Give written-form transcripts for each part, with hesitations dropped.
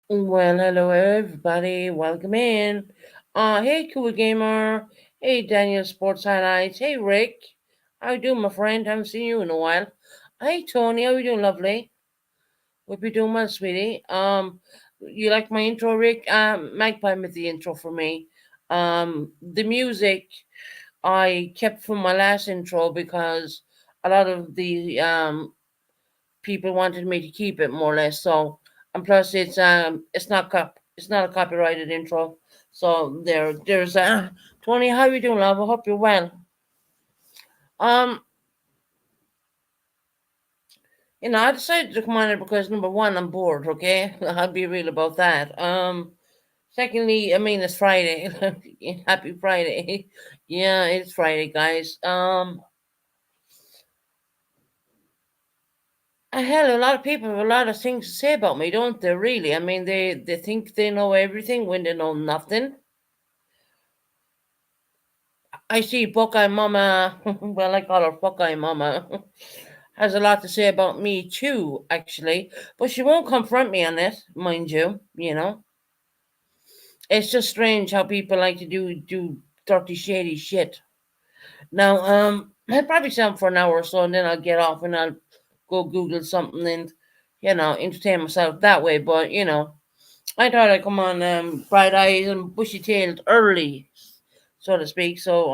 Well, hello everybody. Welcome in. Hey, Cool Gamer. Hey, Daniel Sports Highlights. Hey, Rick. How you doing, my friend? Haven't seen you in a while. Hey, Tony. How you doing, lovely? Hope you're doing well, sweetie. You like my intro, Rick? Magpie made the intro for me. The music I kept from my last intro because a lot of the people wanted me to keep it more or less. So, and plus it's not a copyrighted intro. So there's Tony. How you doing, love? I hope you're well. Um, I decided to come on it because number one, I'm bored. Okay, I'll be real about that. Secondly, I mean it's Friday. Happy Friday. Yeah, it's Friday, guys. Hell, a lot of people have a lot of things to say about me, don't they? Really? I mean, they think they know everything when they know nothing. I see Buckeye Mama, well, I call her Buckeye Mama, has a lot to say about me too, actually. But she won't confront me on it, mind you. It's just strange how people like to do dirty, shady shit. Now, I'll probably sound for an hour or so, and then I'll get off and I'll go Google something and, entertain myself that way. But, I thought I'd come on bright eyes and bushy tailed early, so to speak. So,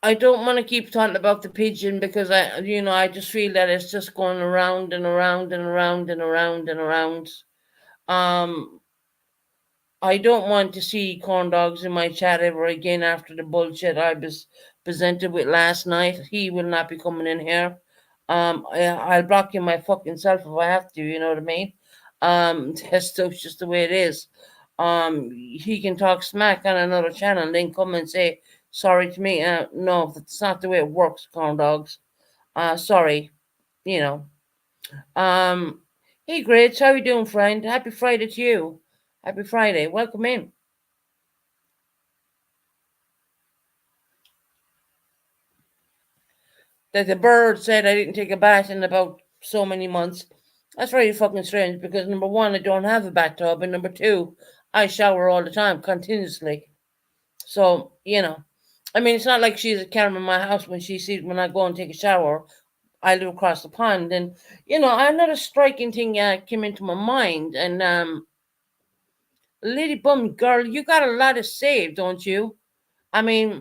I don't want to keep talking about the pigeon because I just feel that it's just going around and around and around and around and around. Um, I don't want to see corn dogs in my chat ever again after the bullshit I was presented with last night. He will not be coming in here. I'll block him my fucking self if I have to. You know what I mean? That's just the way it is. He can talk smack on another channel and then come and say sorry to me. No, that's not the way it works, corn dogs. Sorry, you know. Um, hey, Grades, how you doing, friend? Happy Friday to you. Happy Friday. Welcome in. That the bird said I didn't take a bath in about so many months. That's very fucking strange because number one, I don't have a bathtub, and number two, I shower all the time, continuously. So, I mean, it's not like she's a camera in my house when she sees when I go and take a shower. I live across the pond, and another striking thing came into my mind, and Lady Bum girl, you got a lot to say, don't you? I mean,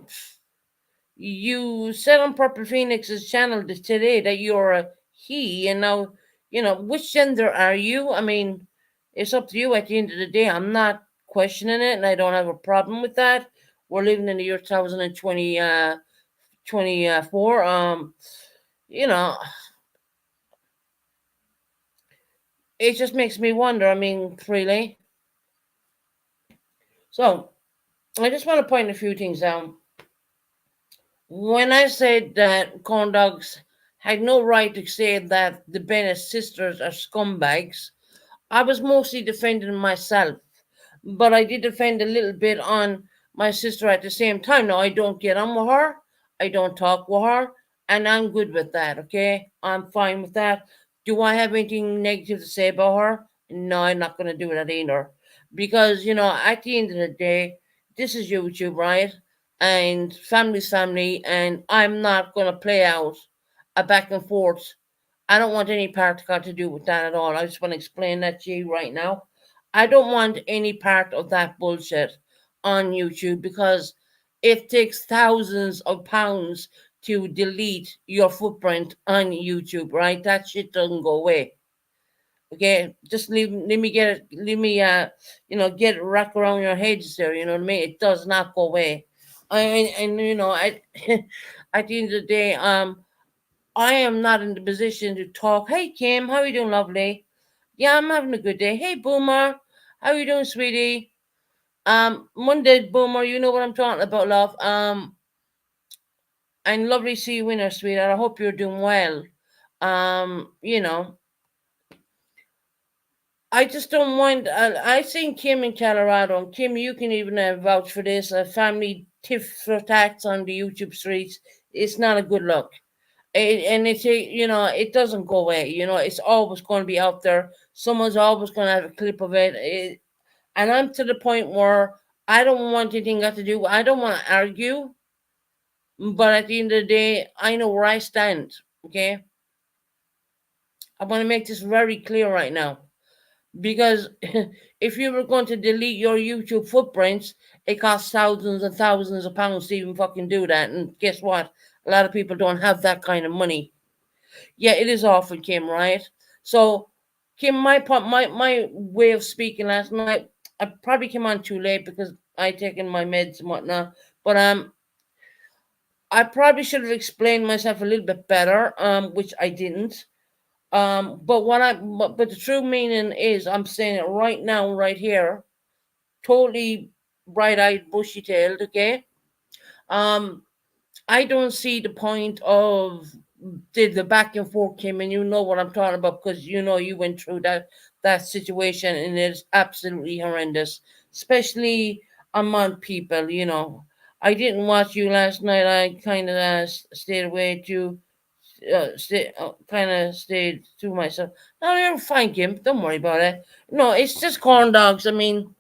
you said on Purple Phoenix's channel today that you're a he, and now which gender are you? I mean, it's up to you at the end of the day. I'm not questioning it, and I don't have a problem with that. We're living in the year 2020, 24. You know, it just makes me wonder. I mean, really. So I just want to point a few things out. When I said that corn dogs had no right to say that the Bennett sisters are scumbags, I was mostly defending myself, but I did defend a little bit on my sister at the same time. Now, I don't get on with her, I don't talk with her, and I'm good with that, okay? I'm fine with that. Do I have anything negative to say about her? No, I'm not going to do that either. Because, at the end of the day, this is YouTube, right? And family's family, and I'm not going to play out a back and forth. I don't want any part got to do with that at all. I just want to explain that to you right now. I don't want any part of that bullshit on YouTube because it takes thousands of pounds to delete your footprint on YouTube, right? That shit doesn't go away. Okay, just let me get it, let me get it wrapped around your heads there. You know what I mean? It does not go away. And I at the end of the day, I am not in the position to talk. Hey Kim, how are you doing, lovely? Yeah, I'm having a good day. Hey Boomer, how are you doing, sweetie? Monday, Boomer, you know what I'm talking about, love. And lovely to see you in there, sweetheart. I hope you're doing well. Um, you know, I just don't mind. I seen Kim in Colorado, and Kim, you can even vouch for this. A family tiff for attacks on the YouTube streets. It's not a good look. And it doesn't go away. It's always going to be out there. Someone's always going to have a clip of it. And I'm to the point where I don't want anything got to do. I don't want to argue, but at the end of the day, I know where I stand. Okay, I want to make this very clear right now because if you were going to delete your YouTube footprints, it costs thousands and thousands of pounds to even fucking do that. And guess what? A lot of people don't have that kind of money. Yeah, it is awful, Kim, right? So, Kim, my way of speaking last night, I probably came on too late because I taken my meds and whatnot. But I probably should have explained myself a little bit better, which I didn't. But the true meaning is I'm saying it right now, right here, totally bright-eyed, bushy-tailed. Okay. Um, I don't see the point of the back and forth, Kim, and you know what I'm talking about because you went through that situation, and it's absolutely horrendous, especially among people. I didn't watch you last night. I kind of stayed away to kind of stayed to myself. No, you're fine, Kim. Don't worry about it. No, it's just corn dogs. I mean.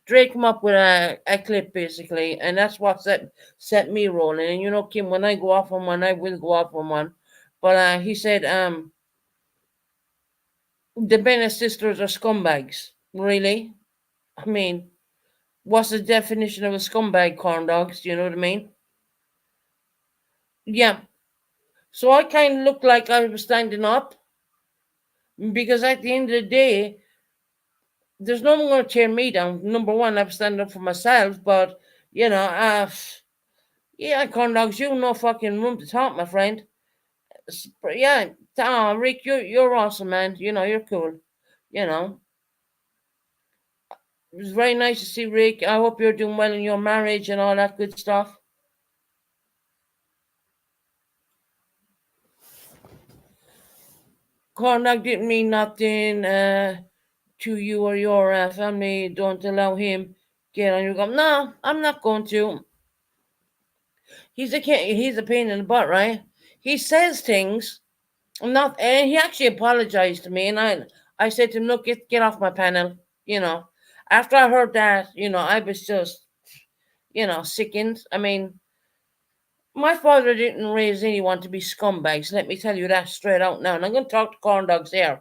Drake come up with a clip basically, and that's what set me rolling. And Kim, when I go off on one, I will go off on one. But he said, the Bennett sisters are scumbags. Really? I mean, what's the definition of a scumbag, corn dogs? Do you know what I mean? Yeah. So I kind of looked like I was standing up because at the end of the day, there's no one going to tear me down. Number one, I'm standing up for myself, but you know, uh, yeah, corn dogs, you no fucking room to talk, my friend. Yeah, Rick, you're awesome, man. You're cool. You know, it was very nice to see Rick. I hope you're doing well in your marriage and all that good stuff. Corn dog didn't mean nothing to you or your family. Don't allow him get on your gum. No, I'm not going to. He's a pain in the butt, right? He says things. I'm not, and he actually apologized to me, and I said to him, "Look, get off my panel." You know, after I heard that, I was just, sickened. I mean, my father didn't raise anyone to be scumbags. Let me tell you that straight out now. And I'm going to talk to corn dogs here.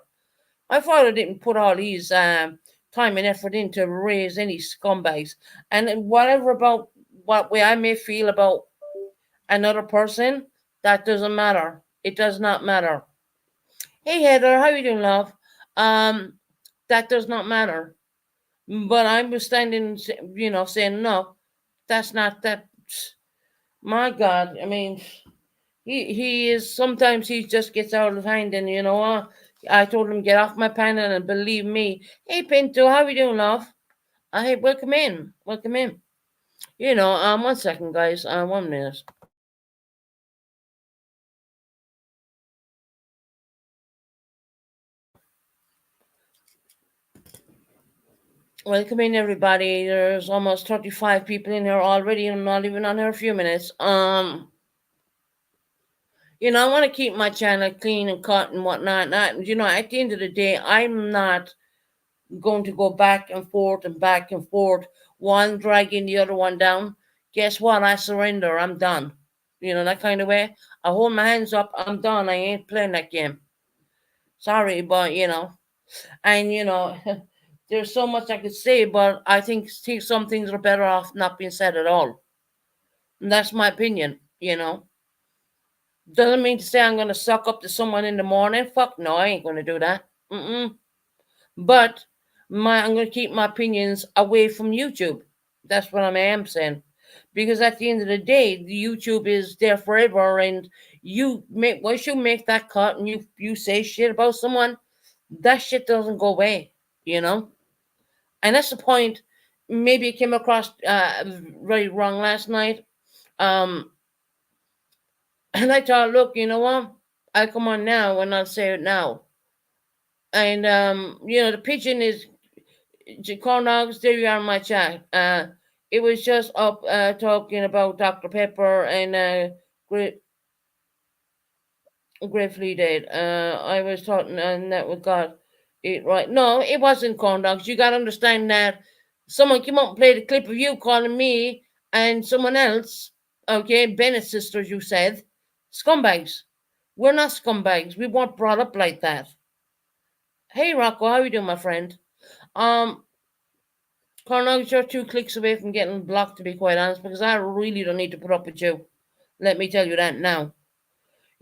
My father didn't put all these time and effort in to raise any scumbags. And whatever about what way I may feel about another person, that doesn't matter. It does not matter. Hey Heather, how you doing, love? Um, that does not matter But I was standing, saying no, that's not that. My God, I mean, he is sometimes he just gets out of hand, and you know what? I told him get off my panel, and believe me, hey Pinto, how you doing, love? Hey, welcome in, welcome in. 1 second, guys. 1 minute. Welcome in, everybody. There's almost 35 people in here already, and I'm not even on here a few minutes. I want to keep my channel clean and cut and whatnot. Not, at the end of the day, I'm not going to go back and forth and back and forth, one dragging the other one down. Guess what? I surrender. I'm done. That kind of way. I hold my hands up. I'm done. I ain't playing that game. Sorry, but and there's so much I could say, but I think some things are better off not being said at all. And that's my opinion. Doesn't mean to say I'm going to suck up to someone in the morning. Fuck no, I ain't going to do that. But I'm going to keep my opinions away from YouTube. That's what I am saying. Because at the end of the day, the YouTube is there forever, and once you make that cut and you say shit about someone, that shit doesn't go away. And that's the point. Maybe it came across very wrong last night. Um, and I thought, look, you know what? I'll come on now and I'll say it now. And the pigeon is corn dogs. There you are in my chat. It was just up talking about Dr. Pepper and Gratefully Dead. I was talking, and that was God. It right. No, it wasn't corn dogs. You got to understand that someone came up and played a clip of you calling me and someone else, okay, Bennett sisters, you said, scumbags. We're not scumbags. We weren't brought up like that. Hey, Rocco, how you doing, my friend? Um, corn dogs, you're 2 clicks away from getting blocked, to be quite honest, because I really don't need to put up with you. Let me tell you that now.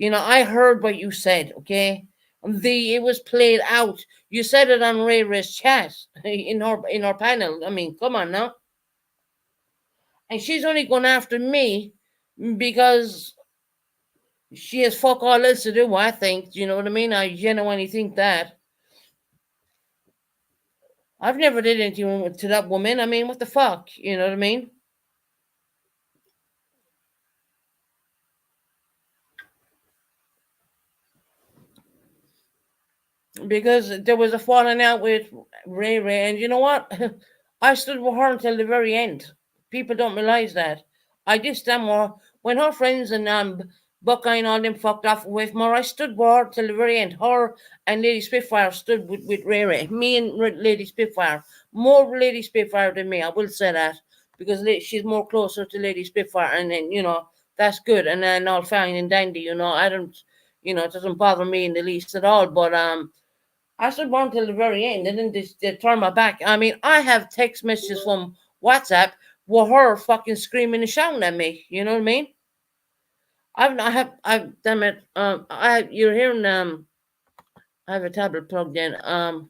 I heard what you said, okay? It was played out. You said it on Ray Ray's chat in her panel. I mean, come on now. And she's only going after me because she has fuck all else to do, I think. You know what I mean? I genuinely think that. I've never did anything to that woman. I mean, what the fuck? You know what I mean? Because there was a falling out with Ray Ray, and you know what? I stood with her until the very end. People don't realize that. I did stand with her when her friends and Buckeye and all them fucked off away from her. I stood with her till the very end. Her and Lady Spitfire stood with Ray Ray. Me and Lady Spitfire. More Lady Spitfire than me, I will say that. Because she's more closer to Lady Spitfire, and then, that's good. And then all fine and dandy, I don't, it doesn't bother me in the least at all. But I stood on till the very end, and then they turned my back. I mean, I have text messages from WhatsApp with her fucking screaming and shouting at me. You know what I mean? Damn it. You're hearing, I have a tablet plugged in. I'm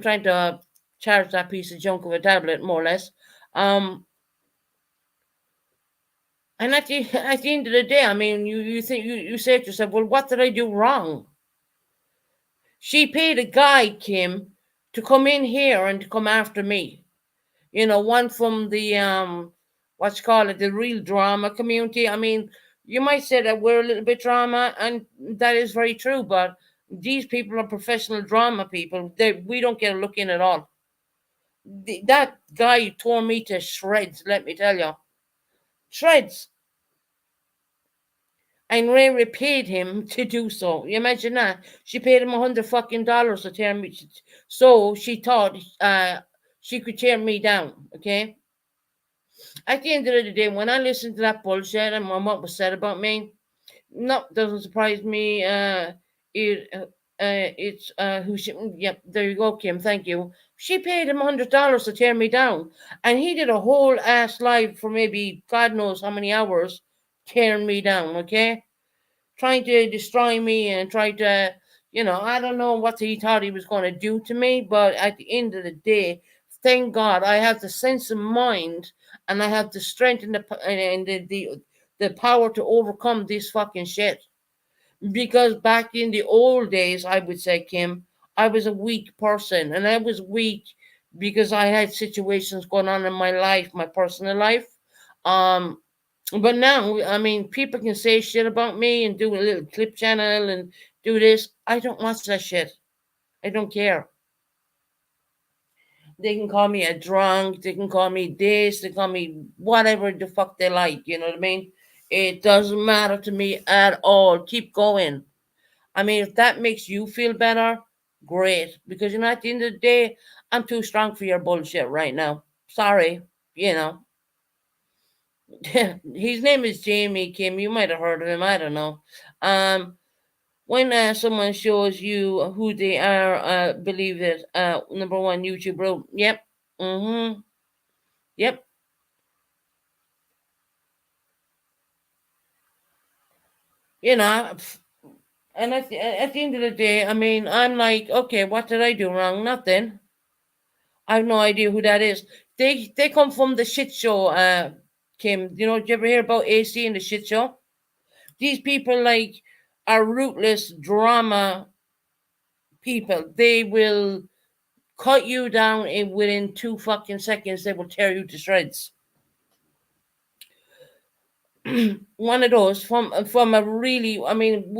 trying to charge that piece of junk of a tablet, more or less. And at the end of the day, I mean, you think you say to yourself, well, what did I do wrong? She paid a guy, Kim, to come in here and to come after me. One from the what's called it, the real drama community. I mean, you might say that we're a little bit drama, and that is very true, but these people are professional drama people. We don't get a look in at all. That guy tore me to shreds, let me tell you. Shreds. And Ray paid him to do so. You imagine that? She paid him $100 to tear me. So she thought she could tear me down. Okay. At the end of the day, when I listened to that bullshit and what was said about me, no, doesn't surprise me. It's who she. Yep, there you go, Kim. Thank you. She paid him $100 to tear me down, and he did a whole ass live for maybe God knows how many hours, tearing me down. Okay, trying to destroy me and try to, I don't know what he thought he was going to do to me, but at the end of the day, thank God I have the sense of mind and I have the strength and the power to overcome this fucking shit. Because back in the old days, I would say, Kim, I was a weak person, and I was weak because I had situations going on in my life, my personal life. Um, but now, I mean, people can say shit about me and do a little clip channel and do this. I don't watch that shit. I don't care. They can call me a drunk. They can call me this. They call me whatever the fuck they like. You know what I mean? It doesn't matter to me at all. Keep going. I mean, if that makes you feel better, great. Because you know, at the end of the day, I'm too strong for your bullshit right now. Sorry, you know. His name is Jamie Kim. You might have heard of him. I don't know. Um, when someone shows you who they are, believe it. Number one, YouTube wrote, "Yep, mm-hmm, yep." You know, and at the end of the day, I mean, I'm like, okay, what did I do wrong? Nothing. I have no idea who that is. They come from the shit show, Kim. You know, did you ever hear about AC and the shit show? These people like are rootless drama people. They will cut you down in within 2 fucking seconds. They will tear you to shreds. One of those from a really, I mean,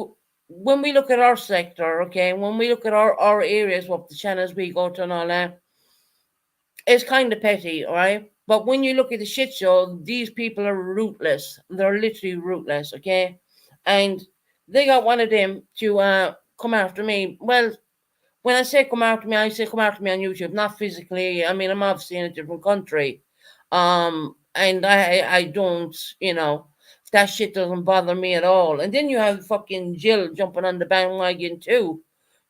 when we look at our sector, okay, when we look at our areas, what the channels we go to and all that, it's kind of petty, all right? But when you look at the shit show, these people are ruthless. They're literally ruthless, okay? And they got one of them to come after me. Well, when I say come after me, I say come after me on YouTube, not physically. I mean, I'm obviously in a different country. And I don't, you know, that shit doesn't bother me at all. And then you have fucking Jill jumping on the bandwagon too,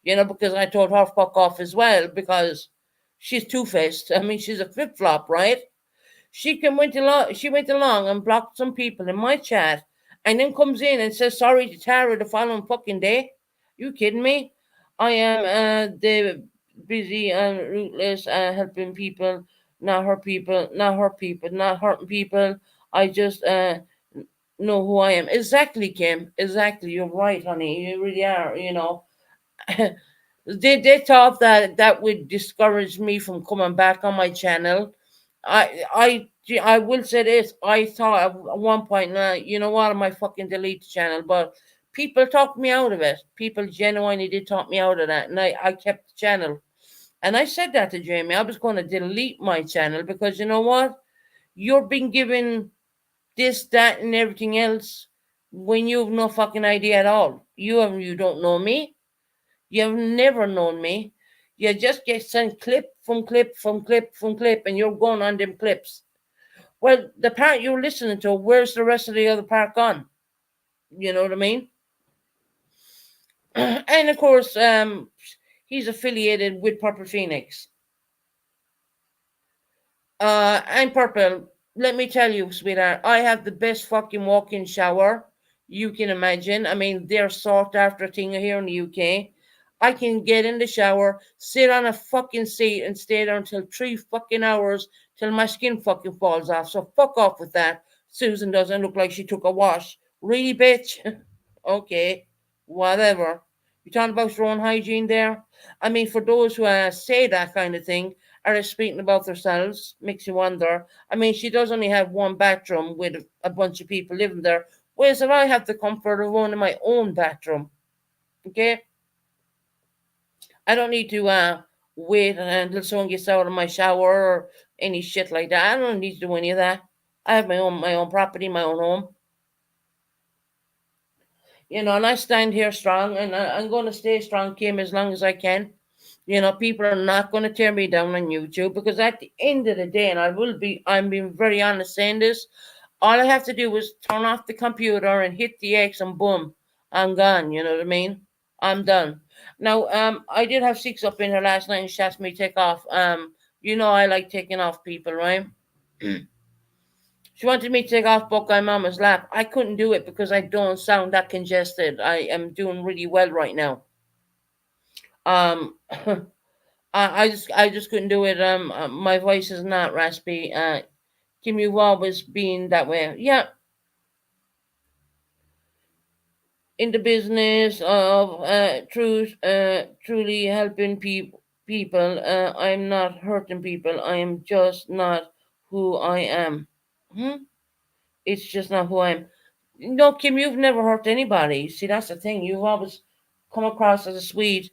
you know, because I told her fuck off as well because she's two faced. I mean, she's a flip flop, right? She went along and blocked some people in my chat, and then comes in and says sorry to Tara the following fucking day. You kidding me? I am the busy and rootless, helping people, not hurt people, not hurt people, not hurting people. I just know who I am. Exactly, Kim. Exactly. You're right, honey. You really are. You know. They thought that that would discourage me from coming back on my channel. I will say this. I thought at one point, nah, you know what? I might fucking delete the channel, but people talked me out of it. People genuinely did talk me out of that, and I kept the channel. And I said that to Jamie. I was going to delete my channel because you know what? You're being given this, that, and everything else when you have no fucking idea at all. You don't know me. You've never known me. You just get sent clip from clip from clip from clip, and you're going on them clips. Well, the part you're listening to, where's the rest of the other part gone? You know what I mean? And of course, he's affiliated with Purple Phoenix. And Purple, let me tell you, sweetheart, I have the best fucking walk-in shower you can imagine. I mean, they're sought after thing here in the UK. I can get in the shower, sit on a fucking seat, and stay there until 3 fucking hours till my skin fucking falls off. So fuck off with that. Susan doesn't look like she took a wash. Really, bitch? Okay, whatever. You talking about your own hygiene there? I mean, for those who say that kind of thing, are they speaking about themselves? Makes you wonder. I mean, she does only have one bathroom with a bunch of people living there, whereas I have the comfort of owning my own bathroom. Okay? I don't need to wait until someone gets out of my shower or any shit like that. I don't need to do any of that. I have my own property, my own home. You know, and I stand here strong, and I'm going to stay strong, Kim, as long as I can. You know, people are not going to tear me down on YouTube because at the end of the day, and I'm being very honest saying this, all I have to do is turn off the computer and hit the X and boom, I'm gone. You know what I mean? I'm done. Now, I did have Six up in her last night and she asked me to take off. You know, I like taking off people, right? She wanted me to take off Buckeye Mama's lap. I couldn't do it because I don't sound that congested. I am doing really well right now. Um, I just couldn't do it. My voice is not raspy. Kim, you've always been that way. Yeah, in the business of truly helping people. I'm not hurting people. I am just not who I am. Hmm? It's just not who I am. No, Kim, you've never hurt anybody. See, that's the thing. You've always come across as a sweet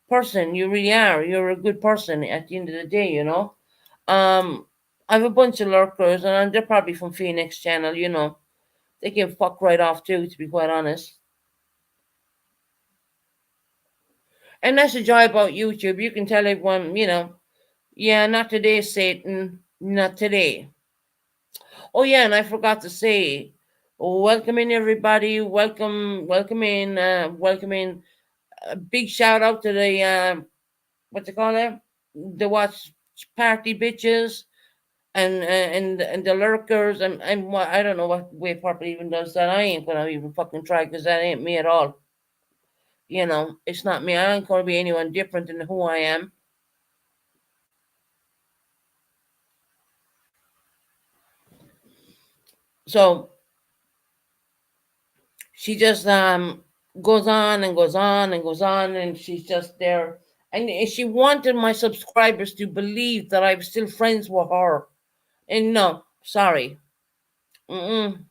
person. You really are. You're a good person at the end of the day. Um, I have a bunch of lurkers, and they're probably from Phoenix Channel. They can fuck right off too, to be quite honest. And that's the joy about YouTube. You can tell everyone, yeah, not today, Satan, not today. Oh yeah, and I forgot to say, welcome in everybody. Welcome in, welcome in. A big shout out to the what they call it, the watch party bitches and the lurkers and what I don't know what way Purple even does that. I ain't gonna even fucking try because that ain't me at all. It's not me. I ain't gonna be anyone different than who I am. So she just goes on and goes on and goes on, and she's just there. And she wanted my subscribers to believe that I'm still friends with her. And no, sorry. Mm-mm.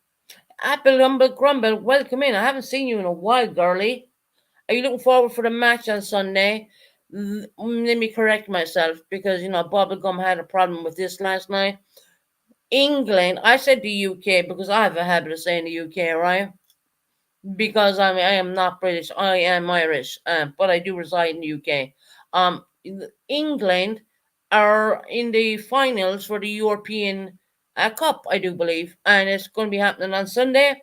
Apple Rumble Grumble, welcome in. I haven't seen you in a while, girlie. Are you looking forward for the match on Sunday? Let me correct myself because Bubblegum had a problem with this last night. England, I said the UK because I have a habit of saying the UK, right? Because I am not British, I am Irish, but I do reside in the UK. England are in the finals for the European Cup, I do believe, and it's going to be happening on Sunday.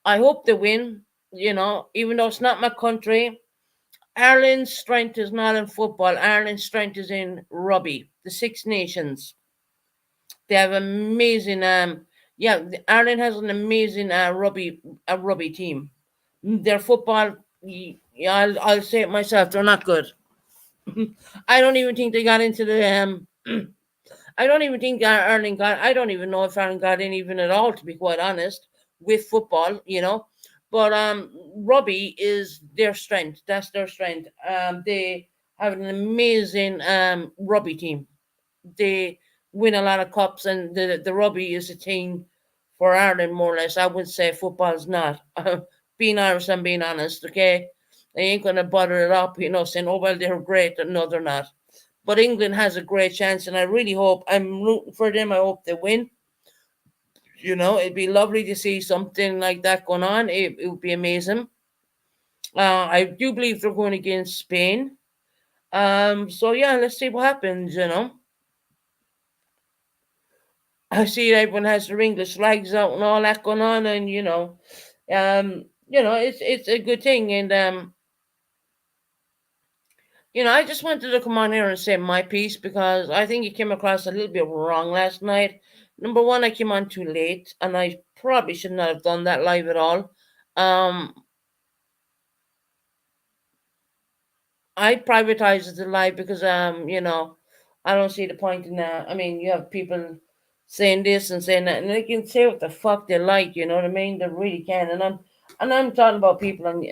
I hope they win. Even though it's not my country, Ireland's strength is not in football. Ireland's strength is in rugby, the Six Nations. They have amazing. Yeah, Ireland has an amazing rugby team. Their football, yeah, I'll say it myself. They're not good. I don't even think they got into the. I don't even think Ireland got. I don't even know if Ireland got in even at all. To be quite honest, with football. But rugby is their strength. That's their strength. They have an amazing rugby team. They win a lot of cups, and the rugby is a thing for Ireland more or less. I would say football's not. Being Irish, I'm being honest. Okay, they ain't gonna butter it up, saying, "Oh well, they're great." No, they're not. But England has a great chance, and I really hope I'm rooting for them. I hope they win. It'd be lovely to see something like that going on. It would be amazing. I do believe they're going against Spain. So yeah, let's see what happens. I see everyone has their English flags out and all that going on, and it's a good thing. And I just wanted to come on here and say my piece because I think it came across a little bit wrong last night. Number one, I came on too late, and I probably should not have done that live at all. Um, I privatized the live because I don't see the point in that. I mean, you have people saying this and saying that, and they can say what the fuck they like. You know what I mean? They really can. And I'm talking about people, and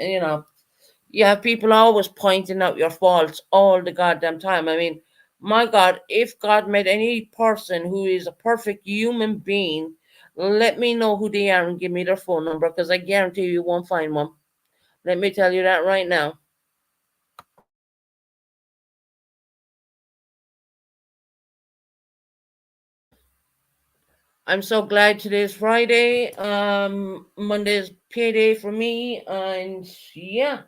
you have people always pointing out your faults all the goddamn time. I mean, my God, if God made any person who is a perfect human being, let me know who they are and give me their phone number because I guarantee you won't find one. Let me tell you that right now. I'm so glad today's Friday. Monday's payday for me, and yeah,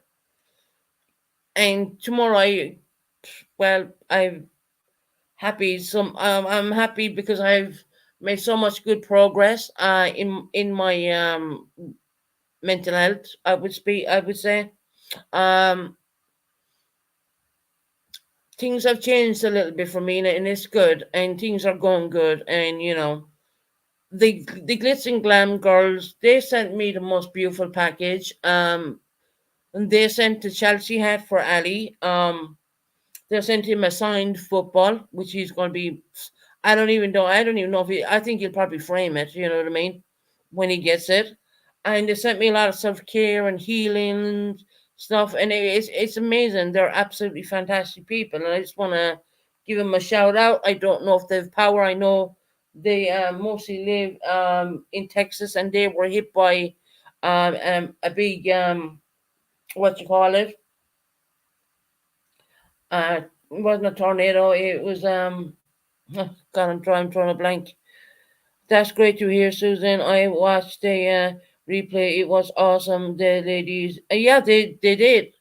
and tomorrow I'm happy. I'm happy because I've made so much good progress. In my mental health. I would say. Um, Things have changed a little bit for me, and it's good, and things are going good, and the glitz and glam girls, they sent me the most beautiful package. And they sent the Chelsea hat for Ali. They sent him a signed football, which he's going to be. I don't even know. I don't even know if he. I think he'll probably frame it. You know what I mean? When he gets it, and they sent me a lot of self care and healing stuff, and it's amazing. They're absolutely fantastic people, and I just want to give them a shout out. I don't know if they've power. I know they mostly live in Texas, and they were hit by a big what you call it. It wasn't a tornado. It was God, I'm trying to blank. That's great to hear, Susan. I watched the replay. It was awesome. The ladies, yeah, they did.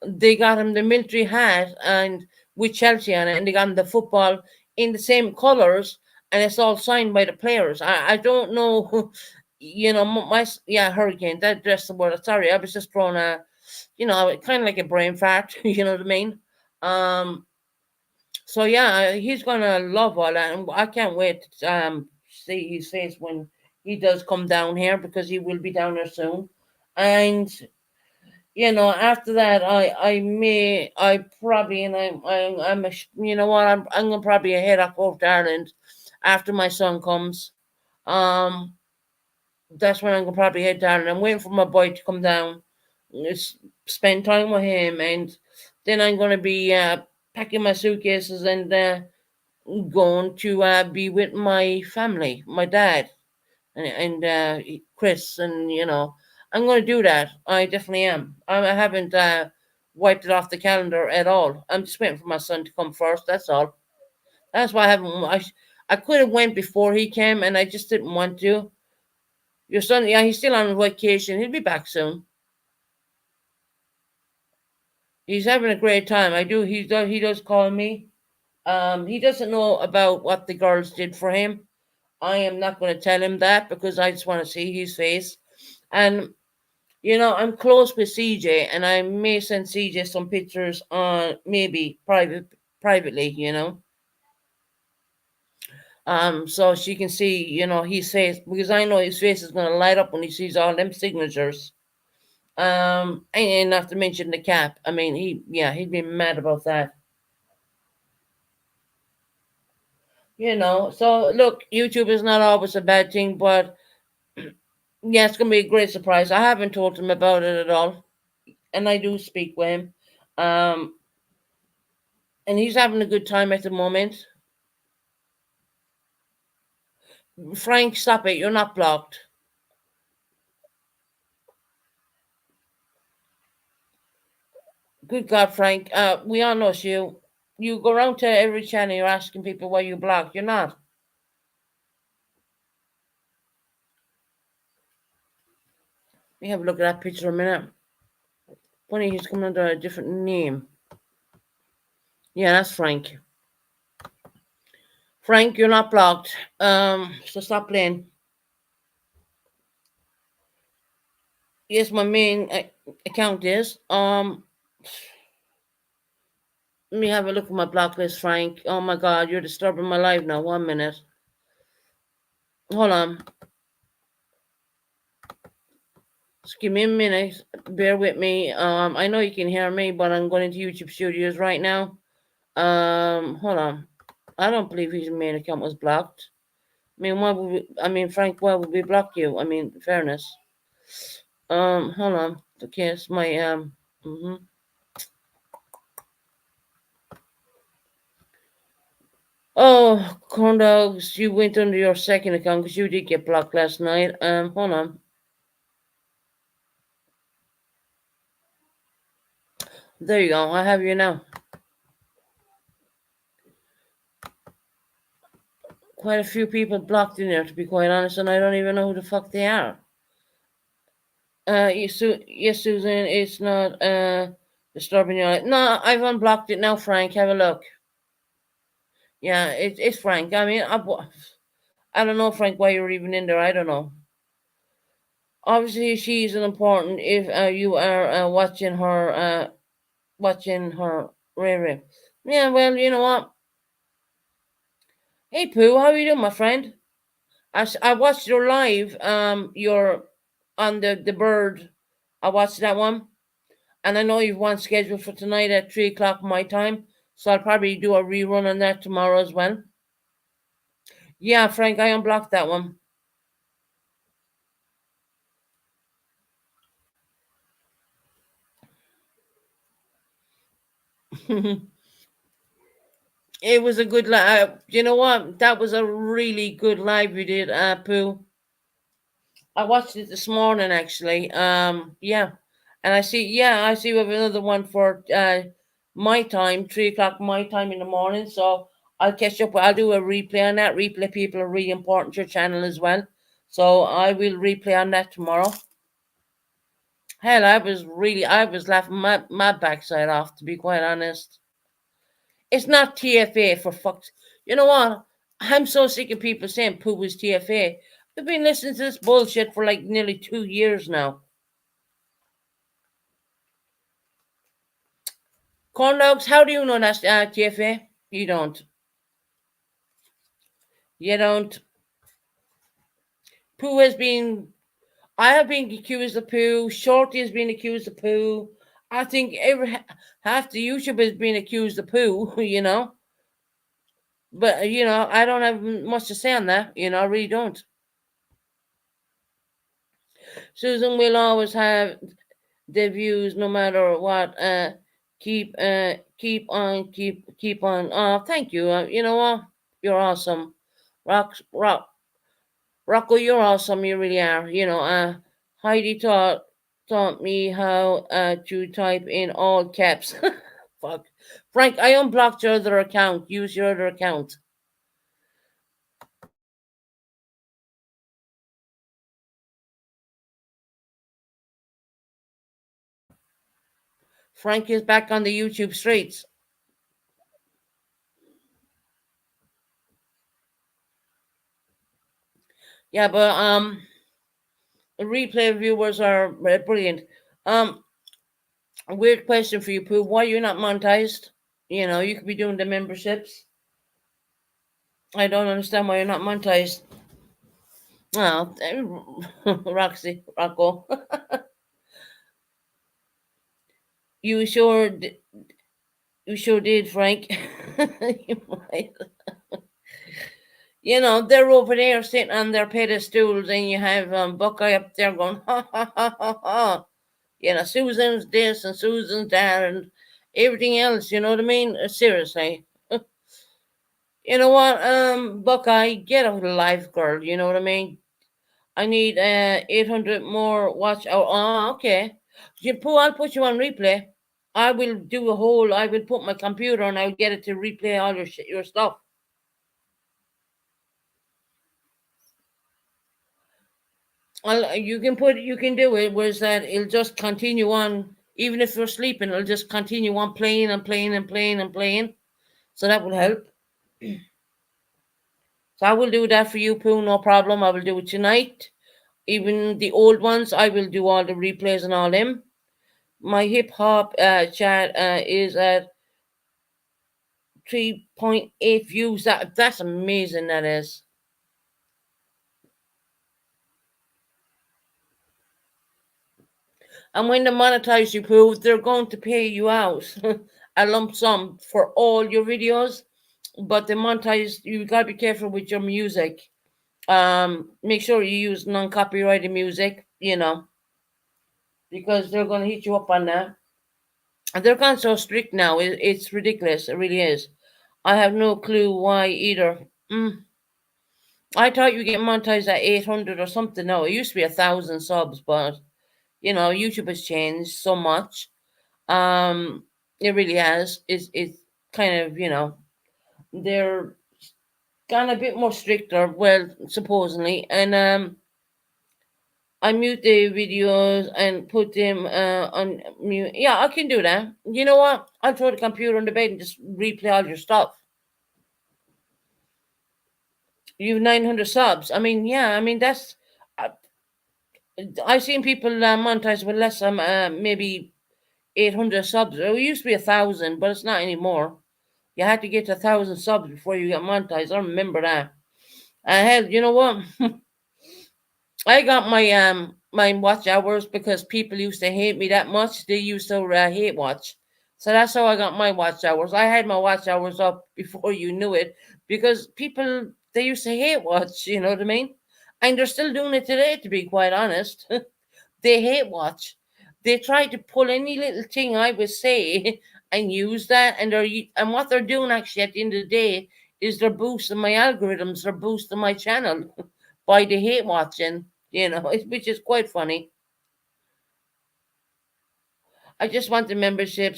They got him the military hat and with Chelsea on it, and they got him the football in the same colours, and it's all signed by the players. I don't know, you know, yeah, Hurricane. That dressed the word. Sorry, I was just throwing a, kind of like a brain fart. You know what I mean? Um, so yeah, he's gonna love all that, and I can't wait to see his face when he does come down here because he will be down there soon. And after that, I probably, and you know what, I'm gonna probably head up over to Ireland after my son comes. Um, that's when I'm gonna probably head down. I'm waiting for my boy to come down, spend time with him, and then I'm gonna be packing my suitcases and going to be with my family, my dad and Chris, and I'm going to do that. I definitely am. I haven't wiped it off the calendar at all. I'm just waiting for my son to come first. That's all. That's why I haven't. I could have went before he came, and I just didn't want to. Your son, yeah, he's still on vacation. He'll be back soon. He's having a great time. I do. He does call me. He doesn't know about what the girls did for him. I am not going to tell him that because I just want to see his face. And I'm close with CJ, and I may send CJ some pictures on maybe privately. So she can see, his face because I know his face is going to light up when he sees all them signatures. And not to mention the cap. I mean, he'd be mad about that. So look, YouTube is not always a bad thing, but yeah, it's gonna be a great surprise. I haven't told him about it at all, and I do speak with him. Um, and he's having a good time at the moment. Frank, stop it! You're not blocked. Good God, Frank. We all know you. You go around to every channel. You're asking people why you blocked. You're not. Let me have a look at that picture a minute. Funny, he's coming under a different name. Yeah, that's Frank. Frank, you're not blocked. So stop playing. Yes, my main account is. Let me have a look at my block list, Frank. Oh my God, you're disturbing my life now. 1 minute. Hold on. Just give me a minute. Bear with me. I know you can hear me, but I'm going into YouTube Studios right now. Hold on. I don't believe his main account was blocked. Frank, why would we block you? I mean, fairness. Hold on. Okay, it's my mhm. Oh, corn dogs, you went under your second account because you did get blocked last night. Hold on. There you go. I have you now. Quite a few people blocked in there, to be quite honest, and I don't even know who the fuck they are. Yes, Susan, it's not disturbing your life. No, I've unblocked it now, Frank. Have a look. Yeah, it's Frank. I mean, I don't know, Frank, why you're even in there. I don't know. Obviously, she's an important. If you are watching her, Ray. Yeah, well, you know what? Hey, Pooh, how are you doing, my friend? I watched your live. You're on the bird. I watched that one, and I know you've one scheduled for tonight at 3 o'clock my time. So I'll probably do a rerun on that tomorrow as well. Yeah, Frank, I unblocked that one. It was a good live. You know what? That was a really good live you did, Pooh. I watched it this morning actually. Yeah, and I see we have another one for my time, 3 o'clock my time in the morning. So I'll catch up. I'll do a replay on that. Replay people are really important to your channel as well. So I will replay on that tomorrow. Hell, I was laughing my backside off, to be quite honest. It's not TFA for fuck's. You know what? I'm so sick of people saying Pooh was TFA. I've been listening to this bullshit for like nearly 2 years now. Corn dogs, how do you know that's TFA? You don't. You don't. Pooh has been. I have been accused of Pooh. Shorty has been accused of Pooh. I think half the YouTube has been accused of Pooh. You know. But I don't have much to say on that. I really don't. Susan will always have the views no matter what. Keep on. Oh, thank you. You know what? You're awesome. Rocco, you're awesome. You really are. Heidi taught me how to type in all caps. Fuck, Frank. I unblocked your other account. Use your other account. Frank is back on the YouTube streets. Yeah, but the replay viewers are brilliant. A weird question for you, Pooh. Why you're not monetized? You could be doing the memberships. I don't understand why you're not monetized. Oh, Roxy, Rocco, you sure, you sure did, Frank. You might. They're over there sitting on their pedestals, and you have Buckeye up there going, ha ha ha ha ha. Susan's this and Susan's that, and everything else. You know what I mean? Seriously. You know what, Buckeye, get out of life, girl. You know what I mean? I need 800 more watch. Oh, okay. I'll put you on replay. I will put my computer and I'll get it to replay all your stuff. You can do it, was that it'll just continue on, even if you're sleeping, it'll just continue on playing and playing and playing and playing. So that will help. So I will do that for you, Pooh, no problem. I will do it tonight. Even the old ones, I will do all the replays and all them. My hip hop chat is at 3.8 views. That's amazing. That is. And when they monetize you, Pooh, they're going to pay you out a lump sum for all your videos. But they monetize. You gotta be careful with your music. Make sure you use non-copyrighted music. Because they're gonna hit you up on that. And they're kind of so strict now. It's ridiculous. It really is. I have no clue why either. I thought you get monetized at 800 or something. No, it used to be 1,000 subs, but YouTube has changed so much. It really has. It's kind of they're gone a bit more stricter. Well, supposedly, and I mute the videos and put them on mute. Yeah, I can do that. You know what? I'll throw the computer on the bed and just replay all your stuff. You have 900 subs. I mean, yeah. I mean, that's. I've seen people monetize with less than maybe 800 subs. It used to be 1,000, but it's not anymore. You had to get to 1,000 subs before you get monetized. I remember that. Hell, you know what? I got my watch hours because people used to hate me that much. They used to hate watch So that's how I got my watch hours. I had my watch hours up before you knew it because people they used to hate watch, you know what I mean? And they're still doing it today, to be quite honest. They hate watch. They try to pull any little thing I would say and use that, and and what they're doing actually at the end of the day is they're boosting my algorithms, they're boosting my channel by the hate watching, which is quite funny. I just want the membership,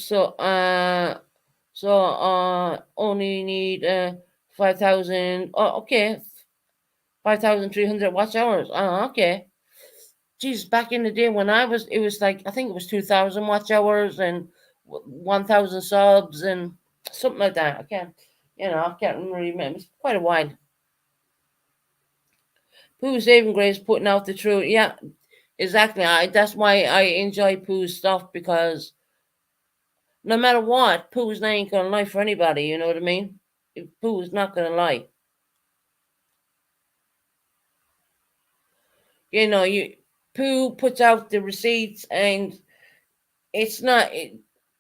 only need 5,000. Oh, okay, 5,300 watch hours. Okay. Geez, back in the day when it was like I think it was 2,000 watch hours and 1,000 subs and something like that. I can't really remember. It's quite a while. Pooh Saving Grace putting out the truth. Yeah, exactly. That's why I enjoy Pooh's stuff because no matter what, Pooh's not ain't gonna lie for anybody. You know what I mean? Pooh's not gonna lie. You Pooh puts out the receipts and it's not.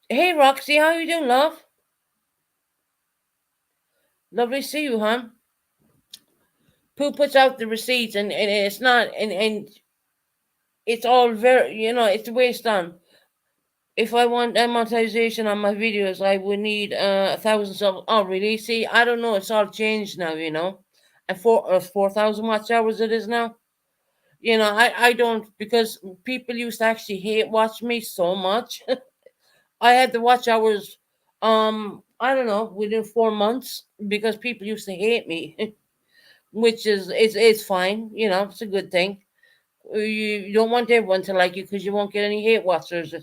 Hey Roxy, how you doing, love? Lovely to see you, hon. Pooh puts out the receipts and it's not and it's all very it's a waste on. If I want monetization on my videos, I would need 1,000 subs. Oh, really? See, I don't know. It's all changed now, and 4,000 watch hours it is now. I don't because people used to actually hate watch me so much. I had the watch hours, I don't know, within 4 months because people used to hate me, which is it's fine. It's a good thing. You don't want everyone to like you because you won't get any hate watchers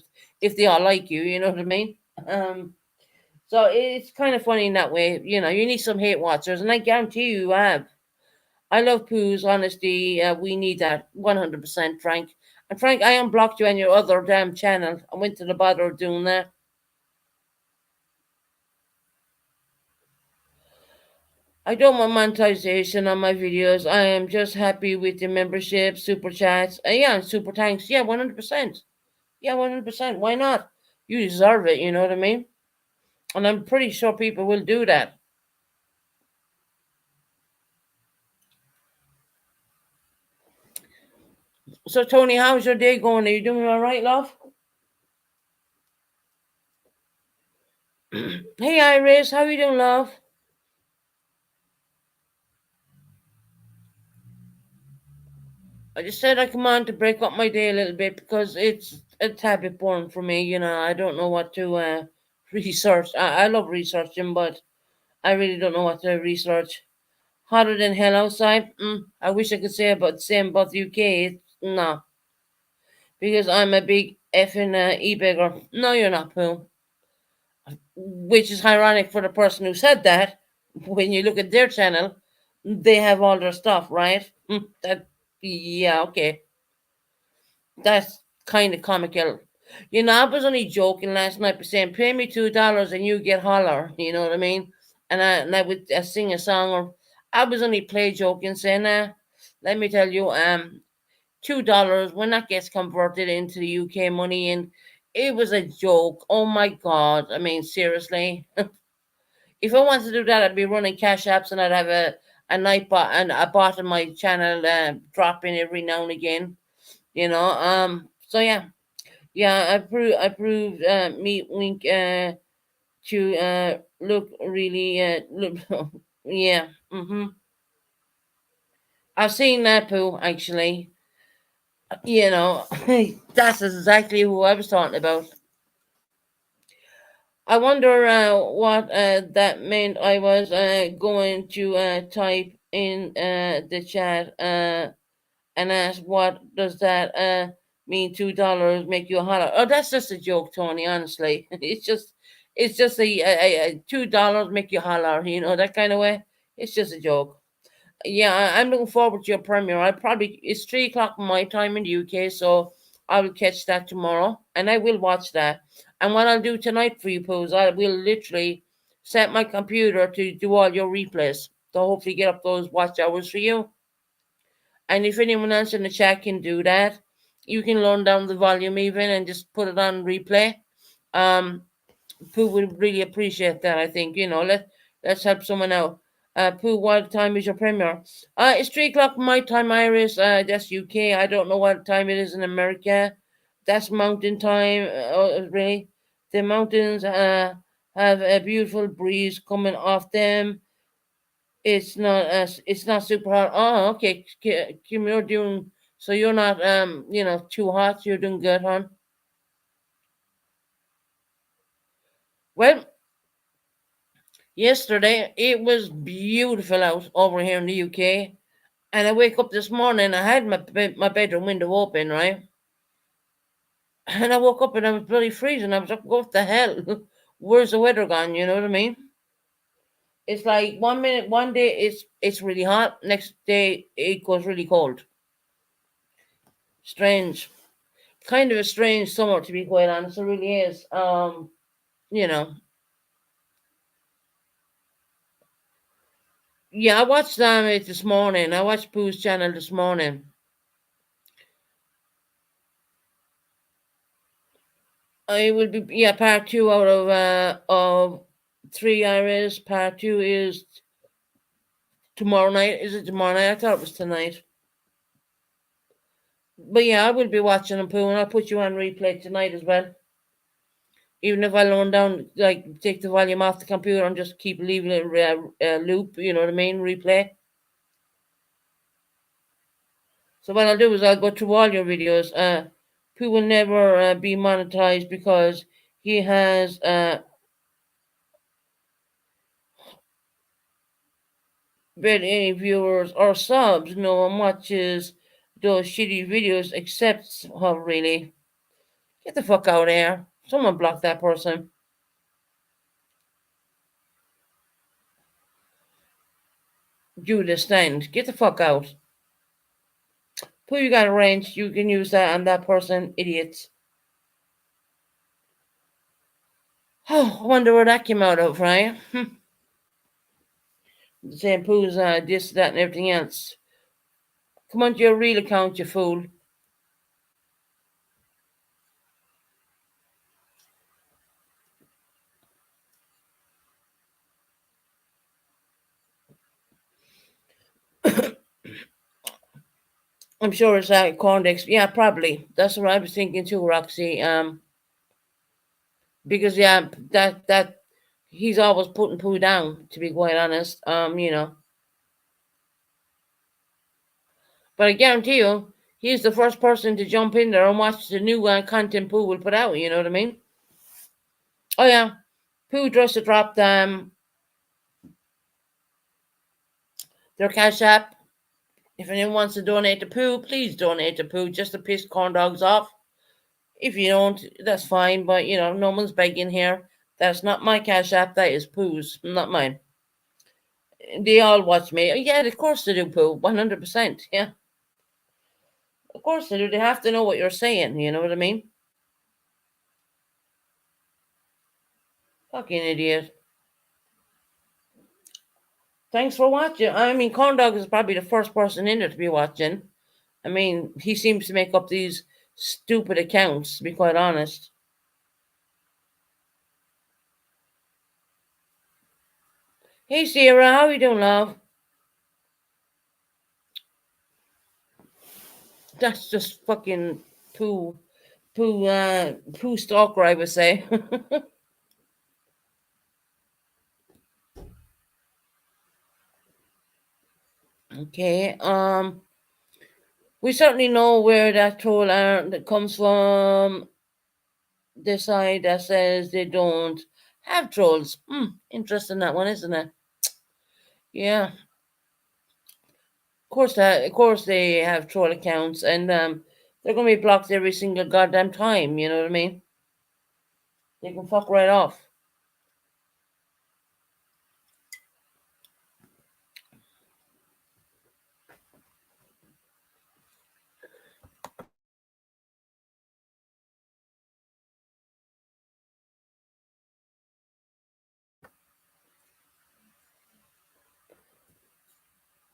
if they all like you. You know what I mean? Um, so it's kind of funny in that way. You need some hate watchers, and I guarantee you have. I love Pooh's honesty. We need that 100%, Frank. And Frank, I unblocked you on your other damn channel. I went to the bother of doing that. I don't want monetization on my videos. I am just happy with the membership, super chats. Yeah, super thanks. Yeah, 100%. Yeah, 100%. Why not? You deserve it, you know what I mean? And I'm pretty sure people will do that. So, Tony, how's your day going? Are you doing all right, love? Hey, Iris, how you doing, love? I just said I come on to break up my day a little bit because it's a tad bit boring for me. I don't know what to research. I love researching, but I really don't know what to research. Hotter than hell outside. I wish I could say about the same about the UK. No, because I'm a big effing e-beggar. No, you're not, Pooh. Which is ironic for the person who said that. When you look at their channel, they have all their stuff, right? Yeah, okay. That's kind of comical. I was only joking last night by saying, "Pay me $2 and you get holler." You know what I mean? And I would sing a song, or I was only play joking, saying, let me tell you, $2 when that gets converted into the UK money, and it was a joke. Oh my god! I mean, seriously, if I wanted to do that, I'd be running cash apps, and I'd have a night bot and a bot on my channel drop in every now and again. So yeah. Yeah, I proved Meat Wink to look really look yeah. I've seen that Pooh actually. You know, that's exactly who I was talking about. I wonder what that meant. I was going to type in the chat and ask what does that mean $2 make you a holler. Oh, that's just a joke, Tony. Honestly, it's just a $2 make you holler. That kind of way. It's just a joke. Yeah, I'm looking forward to your premiere. It's 3 o'clock my time in the UK, so I will catch that tomorrow, and I will watch that. And what I'll do tonight for you, Poohs, I will literally set my computer to do all your replays to hopefully get up those watch hours for you. And if anyone else in the chat can do that, you can lower down the volume even and just put it on replay. Um, Pooh would really appreciate that. I think let's help someone out. Pooh, what time is your premiere? It's 3 o'clock my time, Iris. That's UK. I don't know what time it is in America. That's mountain time. Really, the mountains have a beautiful breeze coming off them. It's not super hot. Oh, okay. Kim, you're doing so. You're not too hot. You're doing good, hon. Well, yesterday it was beautiful out over here in the UK, and I wake up this morning. I had my bedroom window open, right, and I woke up and I was bloody freezing. I was like, "What the hell? Where's the weather gone?" You know what I mean? It's like one day it's really hot, next day it goes really cold. Strange, kind of a strange summer to be quite honest. It really is. You know, yeah. I watched it this morning. I watched Pooh's channel this morning. It will be, yeah, part two out of three areas. Part two is tomorrow night. Is it tomorrow night? I thought it was tonight. But yeah, I will be watching them, Pooh, and I'll put you on replay tonight as well. Even if I run down, like, take the volume off the computer and just keep leaving it loop, you know what I mean? Replay. So what I'll do is I'll go through all your videos. Pooh will never be monetized because he has barely any viewers or subs. No one watches those shitty videos except her, really. Get the fuck out of here. Someone block that person. Judas Stand. Get the fuck out. Who you got arranged? You can use that on that person, idiots. Oh, I wonder where that came out of, right? Saying Pooh's this, that, and everything else. Come on to your real account, you fool. I'm sure it's Condex. Yeah, probably. That's what I was thinking too, Roxy. Because yeah, that he's always putting Pooh down. To be quite honest, But I guarantee you, he's the first person to jump in there and watch the new content Pooh will put out. You know what I mean? Oh yeah, Pooh just dropped their Cash App. If anyone wants to donate to Pooh, please donate to Pooh just to piss corn dogs off. If you don't, that's fine. But no one's begging here. That's not my Cash App. That is Pooh's, not mine. They all watch me. Yeah, of course they do, Pooh. 100%. Yeah, of course they do. They have to know what you're saying. You know what I mean? Fucking idiot. Thanks for watching. I mean, Corn Dog is probably the first person in there to be watching. I mean, he seems to make up these stupid accounts, to be quite honest. Hey, Sierra, how you doing, love? That's just fucking poo stalker, I would say. Okay, we certainly know where that troll that comes from. The side that says they don't have trolls. Interesting that one, isn't it? Yeah, of course they have troll accounts, and they're gonna be blocked every single goddamn time. You know what I mean? They can fuck right off.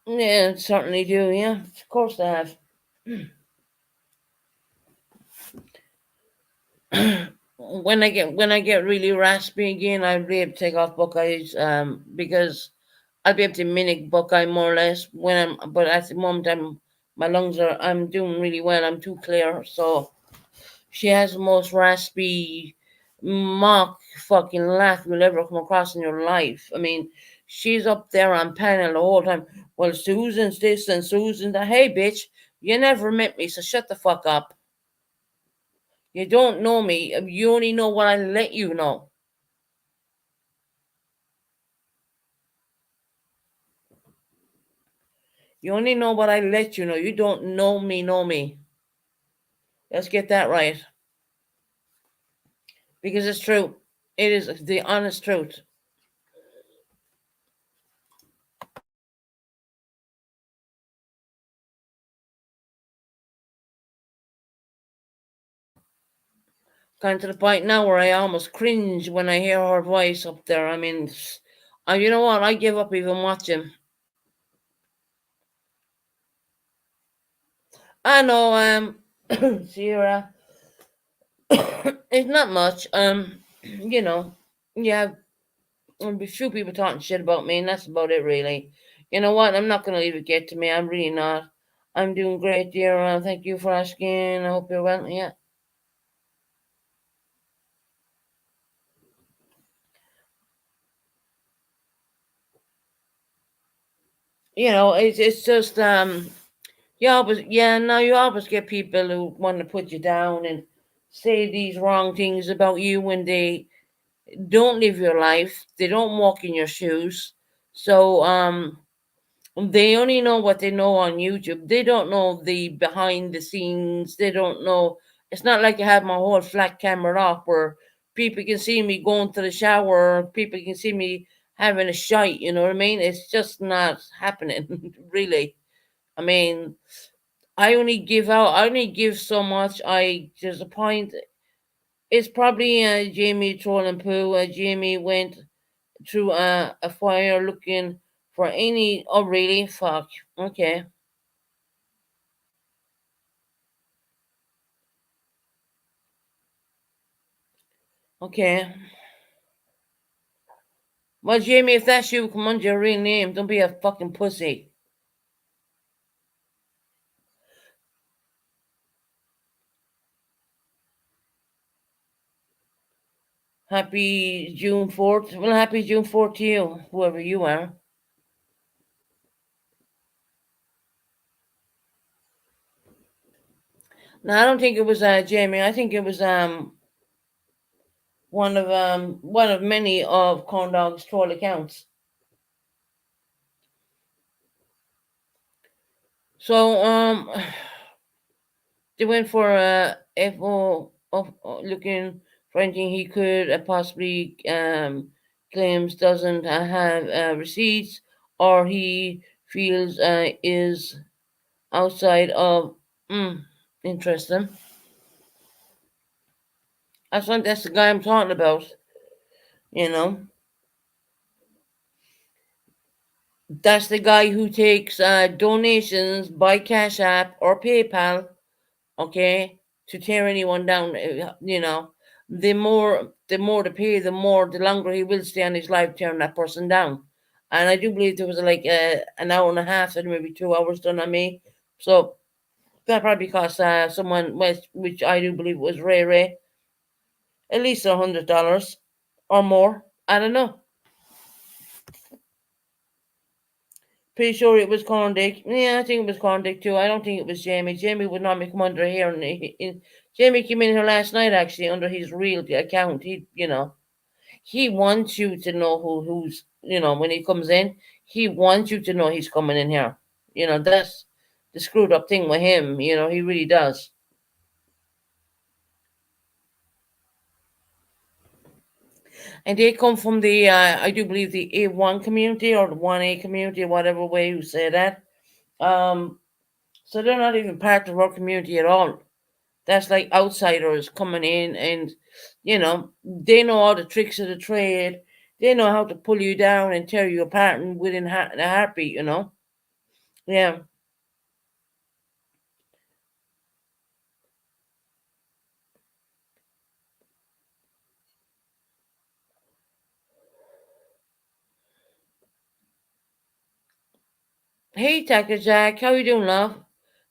Yeah, certainly do. Yeah, of course they have. when I get really raspy again, I'll be able to take off Buckeyes because I'll be able to mimic Buckeye more or less but at the moment I'm doing really well. I'm too clear, so she has the most raspy mock fucking laugh you'll ever come across in your life. I mean, she's up there on panel the whole time. Well, Susan's this and Susan's that. Hey, bitch, you never met me, so shut the fuck up. You don't know me. You only know what I let you know. You only know what I let you know. You don't know me. Let's get that right. Because it's true. It is the honest truth. Kind to the point now where I almost cringe when I hear her voice up there. I mean, you know what? I give up even watching. I know, Sierra, it's not much. Yeah, a few people talking shit about me, and that's about it, really. You know what? I'm not gonna leave it get to me. I'm really not. I'm doing great, dear. Thank you for asking. I hope you're well. Yeah, it's just you always get people who want to put you down and say these wrong things about you when they don't live your life. They don't walk in your shoes. So they only know what they know on YouTube. They don't know the behind the scenes. They don't know. It's not like I have my whole flat camera off where people can see me going to the shower. People can see me having a shite. You know what I mean? It's just not happening, really. I mean, I only give so much. There's a point. It's probably Jamie trolling poo. Jamie went through a fire looking for any. Oh, really? Fuck. Okay. Okay. Well, Jamie, if that's you, come on, your real name. Don't be a fucking pussy. Happy June 4th. Well, happy June 4th to you, whoever you are. No, I don't think it was Jamie. I think it was one of many of Corn Dog's troll accounts. So they went for FO of looking for anything he could possibly claims doesn't have receipts or he feels is outside of interesting. That's the guy I'm talking about. You know, that's the guy who takes donations by Cash App or PayPal, okay, to tear anyone down. The more to pay, the longer he will stay on his life tearing that person down. And I do believe there was like an hour and a half and maybe 2 hours done on me. So that probably cost someone, which I do believe was Ray Ray, at least $100 or more. I don't know. Pretty sure it was Corndick. Yeah, I think it was Corndick too. I don't think it was Jamie. Jamie would not come under here. And Jamie came in here last night actually under his real account. He wants you to know who's when he comes in. He wants you to know he's coming in here. That's the screwed up thing with him. He really does. And they come from the I do believe the A1 community or the 1A community, whatever way you say that. Um, so they're not even part of our community at all. That's like outsiders coming in and they know all the tricks of the trade. They know how to pull you down and tear you apart and within a heartbeat. Yeah. Hey, Tacker Jack, how you doing, love?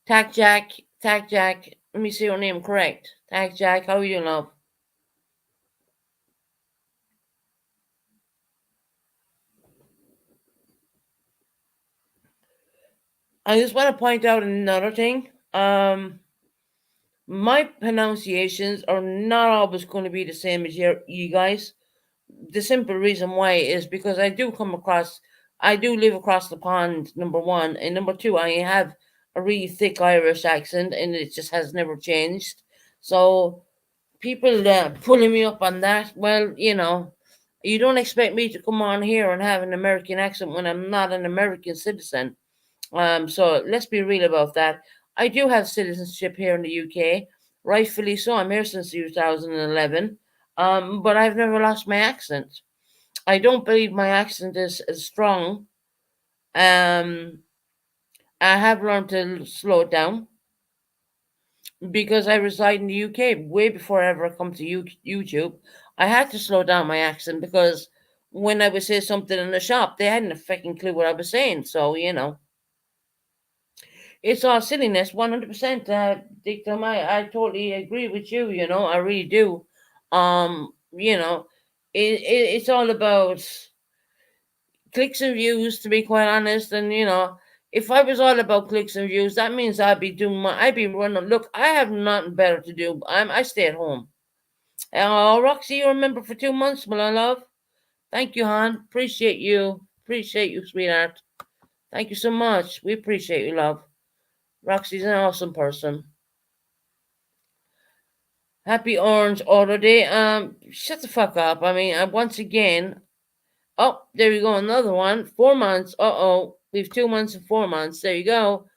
Tack Jack, Tack Jack. Let me say your name correct. Tack Jack, how you doing, love? I just want to point out another thing. My pronunciations are not always going to be the same as you guys. The simple reason why is because I do live across the pond, number one, and number two, I have a really thick Irish accent, and it just has never changed. So people pulling me up on that, well, you don't expect me to come on here and have an American accent when I'm not an American citizen. So let's be real about that. I do have citizenship here in the UK, rightfully so. I'm here since 2011, but I've never lost my accent. I don't believe my accent is strong. Um, I have learned to slow it down because I reside in the UK way before I ever come to YouTube. I had to slow down my accent because when I would say something in the shop, they hadn't a fucking clue what I was saying. So, it's all silliness, 100%. Dictum, I totally agree with you, I really do. It's all about clicks and views, to be quite honest. And if I was all about clicks and views, that means I'd be running. Look, I have nothing better to do. I stay at home. Roxy, you remember for 2 months, my love. Thank you, hon. Appreciate you, sweetheart. Thank you so much. We appreciate you, love. Roxy's an awesome person. Happy Orange Auto Day. Shut the fuck up. I mean, once again, oh, there you go, another one. 4 months. Uh-oh. We've 2 months and 4 months. There you go.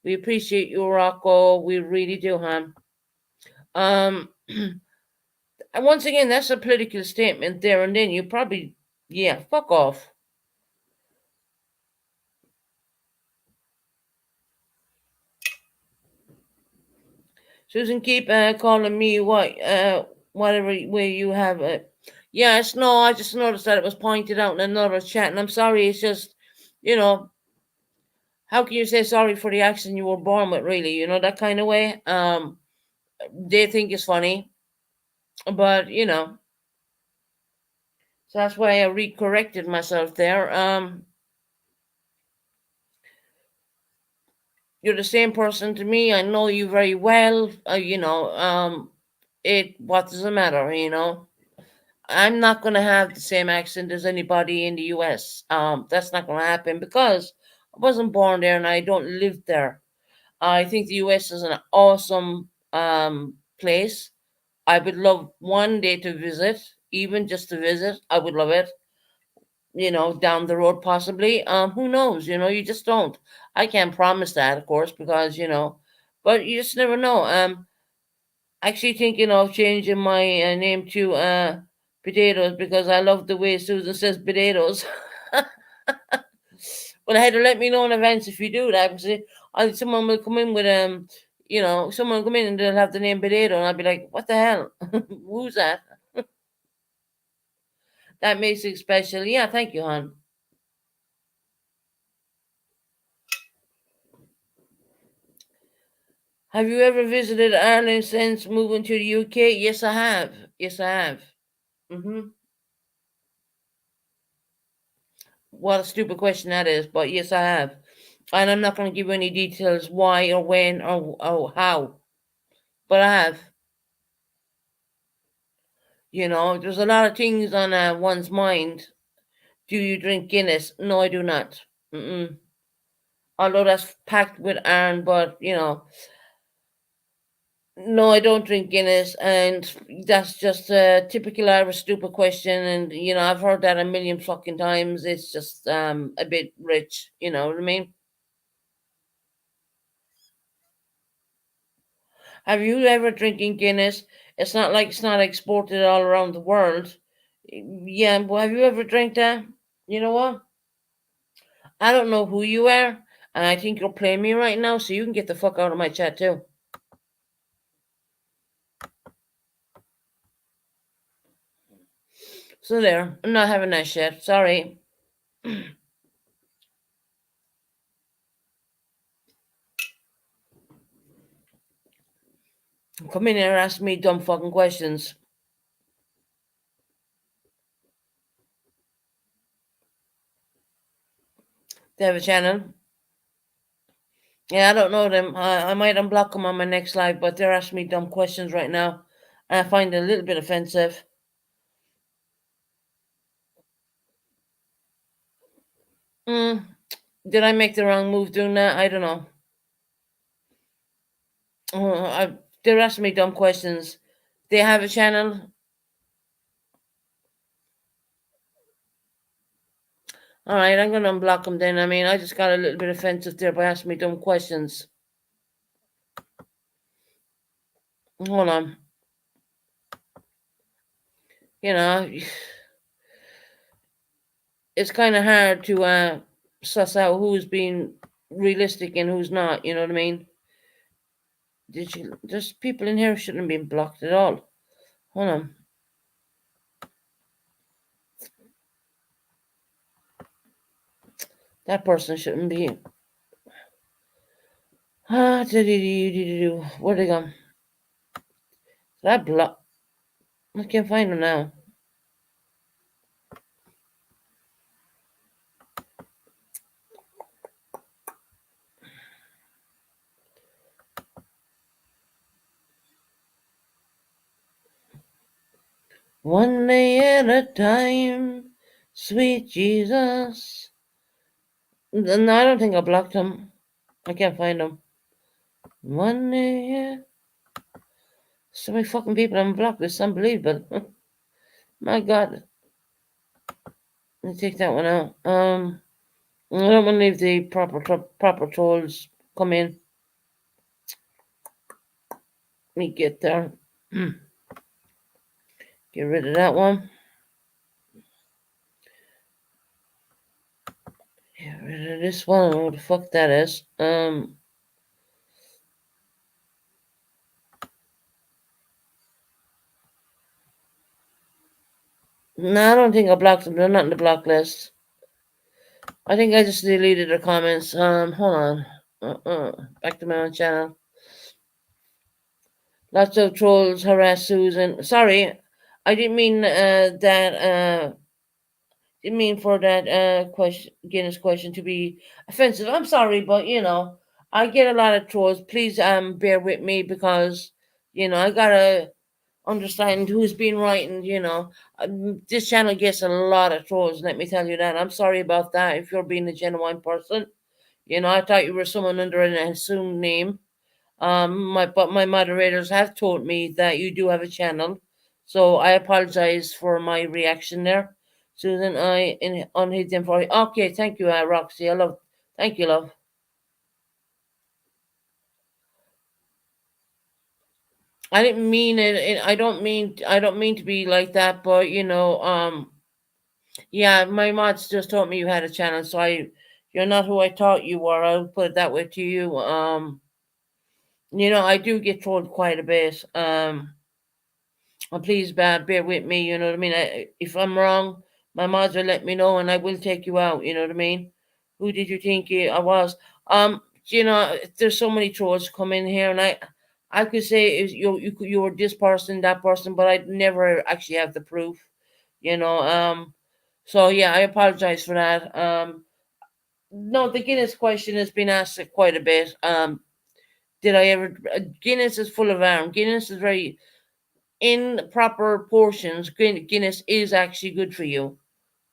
We appreciate you, Rocco. We really do, hon. And once again, that's a political statement there and then. You probably, yeah, fuck off. Susan, keep calling me whatever way you have it. Yes, no, I just noticed that it was pointed out in another chat, and I'm sorry. It's just, you know, how can you say sorry for the accent you were born with? Really, that kind of way. They think it's funny, but so that's why I recorrected myself there. You're the same person to me. I know you very well. What does it matter? I'm not going to have the same accent as anybody in the US. That's not going to happen because I wasn't born there and I don't live there. I think the US is an awesome place. I would love one day to visit, even just to visit. I would love it. Down the road possibly. Who knows? You just don't. I can't promise that, of course, because but you just never know. Actually thinking of changing my name to potatoes because I love the way Susan says potatoes. But I had to let me know in advance if you do that because someone will come in with someone will come in and they'll have the name potato and I'll be like, what the hell? Who's that? That makes it special. Yeah, thank you, hon. Have you ever visited Ireland since moving to the UK? Yes, I have. Yes, I have. Hmm. What a stupid question that is, but yes, I have. And I'm not going to give you any details why or when or how, but I have. There's a lot of things on one's mind. Do you drink Guinness? No, I do not. Mm-mm. Although that's packed with iron, but no, I don't drink Guinness, and that's just a typical Irish stupid question. And I've heard that a million fucking times. It's just a bit rich. You know what I mean? Have you ever drinking Guinness? It's not like it's not exported all around the world. Yeah, well, have you ever drank that? You know what? I don't know who you are, and I think you're playing me right now, so you can get the fuck out of my chat too. So there, I'm not having that shit. Sorry. come in here and ask me dumb fucking questions. They have a channel. Yeah, I don't know them. I might unblock them on my next live, but they're asking me dumb questions right now. And I find it a little bit offensive. Mm, did I make the wrong move doing that? I don't know. They're asking me dumb questions. They have a channel. All right, I'm going to unblock them then. I mean, I just got a little bit offensive there by asking me dumb questions. Hold on. You know, it's kind of hard to suss out who's being realistic and who's not. You know what I mean? There's people in here who shouldn't have been blocked at all. Hold on. That person shouldn't be. Where'd they go? That block. I can't find them now. One day at a time, sweet Jesus. No, I don't think I blocked them. I can't find them. One day, yeah. So many fucking people I'm blocked. It's unbelievable. My God. Let me take that one out. I don't want to leave the proper trolls come in. Let me get there. Get rid of that one. Get rid of this one. I don't know what the fuck that is. No, I don't think I blocked them. They're not in the block list. I think I just deleted their comments. Hold on. Back to my own channel. Lots of trolls harass Susan. Sorry, I didn't mean that. Didn't mean for that question, Guinness question, to be offensive. I'm sorry, but I get a lot of trolls. Please bear with me because I gotta understand who's been writing. This channel gets a lot of trolls. Let me tell you that. I'm sorry about that. If you're being a genuine person, I thought you were someone under an assumed name. But my moderators have told me that you do have a channel, so I apologize for my reaction there. Susan, I unhid them for you. Okay, thank you, Roxy. Thank you, love. I didn't mean it. I don't mean to be like that, but yeah, my mods just told me you had a channel, so you're not who I thought you were. I'll put it that way to you. I do get trolled quite a bit. Please, bear with me. You know what I mean. If I'm wrong, my mods will let me know, and I will take you out. You know what I mean. Who did you think I was? There's so many trolls come in here, and I could say you were this person, that person, but I never actually have the proof. You know. So yeah, I apologize for that. No, the Guinness question has been asked quite a bit. Did I ever? Guinness is full of iron. Guinness is very in proper portions. Guinness is actually good for you,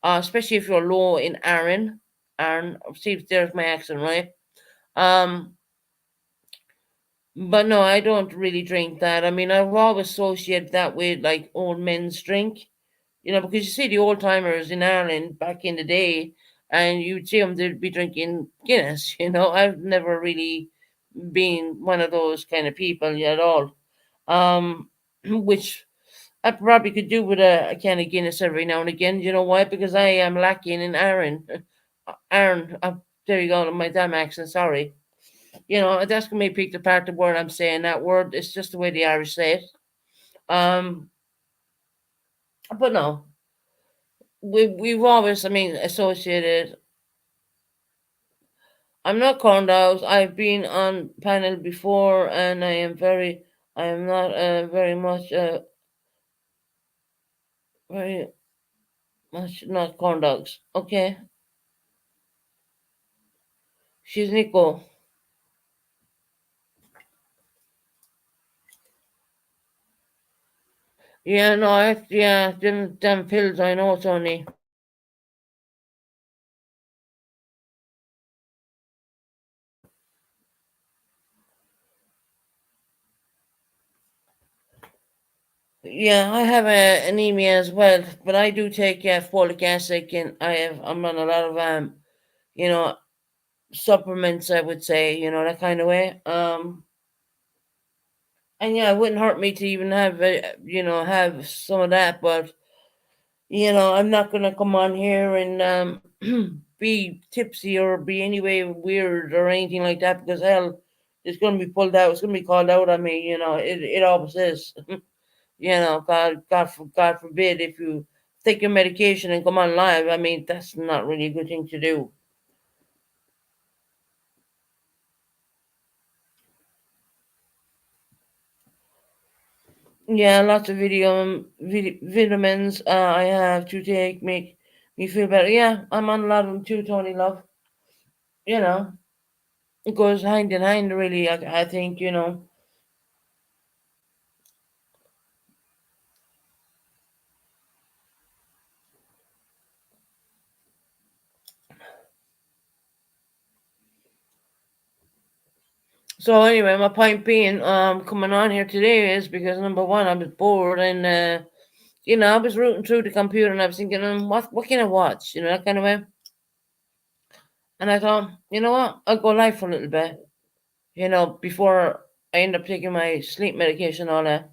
especially if you're low in iron. Iron. See if there's my accent right. Um, but no, I don't really drink that. I mean, I've always associated that with like old men's drink. Because you see the old timers in Ireland back in the day, and you'd see them, they'd be drinking Guinness. I've never really been one of those kind of people at all. Which I probably could do with a can of Guinness every now and again. You know why? Because I am lacking in iron. Iron. There you go. My damn accent. Sorry. That's gonna be picked apart the word I'm saying. That word. It's just the way the Irish say it. Um, but no, we've always, I mean, associated. I'm not corned out. I've been on panel before, and I am very I am not very much not corn dogs. Okay, she's Nico. Yeah, no, yeah, them pills. I know, Tony. Yeah, I have anemia as well, but I do take folic acid, and I'm on a lot of you know, supplements. I would say, that kind of way. And yeah, it wouldn't hurt me to even have have some of that, but I'm not gonna come on here and be tipsy or be any way weird or anything like that because hell, it's gonna be pulled out. It's gonna be called out on me. It always is. God forbid if you take your medication and come on live. I mean, that's not really a good thing to do. Yeah, lots of vitamins I have to take make me feel better. Yeah, I'm on a lot of them too, Tony Love. You know, it goes hand in hand, really. I think. So anyway, my point being, coming on here today is because number one, I was bored and I was rooting through the computer and I was thinking, what can I watch? That kind of way. And I thought, you know what, I'll go live for a little bit. Before I end up taking my sleep medication, all that.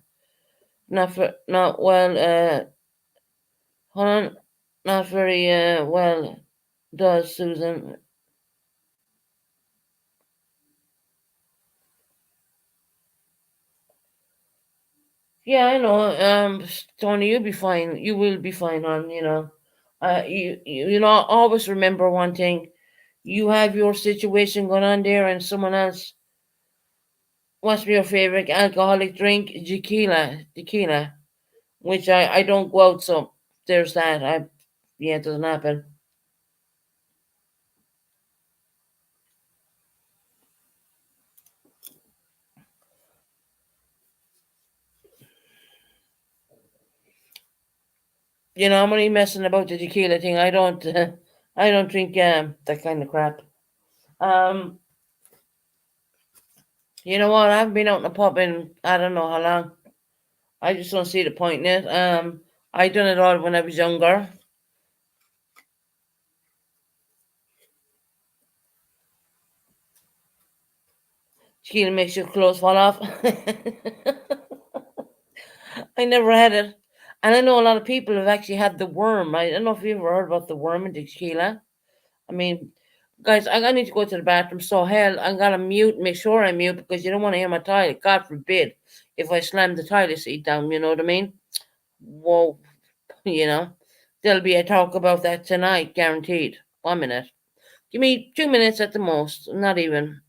Not well. Hold on, not very well. Does Susan? Yeah, I know. Tony, you'll be fine. You will be fine. Always remember one thing. You have your situation going on there, and someone else wants your favorite alcoholic drink, tequila, which I don't go out, so there's that. Yeah, it doesn't happen. I'm only messing about the tequila thing. I don't, I don't drink that kind of crap. Um, you know what? I haven't been out in the pub in I don't know how long. I just don't see the point in it. I done it all when I was younger. Tequila makes your clothes fall off. I never had it, and I know a lot of people have actually had the worm. I don't know if you ever heard about the worm in tequila. I mean, guys, I need to go to the bathroom. So hell, I'm gonna mute. Make sure I mute because you don't want to hear my toilet. God forbid if I slam the toilet seat down. You know what I mean? Whoa, you know. There'll be a talk about that tonight, guaranteed. 1 minute. Give me 2 minutes at the most. Not even.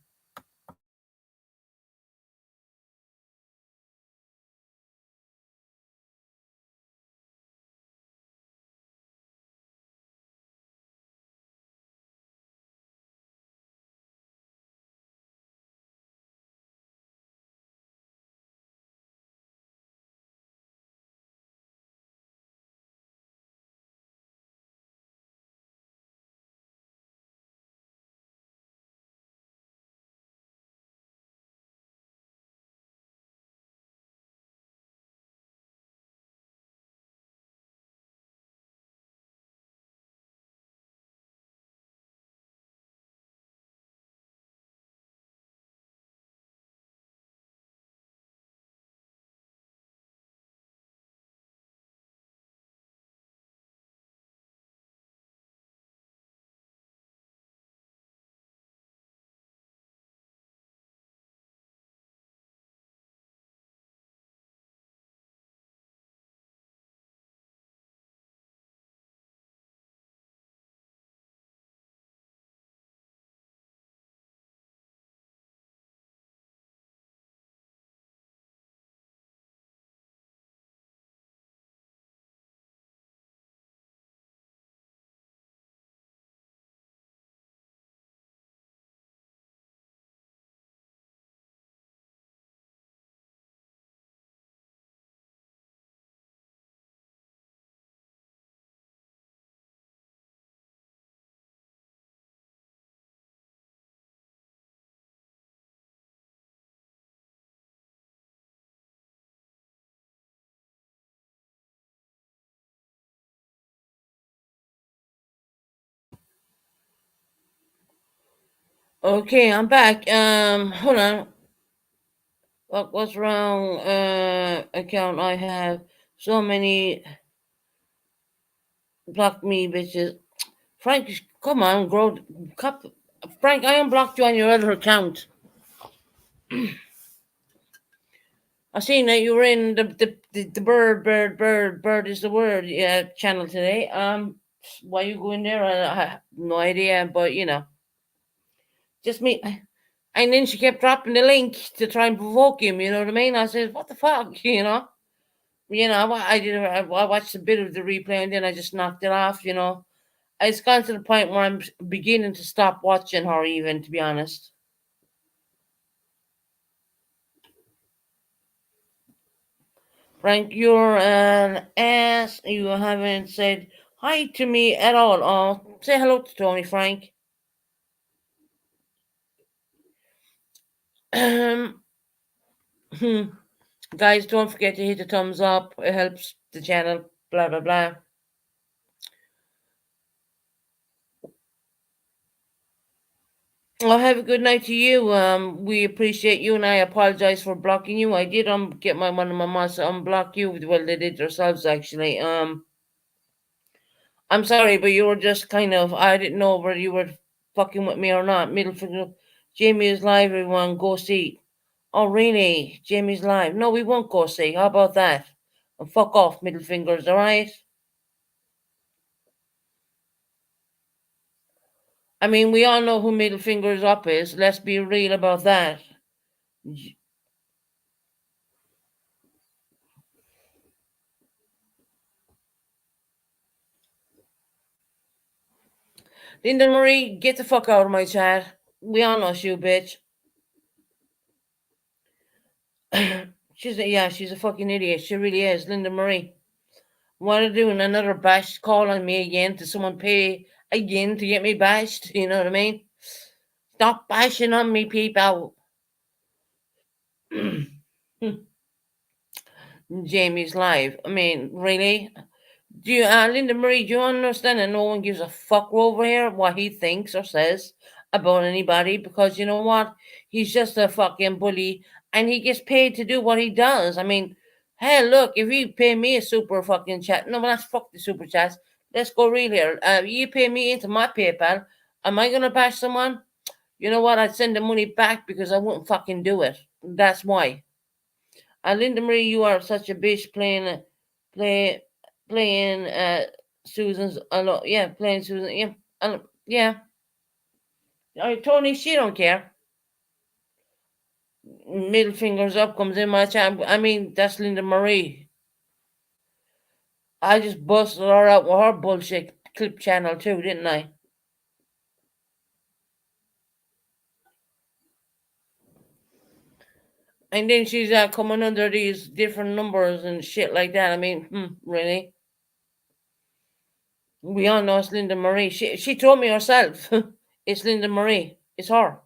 Okay, I'm back. Hold on. What's wrong? Account I have so many block me bitches. Frank, come on, grow. Frank, I unblocked you on your other account. I seen that you were in the bird is the word channel today. Why you going there? I have no idea, but just me. And then she kept dropping the link to try and provoke him. You know what I mean? I said, "What the fuck?" I did. I watched a bit of the replay and then I just knocked it off. It's gone to the point where I'm beginning to stop watching her. Even to be honest, Frank, you're an ass. You haven't said hi to me at all. Oh, say hello to Tony, Frank. Hmm. Guys, don't forget to hit the thumbs up. It helps the channel. Blah blah blah. Well, have a good night to you. We appreciate you, and I apologize for blocking you. I did get one of my mods to unblock you. Well, they did themselves actually. I'm sorry, but you were just kind of. I didn't know whether you were fucking with me or not. Middle finger. Jamie is live. Everyone, go see. Oh, really? Jamie's live. No, we won't go see. How about that? And fuck off, middle fingers. All right. I mean, we all know who middle fingers up is. Let's be real about that. Linda Marie, get the fuck out of my chat. We all know you, bitch. She's a fucking idiot. She really is, Linda Marie. What are doing another bash call on me again to someone pay again to get me bashed? You know what I mean? Stop bashing on me, people. Jamie's live. I mean, really? Linda Marie, do you understand that no one gives a fuck over here what he thinks or says about anybody? Because you know what? He's just a fucking bully and he gets paid to do what he does. I mean, hell, look, if you pay me a super fucking chat, no, but that's fuck the super chats. Let's go real here. You pay me into my PayPal. Am I going to bash someone? You know what? I'd send the money back because I wouldn't fucking do it. That's why. Linda Marie, you are such a bitch play, playing Susan's a lot. Yeah, playing Susan. Yeah, yeah. Tony, she don't care. Middle fingers up comes in my chat. I mean, that's Linda Marie. I just busted her out with her bullshit clip channel too, didn't I? And then she's coming under these different numbers and shit like that. I mean, really? We all know it's Linda Marie. She told me herself. It's Linda Marie. It's her.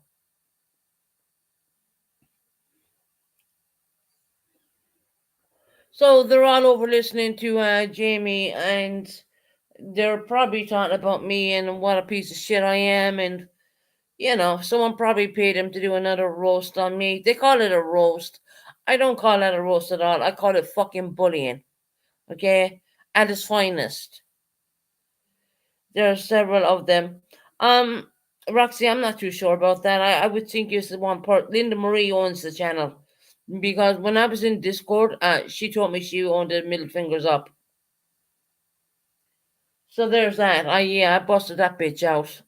So they're all over listening to Jamie, and they're probably talking about me and what a piece of shit I am, and someone probably paid him to do another roast on me. They call it a roast. I don't call that a roast at all. I call it fucking bullying. Okay, at its finest. There are several of them. Um, Roxy, I'm not too sure about that. I would think it's the one part. Linda Marie owns the channel because when I was in Discord, she told me she owned the middle fingers up. So there's that. I busted that bitch out.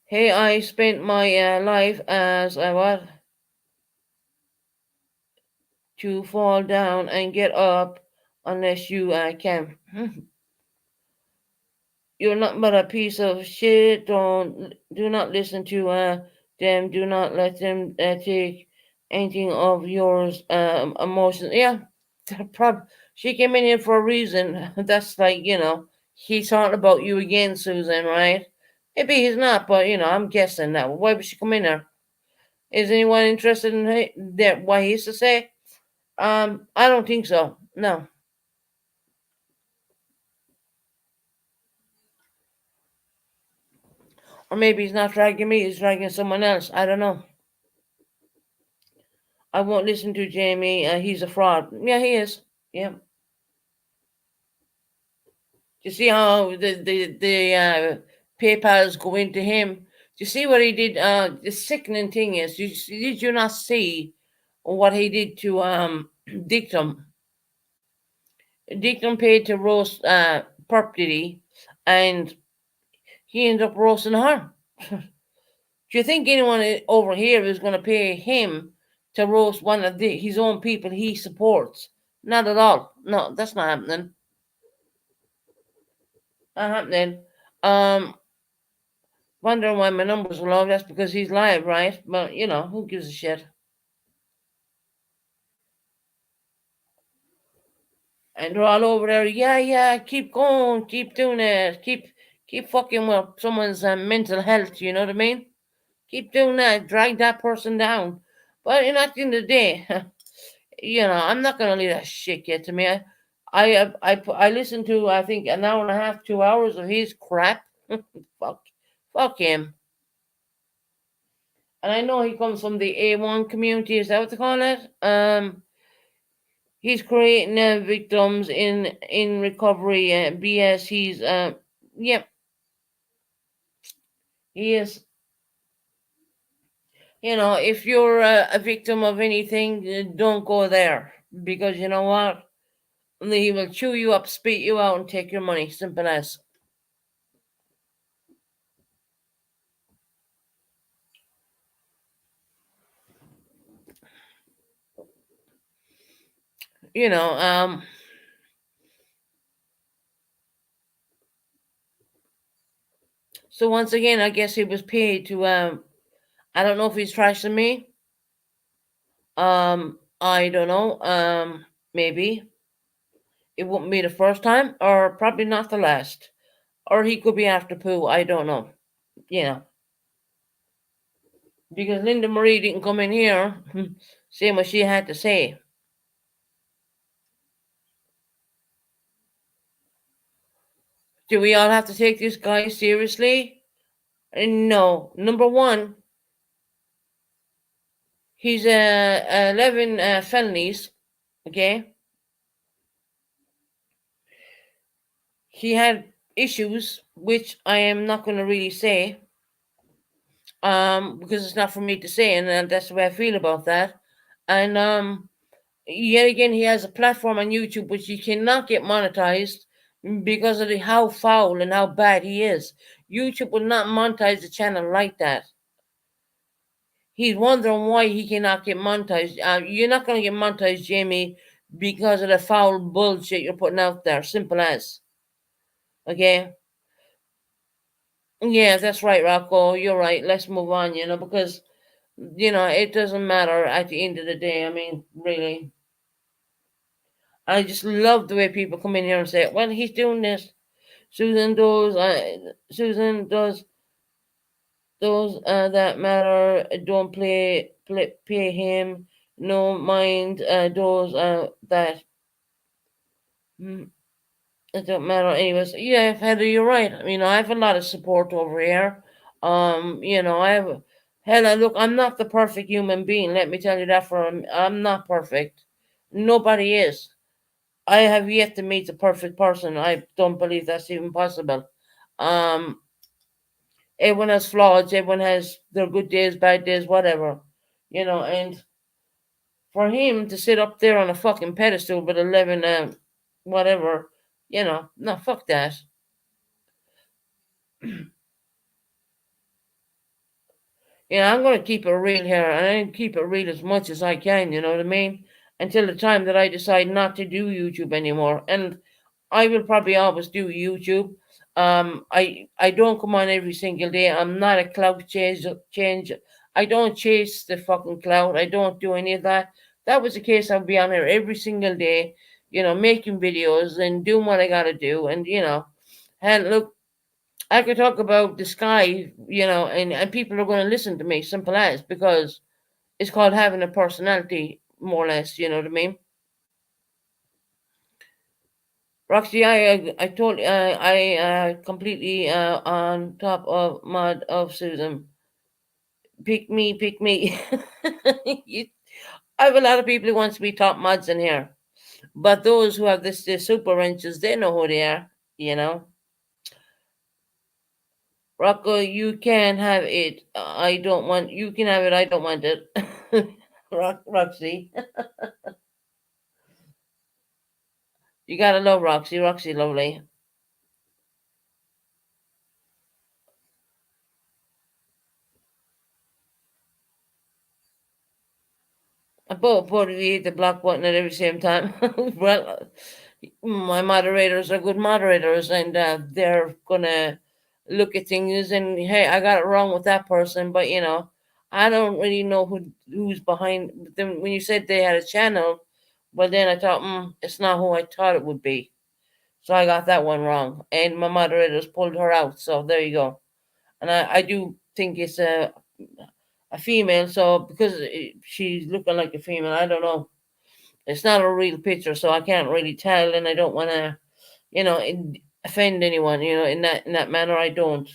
Hey, I spent my life as I was to fall down and get up unless you can. You're not but a piece of shit. Do not listen to them. Do not let them take anything of yours emotions. Yeah, she came in here for a reason. That's like he's talking about you again, Susan, right? Maybe he's not, but I'm guessing that. Why would she come in there? Is anyone interested in that? What he has to say? I don't think so. No. Or maybe he's not dragging me, he's dragging someone else. I don't know. I won't listen to Jamie. He's a fraud. Yeah, he is. Yeah. You see how the PayPal's go into him? Do you see what he did? The sickening thing is, did you not see what he did to Dictum? Dictum paid to roast Perp Diddy, and he ended up roasting her. Do you think anyone over here is going to pay him to roast one of his own people he supports? Not at all. No, that's not happening. Not happening. Um, Wondering why my numbers are low. That's because he's live, right? But who gives a shit? And they're all over there. Yeah, keep going, keep doing it, keep fucking with someone's mental health. You know what I mean? Keep doing that. Drag that person down. But at the end of the day, I'm not gonna let that shit get to me. I listened to I think an hour and a half, 2 hours of his crap. fuck him. And I know he comes from the A1 community. Is that what they call it? He's creating victims in recovery. BS. He's yep. He is. If you're a victim of anything, don't go there because you know what? He will chew you up, spit you out, and take your money. Simple as. You know. So once again, I guess he was paid to. I don't know if he's trashing me. I don't know. Maybe it wouldn't be the first time, or probably not the last. Or he could be after Pooh. I don't know. Because Linda Marie didn't come in here saying what she had to say. Do we all have to take this guy seriously? No. Number one, he's 11 felonies. Okay, he had issues, which I am not going to really say, because it's not for me to say, and that's the way I feel about that. And yet again, he has a platform on YouTube which he cannot get monetized because of how foul and how bad he is. YouTube will not monetize the channel like that. He's wondering why he cannot get monetized. You're not going to get monetized, Jamie, because of the foul bullshit you're putting out there. Simple as. Okay? Yeah, that's right, Rocco. You're right. Let's move on, because, it doesn't matter at the end of the day. I mean, really. I just love the way people come in here and say, well, he's doing this. Susan does those that matter. Don't pay him. No mind those that. Mm, it don't matter. Anyways, yeah, Heather, you're right. I have a lot of support over here. I have. Hella, look, I'm not the perfect human being. Let me tell you that I'm not perfect. Nobody is. I have yet to meet the perfect person. I don't believe that's even possible. Um, Everyone has flaws. Everyone has their good days, bad days, whatever. And for him to sit up there on a fucking pedestal with 11, whatever, no, fuck that. I'm going to keep it real here, and I keep it real as much as I can, you know what I mean? Until the time that I decide not to do YouTube anymore. And I will probably always do YouTube. I don't come on every single day. I'm not a cloud change. I don't chase the fucking cloud. I don't do any of that. That was the case. I'll be on here every single day, making videos and doing what I gotta do. And look, I could talk about the sky, and people are going to listen to me, simple as, because it's called having a personality, more or less, you know what I mean? Roxy, I totally, completely on top of mud of Susan. Pick me, pick me. You, I have a lot of people who wants to be top mods in here, but those who have this super wrenches, they know who they are. You know, Rocco, you can have it. I don't want. You can have it. I don't want it. Roxy, you gotta love Roxy. Roxy, lovely. I both hit the block button at every same time. Well, my moderators are good moderators, and they're gonna look at things and hey, I got it wrong with that person, but I don't really know who's behind them. When you said they had a channel, well, then I thought, it's not who I thought it would be, so I got that one wrong, and my moderators pulled her out. So there you go. And I do think it's a female, so because she's looking like a female, I don't know. It's not a real picture, so I can't really tell, and I don't want to, offend anyone. In that manner, I don't.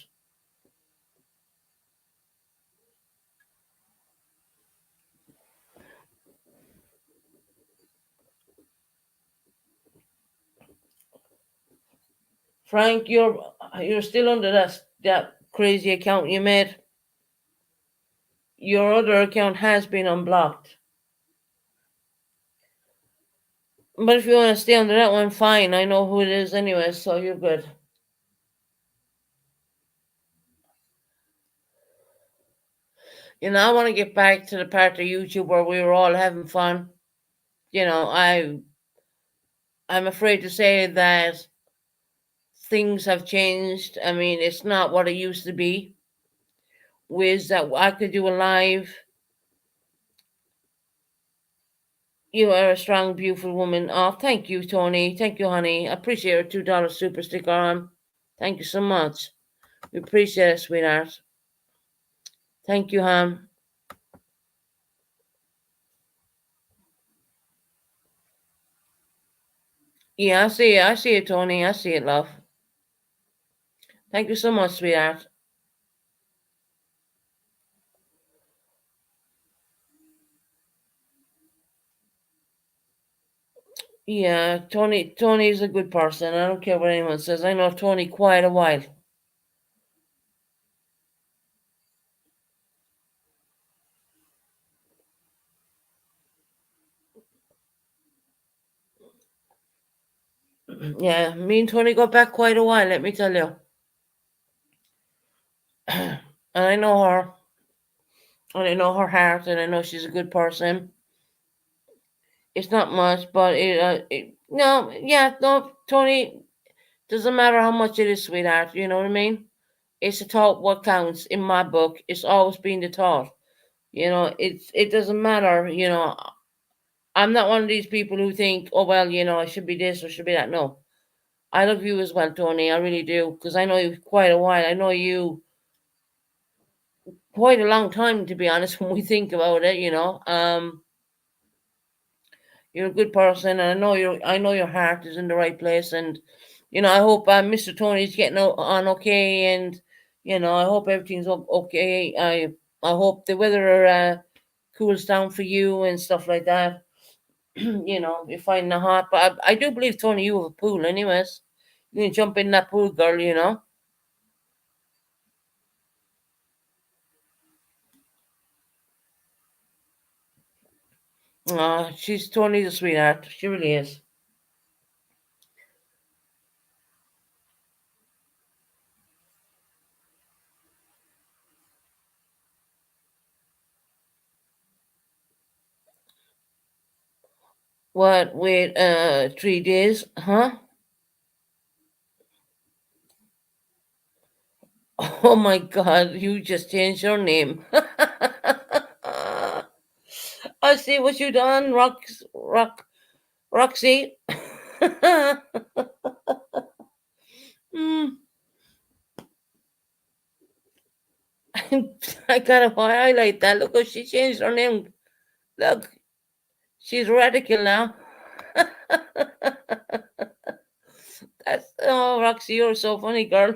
Frank, you're still under that crazy account you made. Your other account has been unblocked, but if you want to stay under that one, fine. I know who it is anyway, so you're good. I want to get back to the part of YouTube where we were all having fun. I'm afraid to say that things have changed. I mean, it's not what it used to be. With that, I could do a live. You are a strong, beautiful woman. Oh, thank you, Tony. Thank you, honey. I appreciate your $2 super sticker on. Thank you so much. We appreciate it, sweetheart. Thank you, Ham. Yeah, I see it. I see it, Tony. I see it, love. Thank you so much, sweetheart. Yeah, Tony is a good person. I don't care what anyone says. I know Tony quite a while. Yeah, me and Tony go back quite a while, let me tell you. And I know her, and I know her heart, and I know she's a good person. It's not much, but no, yeah, no, Tony, doesn't matter how much it is, sweetheart. You know what I mean? It's the thought what counts in my book. It's always been the thought. It doesn't matter. I'm not one of these people who think, oh well, I should be this or should be that. No, I love you as well, Tony. I really do because I know you quite a while. I know you quite a long time, to be honest. When we think about it, you're a good person, and I know your heart is in the right place, and I hope Mr. Tony's getting on okay, and I hope everything's okay. I hope the weather cools down for you and stuff like that. You're finding it hot, but I do believe, Tony, you have a pool, anyways. You can jump in that pool, girl. She's Tony's a sweetheart. She really is. What? Wait, 3 days, huh? Oh my God, you just changed your name. I see what you done, Roxy. Hmm, I gotta highlight that. Look how she changed her name. Look, she's radical now. That's oh, Roxy, you're so funny, girl.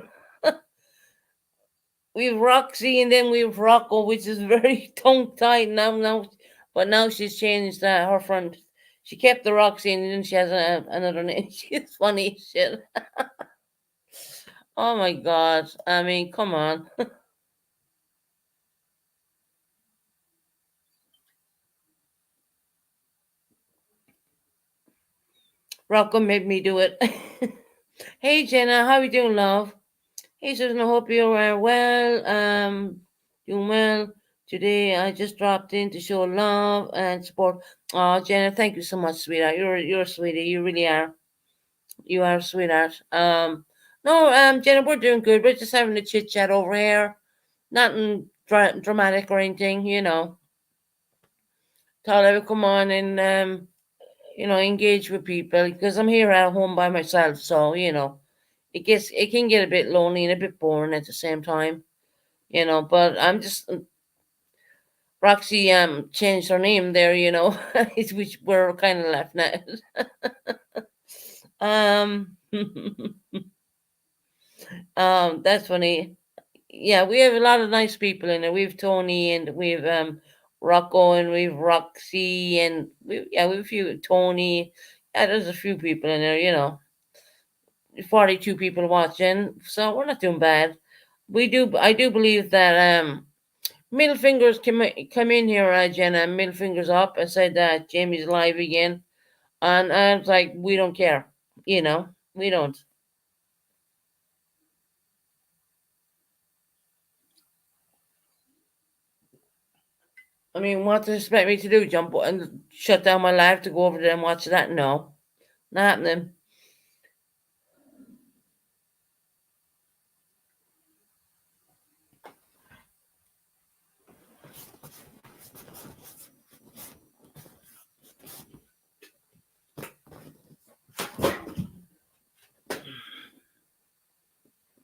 We've Roxy and then we've Rocco, which is very tongue tied now. But now she's changed her front. She kept the Roxy and then she has another name. She's funny as shit. Oh my god! I mean, come on. Rocco made me do it. Hey Jenna, how you doing, love? Hey Susan, I hope you are well. Doing well today. I just dropped in to show love and support. Oh, Jenna, thank you so much, sweetheart. You're a sweetie. You really are. You are a sweetheart. No, Jenna, we're doing good. We're just having a chit chat over here. Nothing dramatic or anything, you know. Thought I would come on and engage with people because I'm here at home by myself. So it can get a bit lonely and a bit boring at the same time. But I'm just Roxy changed her name there. Which we're kind of laughing at. um, that's funny. Yeah, we have a lot of nice people in there. We've Tony and we've Rocco and we've Roxy and we've a few Tony. Yeah, there's a few people in there. 42 people watching, so we're not doing bad. I do believe that middle fingers come in here, Jenna, middle fingers up and said that Jamie's live again, and I was like, we don't care, we don't. I mean, what do you expect me to do? Jump and shut down my live to go over there and watch that? No, not happening.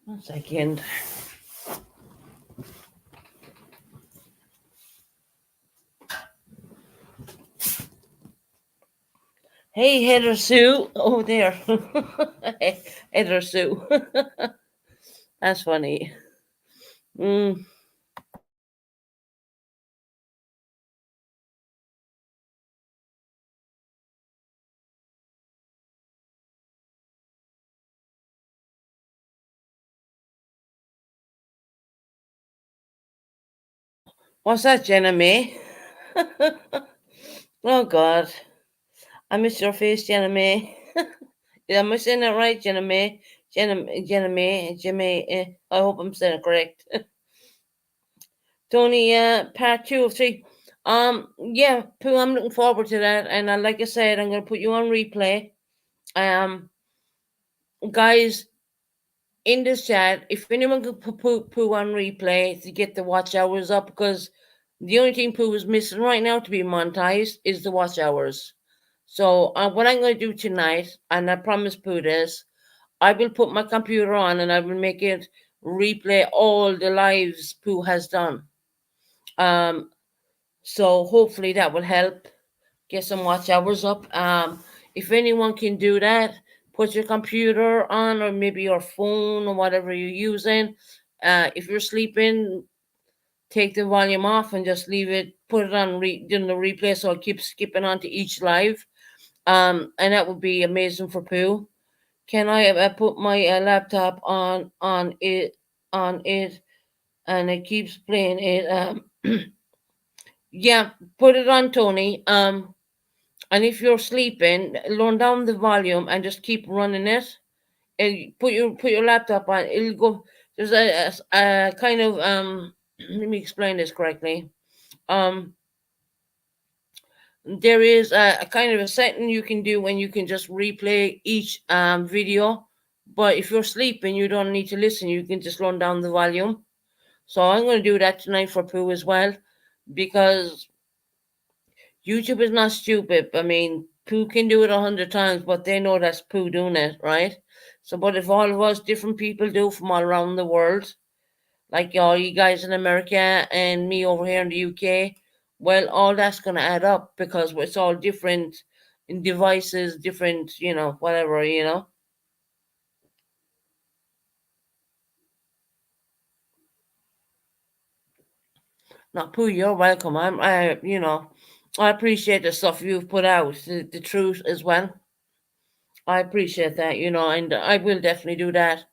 One second. Hey, Heather Sue. Oh, there. Heather Sue. That's funny. Mm. What's that, Jenna May? Oh, God. I miss your face, Jenna May. Am I saying that right, Jenna May? Jenna May, Jimmy. I hope I'm saying it correct. Tony, part 2 of 3. Yeah, Pooh, I'm looking forward to that. And like I said, I'm going to put you on replay. Um, guys, in this chat, if anyone could put Pooh on replay to get the watch hours up, because the only thing Pooh is missing right now to be monetized is the watch hours. So what I'm going to do tonight, and I promise Pooh this, I will put my computer on and I will make it replay all the lives Pooh has done. So hopefully that will help get some watch hours up. If anyone can do that, put your computer on or maybe your phone or whatever you're using. If you're sleeping, take the volume off and just leave it, put it on doing the replay so it keeps skipping on to each live. And that would be amazing for Pooh. Can I put my laptop on it and it keeps playing it? Yeah, put it on, Tony. And if you're sleeping, lower down the volume and just keep running it. And put your laptop on. It'll go. There's a kind of Let me explain this correctly. Um, there is a kind of a setting you can do when you can just replay each video. But if you're sleeping, you don't need to listen. You can just run down the volume. So I'm going to do that tonight for Pooh as well, because YouTube is not stupid. I mean, Pooh can do it 100 times, but they know that's Pooh doing it, right? So, but if all of us different people do from all around the world, like all you guys in America and me over here in the UK, well, all that's going to add up because it's all different in devices, different, whatever. No, Pooh, you're welcome. I appreciate the stuff you've put out, the truth as well. I appreciate that, and I will definitely do that.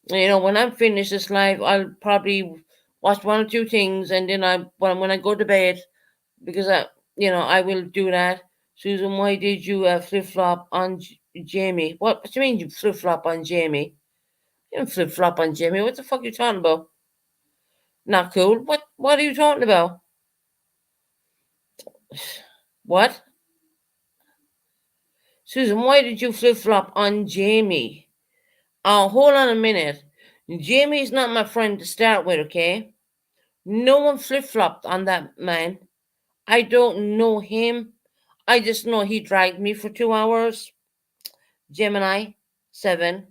When I'm finished this live, I'll probably watch one or two things, and then when I go to bed, because I will do that. Susan, why did you flip flop on Jamie? What do you mean you flip flop on Jamie? You didn't flip flop on Jamie. What the fuck are you talking about? Not cool. What are you talking about? What? Susan, why did you flip flop on Jamie? Oh, hold on a minute. Jamie's not my friend to start with, okay? No one flip flopped on that man. I don't know him. I just know he dragged me for 2 hours. Gemini 7.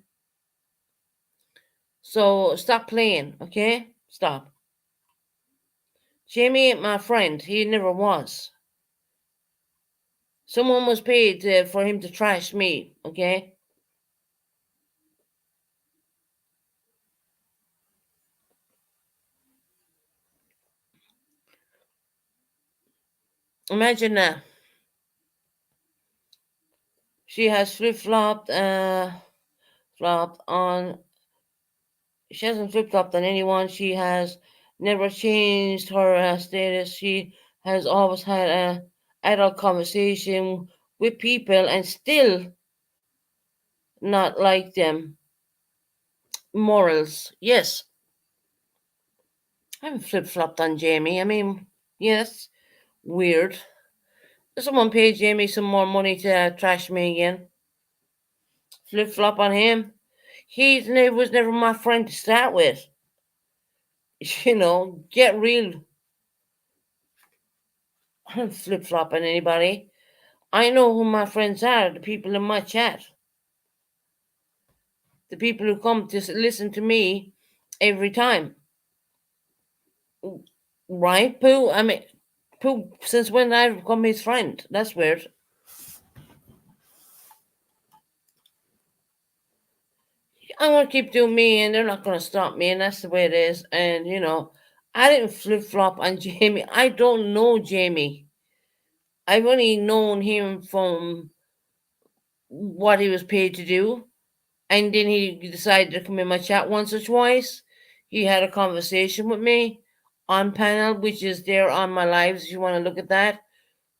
So stop playing, okay? Stop. Jamie ain't my friend. He never was. Someone was paid for him to trash me, okay? Imagine that. She has flopped on. She hasn't flip flopped on anyone. She has never changed her status. She has always had a adult conversation with people and still not like them. Morals, yes. I haven't flip flopped on Jamie. I mean, yes, weird. Someone paid Jamie some more money to trash me again. Flip flop on him. Was never my friend to start with. Get real. I don't flip flop on anybody. I know who my friends are, the people in my chat, the people who come to listen to me every time. Right, Pooh? I mean, Pooh, since when I've become his friend? That's weird. I'm gonna keep doing me, and they're not gonna stop me, and that's the way it is. And I didn't flip flop on Jamie. I don't know Jamie. I've only known him from what he was paid to do, and then he decided to come in my chat once or twice. He had a conversation with me on panel, which is there on my lives. If you want to look at that,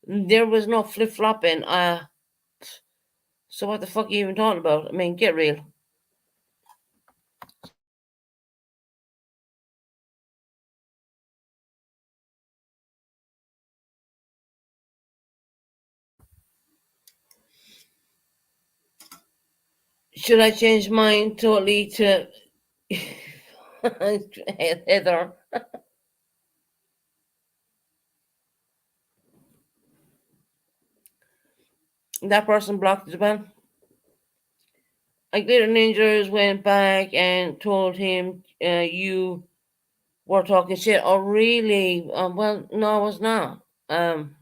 there was no flip flopping. So what the fuck are you even talking about? I mean, get real. Should I change mine totally to Heather? That person blocked as well. Like Glitter Ninjas went back and told him you were talking shit. Oh, really? Well, no, I was not. And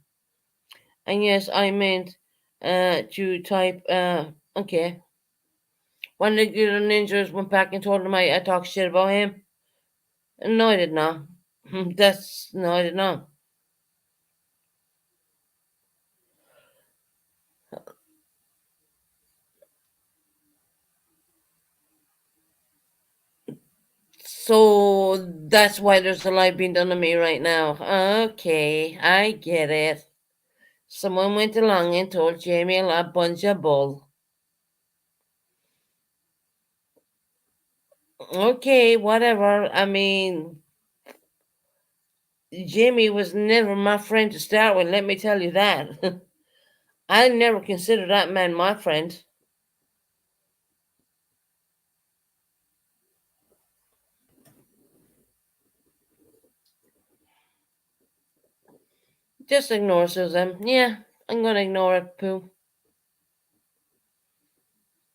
yes, I meant to type. Okay. One of the Glitter Ninjas went back and told him I talked shit about him. No, I did not. No, I did not. So that's why there's a lie being done to me right now. Okay, I get it. Someone went along and told Jamie a bunch of bull. Okay, whatever. I mean, Jamie was never my friend to start with, let me tell you that. I never considered that man my friend. Just ignore Susan. Yeah, I'm gonna ignore it, Pooh.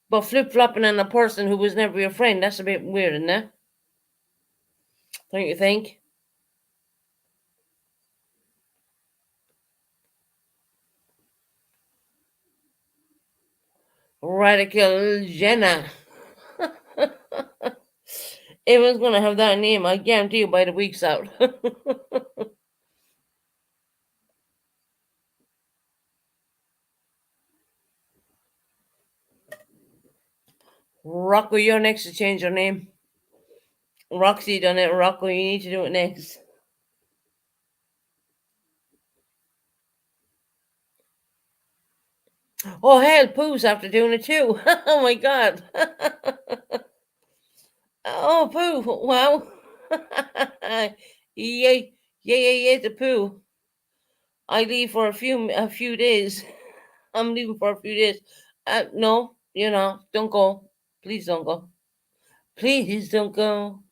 But flip flopping on a person who was never your friend, that's a bit weird, isn't it? Don't you think? Radical Jenna. Everyone's gonna have that name, I guarantee you, by the week's out. Rocco, you're next to change your name. Roxy done it. Rocco, you need to do it next. Oh hell, Pooh's after doing it too. Oh my god. Oh Pooh, wow. Yay, yay, the Pooh. I leave for a few days. I'm leaving for a few days. No, don't go. Please don't go. Please don't go.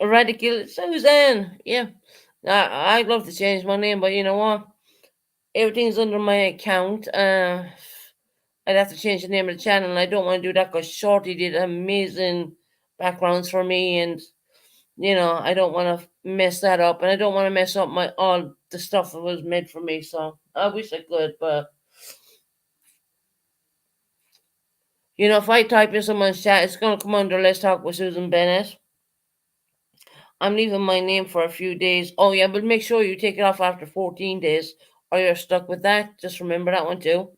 Radical Suzanne. Yeah. I'd love to change my name, but you know what? Everything's under my account. I'd have to change the name of the channel, and I don't want to do that because Shorty did amazing backgrounds for me, and I don't want to mess that up, and I don't want to mess up my all the stuff that was made for me. So I wish I could, but if I type in someone's chat, it's gonna come under "Let's Talk with Susan Bennett." I'm leaving my name for a few days. Oh yeah, but make sure you take it off after 14 days, or you're stuck with that. Just remember that one too.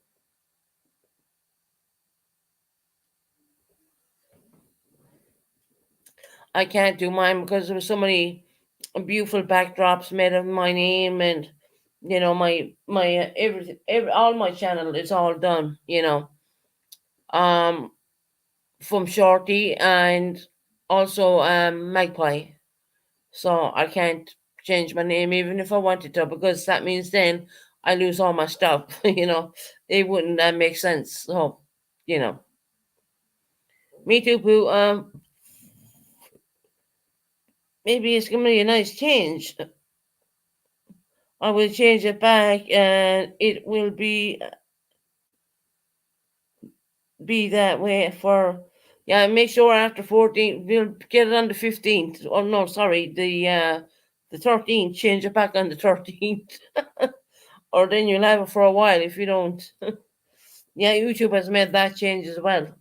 I can't do mine because there was so many beautiful backdrops made of my name, and my everything, all my channel is all done. Um, from Shorty and also Magpie. So I can't change my name even if I wanted to, because that means then I lose all my stuff. It wouldn't make sense. So, you know, me too, Pooh. Maybe it's gonna be a nice change. I will change it back, and it will be that way for. Yeah, make sure after 14, we'll get it on the 15th. Oh no, sorry, the 13th. Change it back on the 13th, or then you'll have it for a while if you don't. Yeah, YouTube has made that change as well.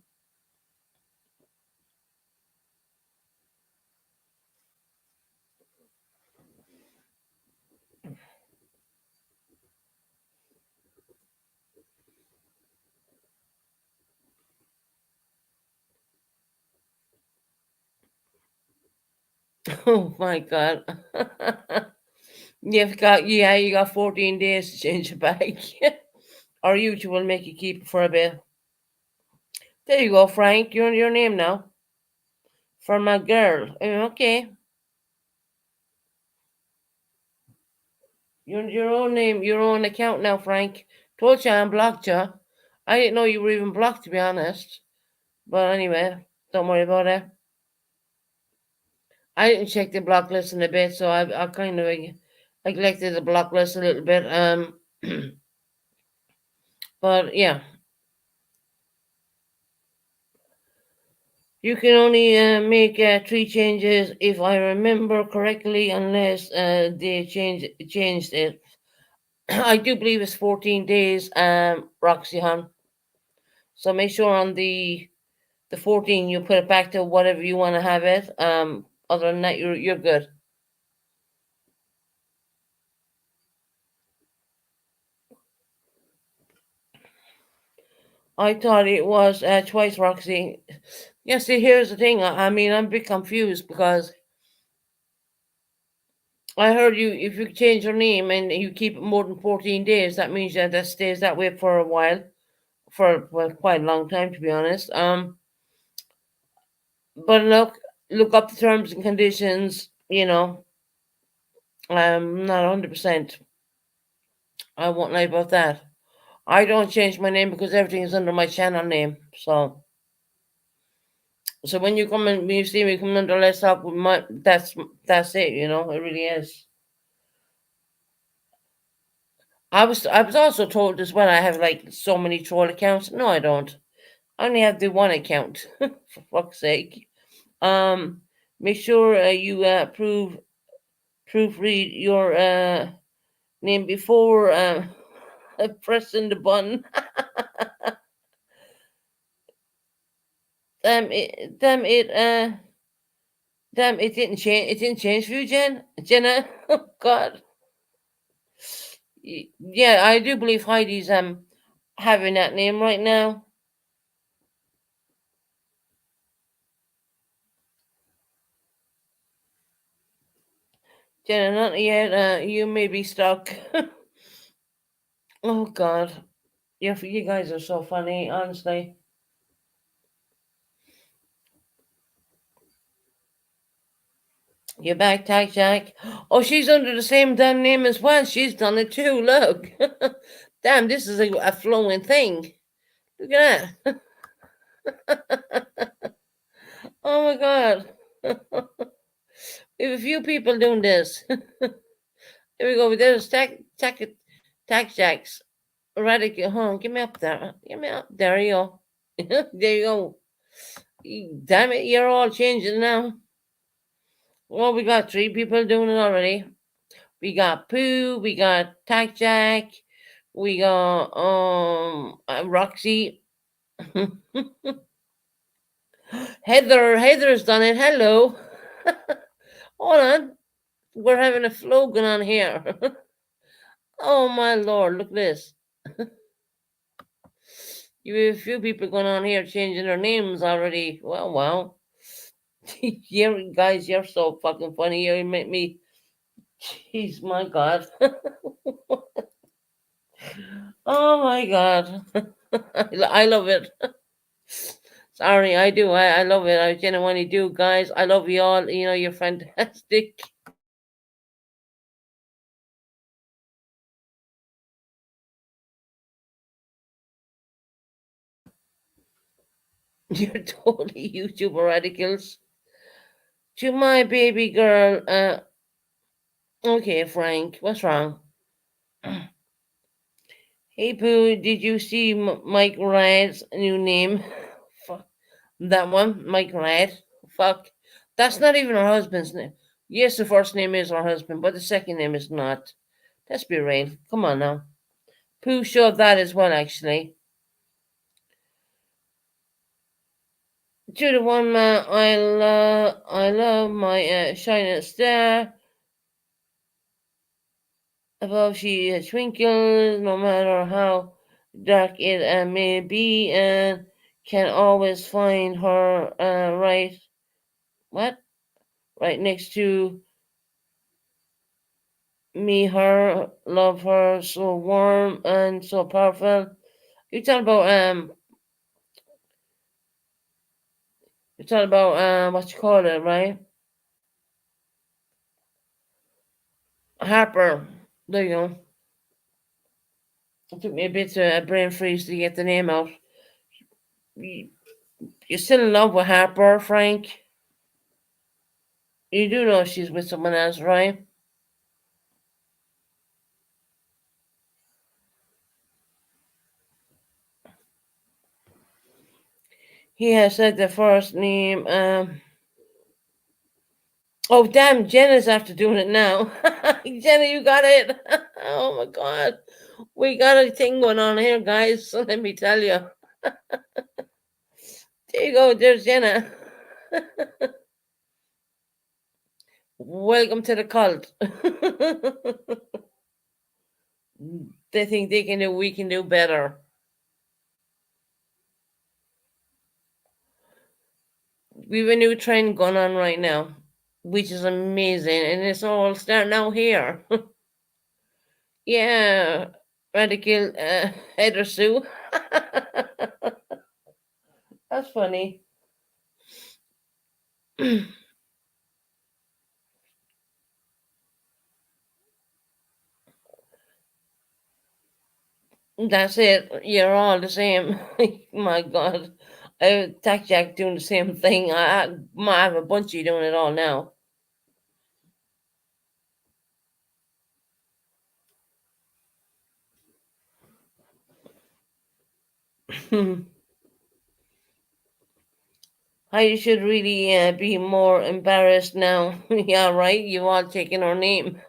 Oh my god. You got 14 days to change it back. Or YouTube will make you keep it for a bit. There you go, Frank. You're your name now. For my girl. Okay. You're your own name, your own account now, Frank. Told you I unblocked you. I didn't know you were even blocked, to be honest. But anyway, don't worry about it. I didn't check the block list in a bit, so I kind of neglected the block list a little bit. But yeah, you can only make three changes if I remember correctly, unless they changed it. I do believe it's 14 days, Roxy Hunt. So make sure on the 14 you put it back to whatever you want to have it. Other than that, you're good. I thought it was twice, Roxy. Yes, see, here's the thing. I mean, I'm a bit confused because I heard you, if you change your name and you keep it more than 14 days, that means that stays that way for a while, for well, quite a long time, to be honest. But look up the terms and conditions. I'm not 100%. I won't lie about that. I don't change my name because everything is under my channel name. So when you see me coming under Let's Talk with that's it. It really is. I was also told as well I have like so many troll accounts. No, I don't. I only have the one account. For fuck's sake. Um, Make sure you proofread your name before pressing the button. Damn it, damn it didn't change. It didn't change for you, Jenna. Oh God. Yeah, I do believe Heidi's having that name right now. Jenna, not yet. You may be stuck. Oh God, you guys are so funny, honestly. You're back, Tack Jack. Oh, she's under the same damn name as well. She's done it too. Look, damn, this is a flowing thing. Look at that. Oh my God. We have a few people doing this. Here we go. There's tack jacks. Radical. Hold on. Give me up there. Give me up. There you go. There you go. Damn it, you're all changing now. Well, we got three people doing it already. We got Pooh, we got Tack Jack, we got Roxy. Heather's done it. Hello. Hold on. We're having a flow going on here. Oh my lord, look at this. You have a few people going on here changing their names already. Well, wow. You guys, you're so fucking funny. You make me. Jeez, my God. Oh my God. I love it. Sorry, I do. I love it. I genuinely do, guys. I love you all. You know, you're fantastic. You're totally YouTuber radicals. To my baby girl. Okay, Frank, what's wrong? Hey, Pooh, did you see Mike Rad's new name? Fuck. That one, Mike Rad. Fuck. That's not even her husband's name. Yes, the first name is her husband, but the second name is not. Let's be real. Come on now. Pooh showed that as well, actually. To the one man I love my shining star. Above she twinkles, no matter how dark it may be, and can always find her what? Right next to me, her, love her, so warm and so powerful. You talk about you talk about what you call it, right? Harper. There you go. It took me a bit of a brain freeze to get the name out. You, you're still in love with Harper, Frank? You do know she's with someone else, right? He has said the first name. Oh, damn, Jenna's after doing it now. Jenna, you got it. Oh my God. We got a thing going on here, guys. So let me tell you. There you go. There's Jenna. Welcome to the cult. They think they can do, we can do better. We have a new trend going on right now, which is amazing, and it's all starting out here. Yeah, radical Heather Sue. That's funny. That's it. You're all the same. My God. Tack Jack doing the same thing. I have a bunch of you doing it all now. I should really be more embarrassed now. Yeah, right. You all taking her name.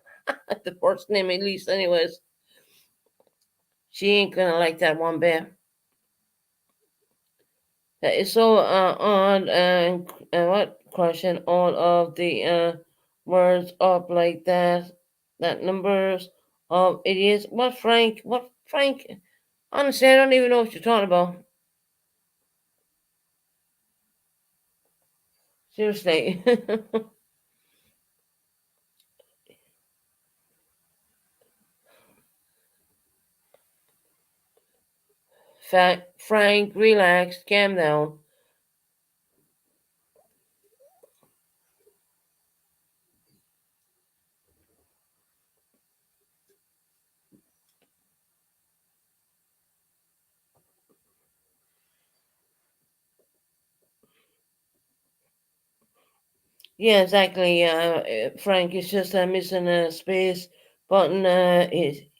The first name, at least, anyways. She ain't gonna like that one bit. That is so odd and what crushing all of the words up like that. That numbers of idiots. What Frank? What Frank? Honestly, I don't even know what you're talking about. Seriously. Frank, relax, calm down. Yeah, exactly. Frank, it's just missing a space button. It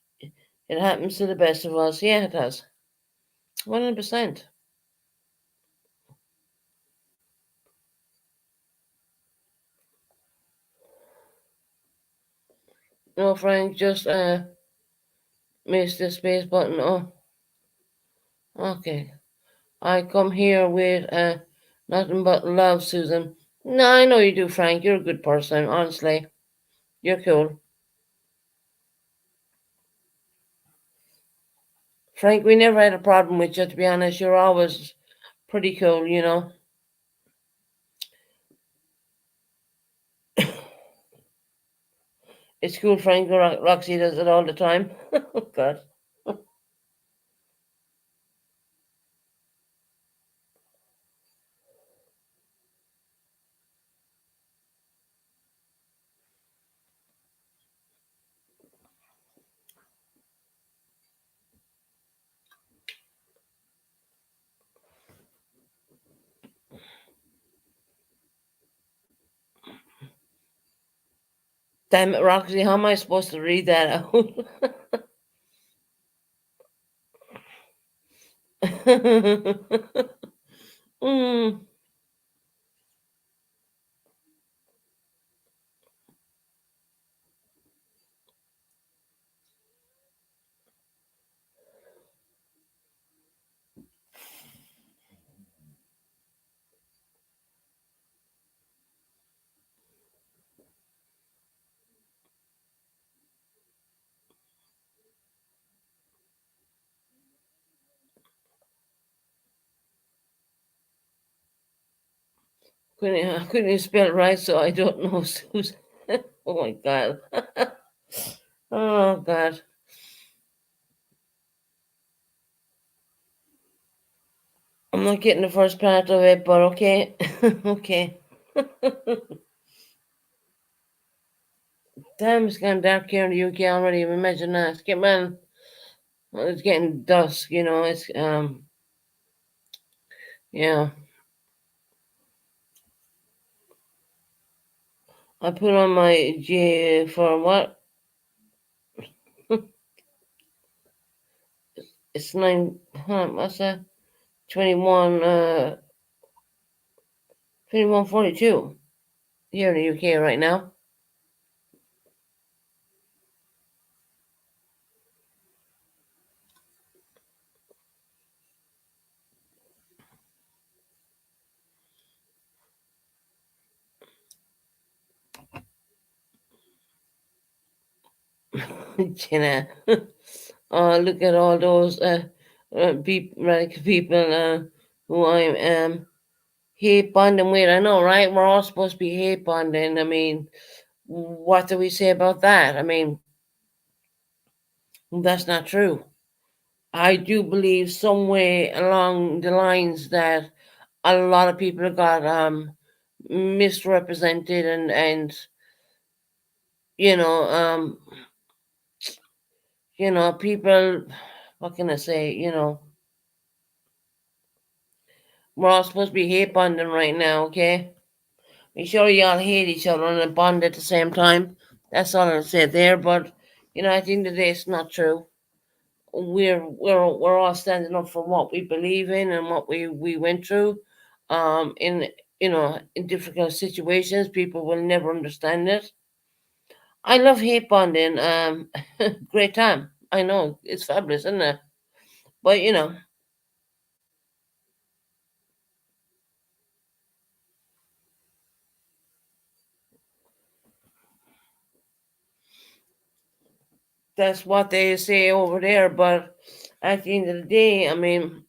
happens to the best of us. Yeah, it does. 100%. No, Frank, just missed the space button. Oh, okay. I come here with nothing but love, Susan. No, I know you do, Frank. You're a good person, honestly. You're cool. Frank, we never had a problem with you, to be honest. You're always pretty cool, you know. It's cool, Frank. Roxy does it all the time. Oh, God. Damn it, Roxy. How am I supposed to read that out? Mm, couldn't you spell it right? So I don't know, Susan. Oh my God. Oh God. I'm not getting the first part of it, but okay. Okay. Damn, it's getting dark here in the UK already. Imagine that. It's getting dusk, you know. It's yeah. I put on my G for what? It's nine. What's that? 21. 21:42 here in the UK right now. Jenna. Look at all those people who I'm hate bonding with. I know, right? We're all supposed to be hate bonding. I mean, what do we say about that? I mean, that's not true. I do believe somewhere along the lines that a lot of people got misrepresented and you know um people, what can I say, we're all supposed to be hate bonding right now, okay? Make sure y'all hate each other and bond at the same time. That's all I'll say there. But at the end of the day, it's not true. We're all standing up for what we believe in and what we went through. In difficult situations, people will never understand it. I love hate bonding. Great time. I know it's fabulous, isn't it? But that's what they say over there. But at the end of the day, I mean,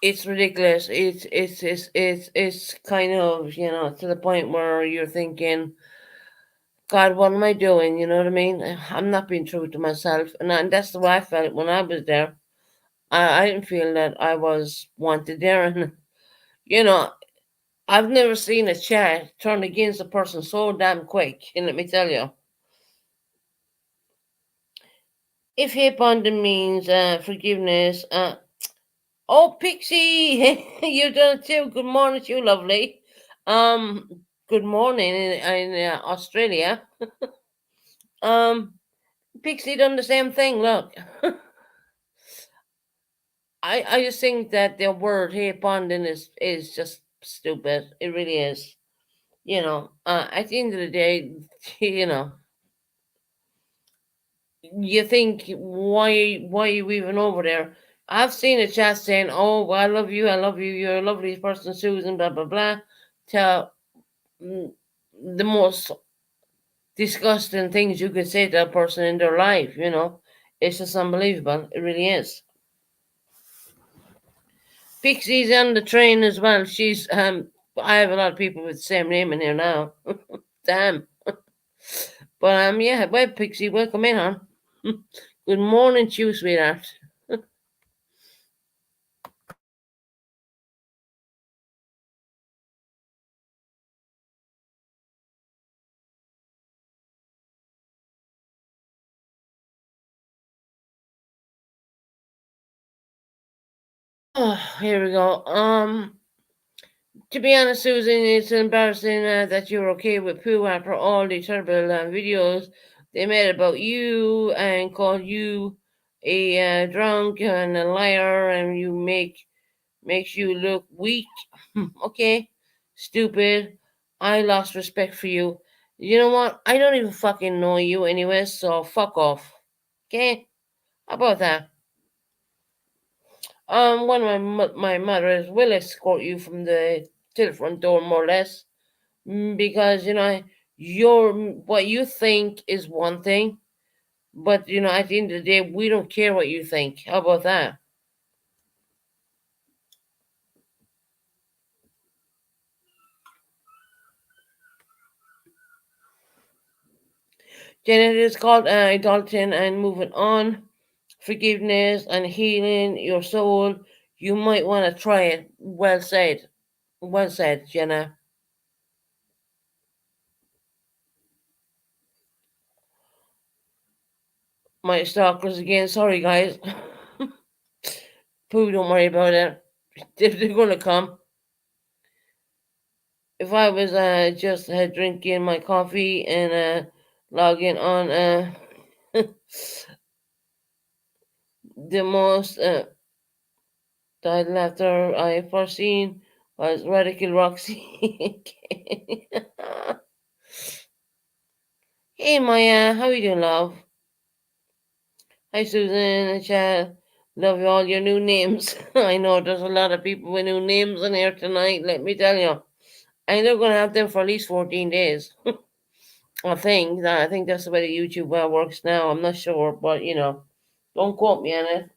it's ridiculous. It's kind of to the point where you're thinking God, what am I doing? You know what I mean? I'm not being true to myself. And that's the way I felt when I was there. I didn't feel that I was wanted there. And, you know, I've never seen a chair turn against a person so damn quick. And let me tell you, if hate bonding means forgiveness, oh, Pixie, you've done it too. Good morning to you, lovely. Um, good morning in Australia. Um, Pixie done the same thing. Look, I just think that the word hate bonding is just stupid. It really is. At the end of the day, you know, you think why are you even over there? I've seen a chat saying, "Oh, well, I love you, you're a lovely person, Susan." Blah blah blah. To mm, the most disgusting things you could say to a person in their life. It's just unbelievable. It really is. Pixie's on the train as well. She's I have a lot of people with the same name in here now. Damn. But yeah, well, Pixie, welcome in, huh? Good morning to you, sweetheart. Oh, here we go. To be honest, Susan, it's embarrassing that you're okay with poo after all the terrible videos they made about you and called you a drunk and a liar, and makes you look weak. Okay, stupid. I lost respect for you. You know what? I don't even fucking know you anyway, so fuck off. Okay, how about that? One of my mothers will escort you from the to the front door, more or less. Because what you think is one thing, but at the end of the day we don't care what you think. How about that? Then it is called adulting and moving on, forgiveness and healing your soul. You might want to try it. Well said, Jenna. My stalkers again, sorry guys. Pooh, don't worry about it. They're gonna come. If I was just drinking my coffee and logging on the most died laughter I foreseen was Radical Roxy. Hey Maya, how you doing, love? Hi Susan and Chad. Love you all your new names. I know there's a lot of people with new names in here tonight, let me tell you. And they're gonna have them for at least 14 days. I think that's the way the YouTube works now. I'm not sure, but don't quote me on it.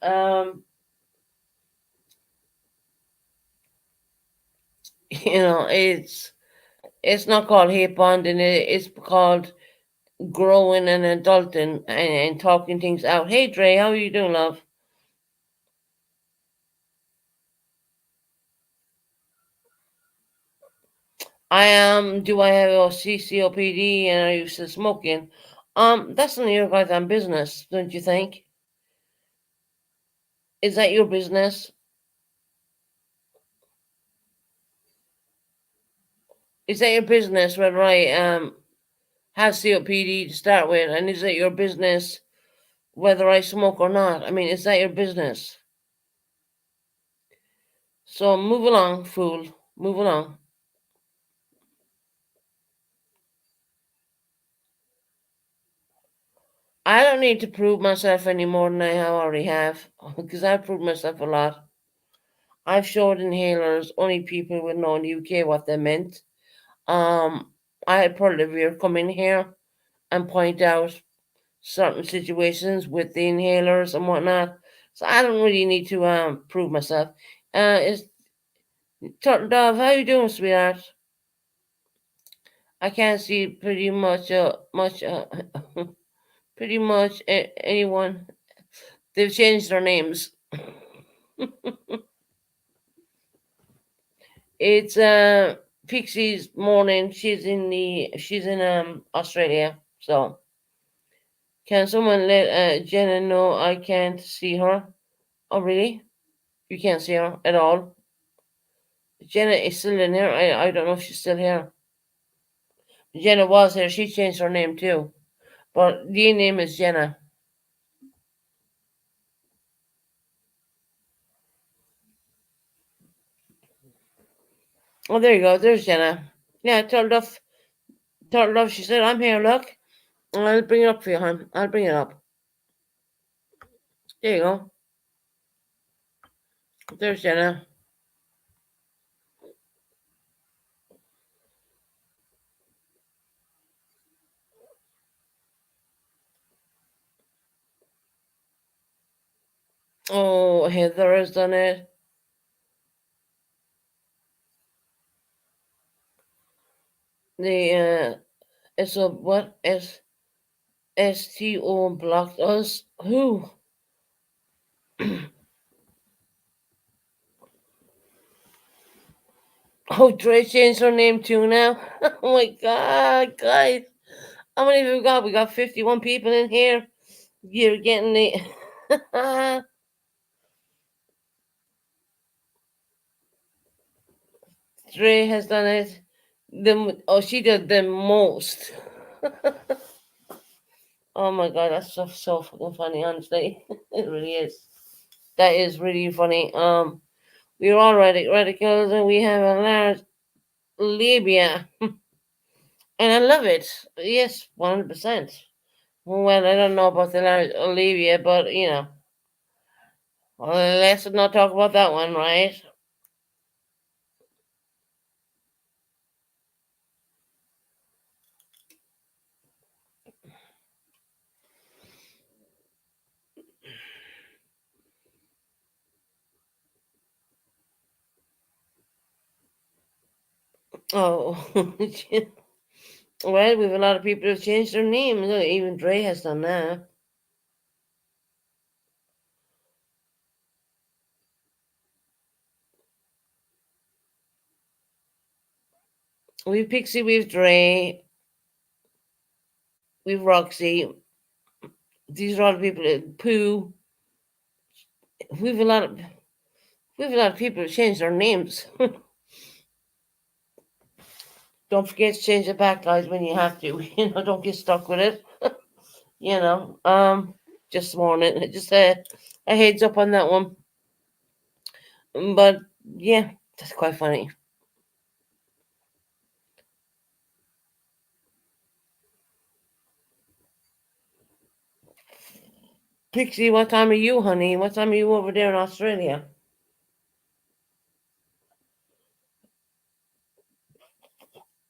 It's not called hate bonding. It's called growing and adulting and talking things out. Hey Dre, how are you doing, love? I am. Do I have a CCOPD and are you still smoking? That's none of your goddamn business, don't you think? Is that your business? Is that your business whether I have COPD to start with, and is it your business whether I smoke or not? I mean, is that your business? So move along, fool. Move along. I don't need to prove myself any more than I already have, because I've proved myself a lot. I've showed inhalers only people would know in the UK what they meant. Um, I had Perlivir come in here and point out certain situations with the inhalers and whatnot. So I don't really need to prove myself. It's Turtle Dove, how you doing, sweetheart? I can't see pretty much pretty much anyone. They've changed their names. It's Pixie's morning. She's in Australia. So can someone let Jenna know I can't see her? Oh really? You can't see her at all? Jenna is still in here. I don't know if she's still here. Jenna was here. She changed her name too. But the name is Jenna. Oh, there you go. There's Jenna. Yeah, tell Love. She said, I'm here, look. I'll bring it up for you, hon. I'll bring it up. There you go. There's Jenna. Oh, Heather has done it. The it's a what STO blocked us. Who? Oh, Dre changed her name too now. Oh my god, guys. How many have we got? We got 51 people in here. You're getting the Dre has done it. She did the most. Oh my god, that's so fucking funny, honestly. It really is. That is really funny. We're all radicals and we have a large labia. And I love it. Yes, 100%. Well, I don't know about the large labia, but well, let's not talk about that one, right? Oh, well, we have a lot of people who've changed their names. Look, even Dre has done that. We've Pixie, we've Dre, we've Roxy. These are all the people. Pooh. We've a lot of we've a lot of people who change their names. Don't forget to change it back, guys, when you have to. Don't get stuck with it. You know. Just warning. Just a heads up on that one. But yeah, that's quite funny. Pixie, what time are you, honey? What time are you over there in Australia?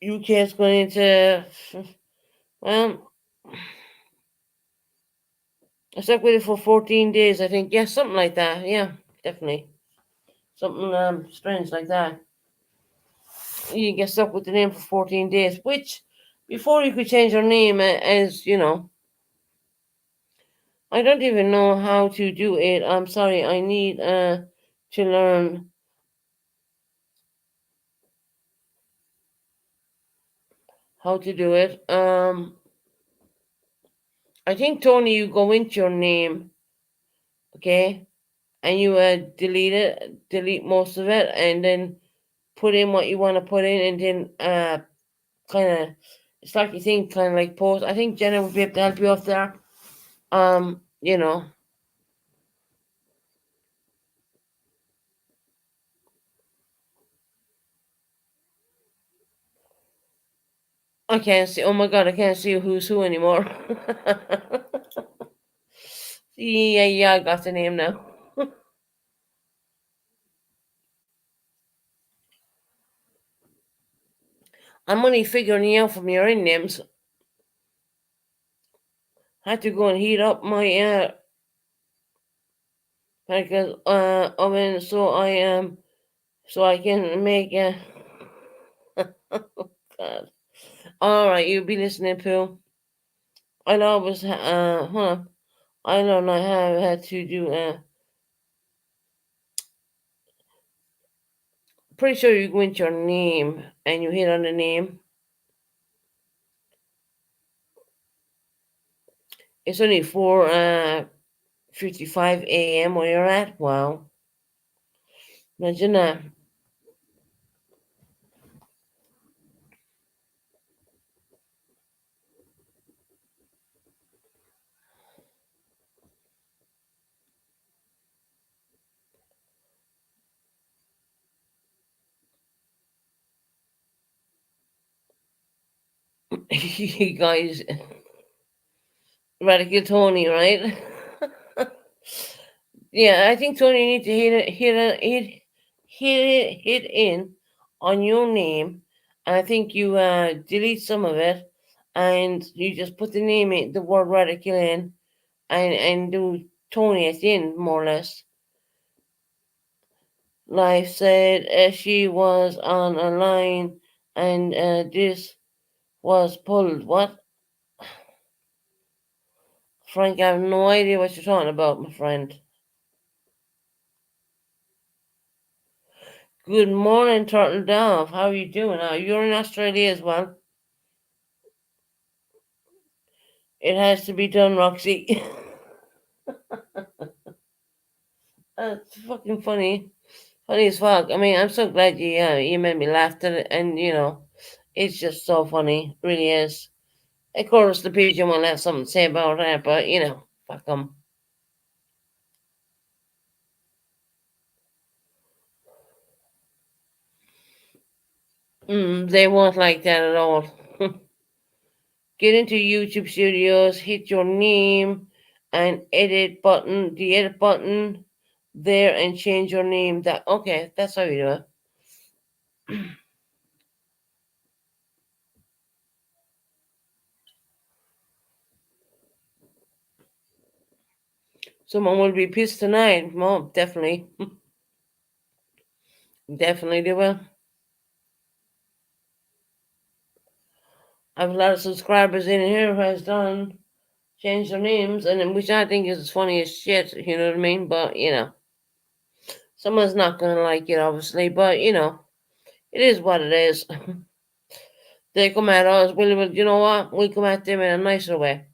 UK is going into well, I stuck with it for 14 days, I think. Yeah, something like that. Yeah, definitely. Something strange like that. You get stuck with the name for 14 days, which before you could change your name as, I don't even know how to do it. I'm sorry, I need to learn how to do it. I think Tony, you go into your name, okay, and you delete most of it, and then put in what you want to put in, and then kind of it's like you think kind of like post. I think Jenna would be able to help you out there. Um, you know, I can't see. Oh my god, I can't see who's who anymore. Yeah, yeah, I got the name now. I'm only figuring you out from your in names. I had to go and heat up my because oven so I can make God. All right, you'll be listening, Pooh. I'll always, hold on. I don't know how I had to do, pretty sure you go into your name and you hit on the name. It's only 4:55 a.m. where you're at. Wow. Imagine that. You guys, Radical Tony, right? Yeah, I think Tony need to hit in on your name, and I think you delete some of it, and you just put the name in the word radical in, and do Tony at the end, more or less. Life said she was on a line, and this was pulled. What, Frank? I have no idea what you're talking about, my friend. Good morning, Turtle Dove. How are you doing? You're in Australia as well. It has to be done, Roxy. That's fucking funny. Funny as fuck. I mean, I'm so glad you made me laugh at it, and it's just so funny. Really is. Of course, the pigeon will have something to say about that, but fuck them. They won't like that at all. Get into YouTube Studios, hit your name, and the edit button there, and change your name. That okay? That's how you do it. Someone will be pissed tonight. Mom, definitely, definitely they will. I have a lot of subscribers in here who has done change their names, and which I think is funny as shit. You know what I mean? But someone's not gonna like it, obviously. But it is what it is. They come at us. Well, you know what? We come at them in a nicer way.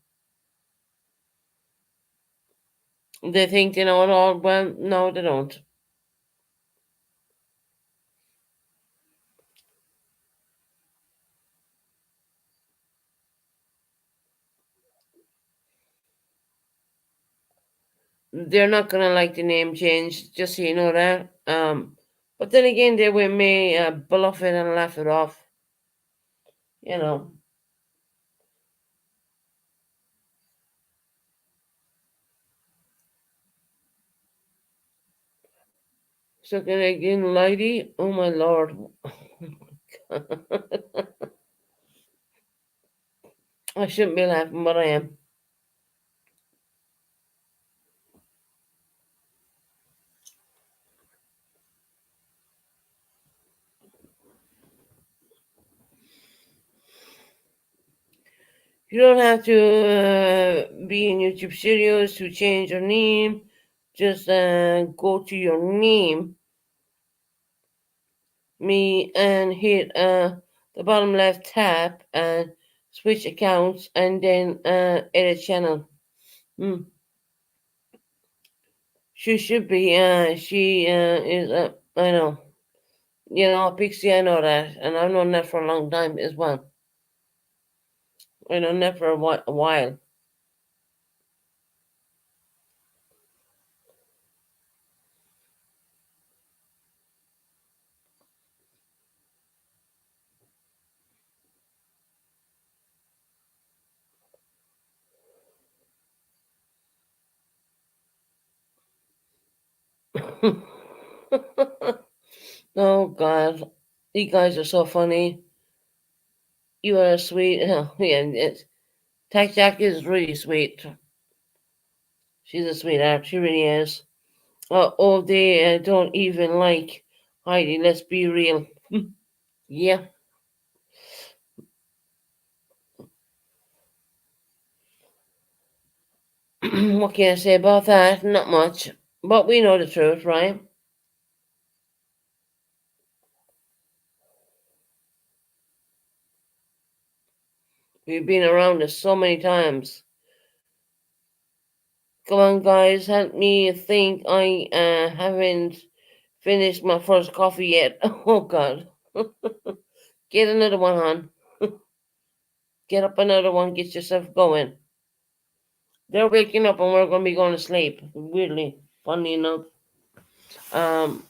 They think they know it all. Well, no, they don't. They're not gonna like the name change, just so you know that. But then again, they will may bluff it and laugh it off. You know, sucking again, lady. Oh my lord. I shouldn't be laughing, but I am. You don't have to be in YouTube Studios to change your name. Just go to your name, me, and hit the bottom left tab and switch accounts, and then edit channel. Hmm. She should be. She is. I know. Pixie. I know that, and I've known that for a long time as well. I know that for a while. Oh God, you guys are so funny. You are sweet. Yeah, Tack Jack is really sweet. She's a sweetheart. She really is. Oh, they don't even like Heidi. Let's be real. Yeah. What can I say about that? Not much. But we know the truth, right? We've been around this so many times. Come on, guys, help me think. I haven't finished my first coffee yet. Oh, God. Get another one, hon. Get up another one. Get yourself going. They're waking up and we're going to be going to sleep. Weirdly, funny enough. Um,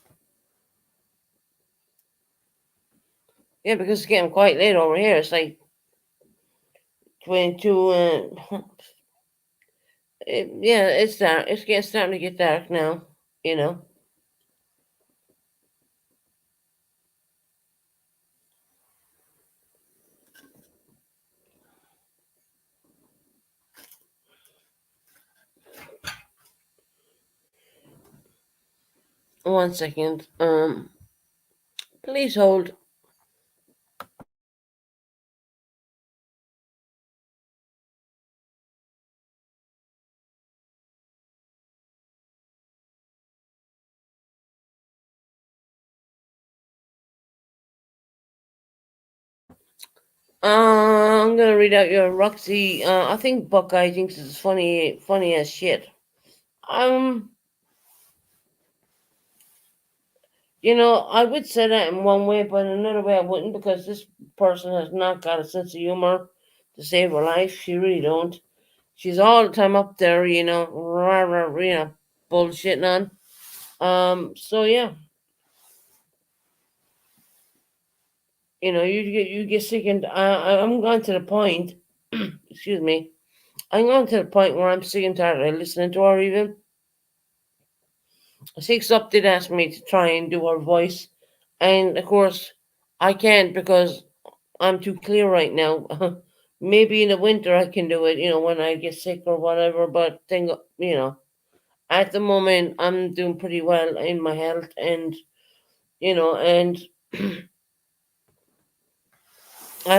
yeah, because it's getting quite late over here. It's like 22. Yeah, it's dark. It's getting starting to get dark now. You know. One second. Please hold. I'm gonna read out your Roxy. I think Buckeye thinks it's funny, funny as shit. Um, I would say that in one way, but in another way I wouldn't because this person has not got a sense of humor to save her life. She really don't. She's all the time up there, rah, rah, bullshitting on. So yeah, you get sick, and I'm going to the point. Excuse me. I'm going to the point where I'm sick and tired of listening to her. Even Six Up did ask me to try and do her voice, and of course I can't because I'm too clear right now. Maybe in the winter I can do it, when I get sick or whatever. But at the moment I'm doing pretty well in my health, and I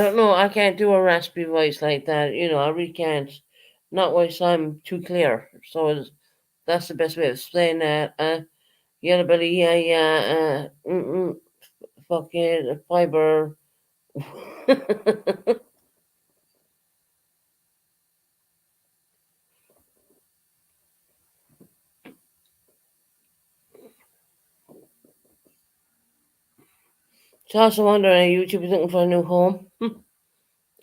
don't know. I can't do a raspy voice like that. I really can't. Not voice. I'm too clear. So that's the best way of saying that. Yeah, but yeah, yeah. Fucking fiber. So I also wonder, YouTube is looking for a new home.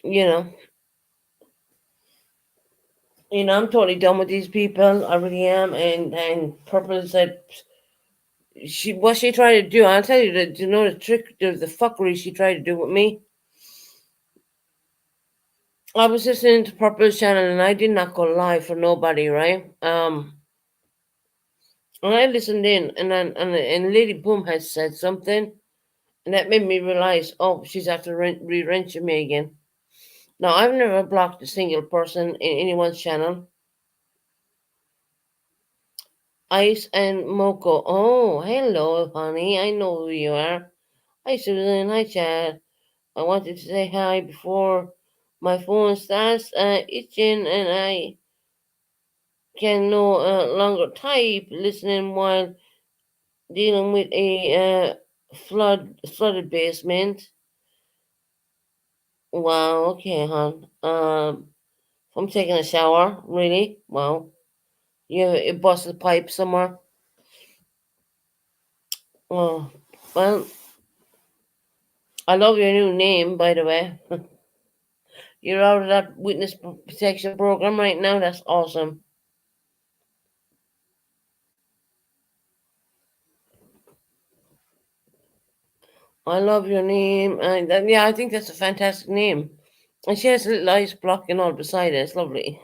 You know, I'm totally done with these people. I really am. And Purple said what she tried to do. I'll tell you the trick, the fuckery she tried to do with me. I was listening to Purple's channel and I did not go live for nobody, right? And I listened in, and Lady Boom had said something, and that made me realize, oh, she's after re-wrenching me again. Now, I've never blocked a single person in anyone's channel. Ice and Moko. Oh, hello, honey. I know who you are. Hi, Susan. Hi, Chad. I wanted to say hi before my phone starts itching and I can no longer type listening while dealing with a flooded basement. Wow, okay, hon. I'm taking a shower, really? Wow. You busted a pipe somewhere? Oh, well, I love your new name, by the way. You're out of that witness protection program right now. That's awesome. I love your name. And yeah, I think that's a fantastic name. And she has a little ice block and all beside it. It's lovely.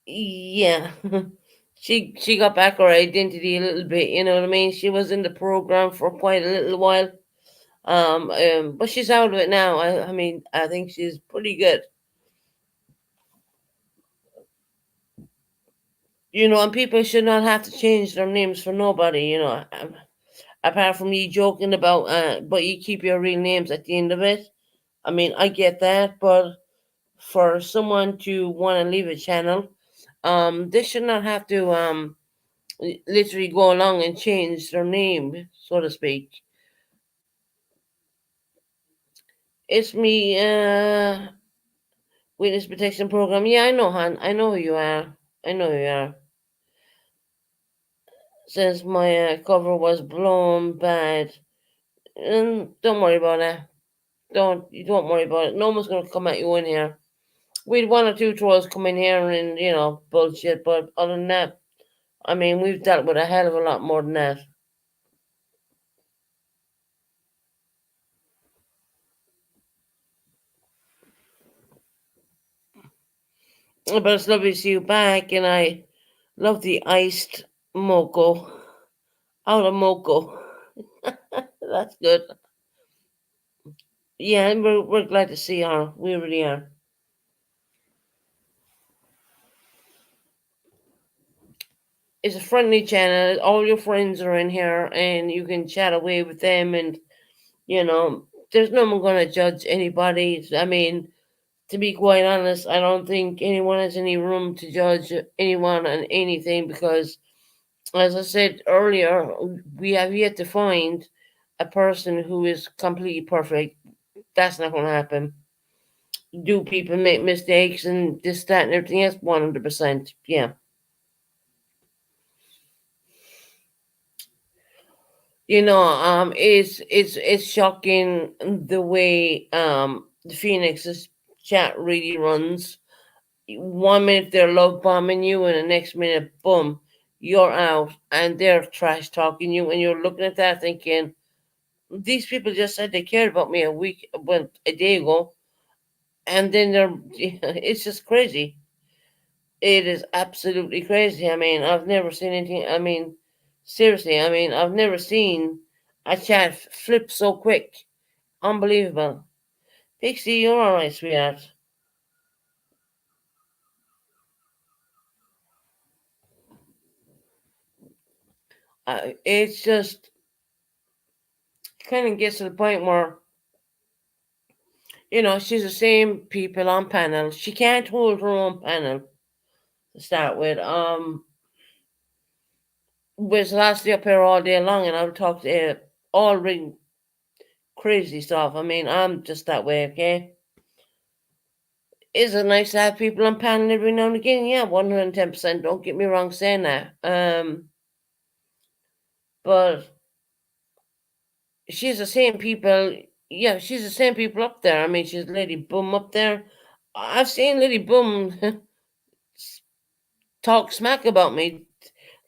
Yeah. She got back her identity a little bit, you know what I mean? She was in the program for quite a little while. But she's out of it now. I mean, I think she's pretty good. And people should not have to change their names for nobody, apart from you joking about, but you keep your real names at the end of it. I mean, I get that, but for someone to want to leave a channel, they should not have to literally go along and change their name, so to speak. It's me, Witness Protection Program. Yeah, I know, hon. I know who you are. I know who you are. Since my cover was blown bad, don't worry about it. Don't worry about it. No one's gonna come at you in here. We'd one or two trolls come in here and bullshit, but other than that, I mean, we've dealt with a hell of a lot more than that. But it's lovely to see you back, and I love the iced mocha out of mocha. That's good. Yeah, and we're glad to see her. We really are. It's a friendly channel. All your friends are in here, and you can chat away with them. And you know, there's no one going to judge anybody. I mean, to be quite honest, I don't think anyone has any room to judge anyone on anything because, as I said earlier, we have yet to find a person who is completely perfect. That's not going to happen. Do people make mistakes and this, that, and everything else? 100%. Yeah. It's shocking the way the Phoenix's chat really runs. 1 minute they're love bombing you, and the next minute, boom, you're out, and they're trash talking you, and you're looking at that thinking, these people just said they cared about me a day ago, and then it's just crazy. It is absolutely crazy. I mean, I've never seen anything. I mean, seriously, I mean, I've never seen a chat flip so quick. Unbelievable. Pixie, you're all right, sweetheart. It's just kind of gets to the point where she's the same people on panel. She can't hold her own panel to start with. Was lastly up here all day long, and I would talk to all ring crazy stuff. I mean, I'm just that way, okay? Is it nice to have people on panel every now and again? Yeah, 110%. Don't get me wrong saying that. But she's the same people. Yeah, she's the same people up there. I mean, she's Lady Boom up there. I've seen Lady Boom talk smack about me.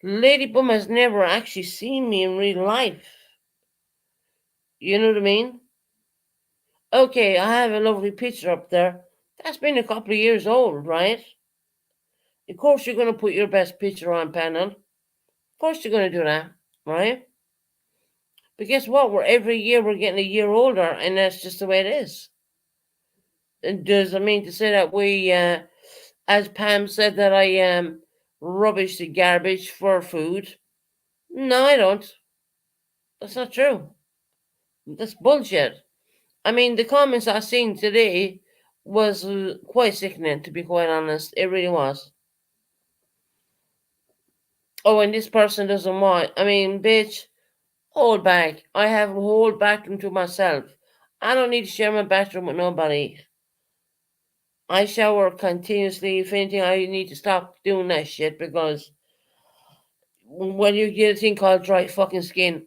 Lady Boom has never actually seen me in real life. You know what I mean? Okay, I have a lovely picture up there. That's been a couple of years old, right? Of course, you're going to put your best picture on panel. Of course, you're going to do that, right? But guess what? We're every year we're getting a year older, and that's just the way it is. It doesn't mean to say that as Pam said, that I rubbish the garbage for food. No, I don't. That's not true. That's bullshit. I mean, the comments I seen today was quite sickening, to be quite honest. It really was. Oh, and this person doesn't want. I mean, bitch, hold back. I have a whole bathroom to myself. I don't need to share my bathroom with nobody. I shower continuously. If anything, I need to stop doing that shit because when you get a thing called dry fucking skin,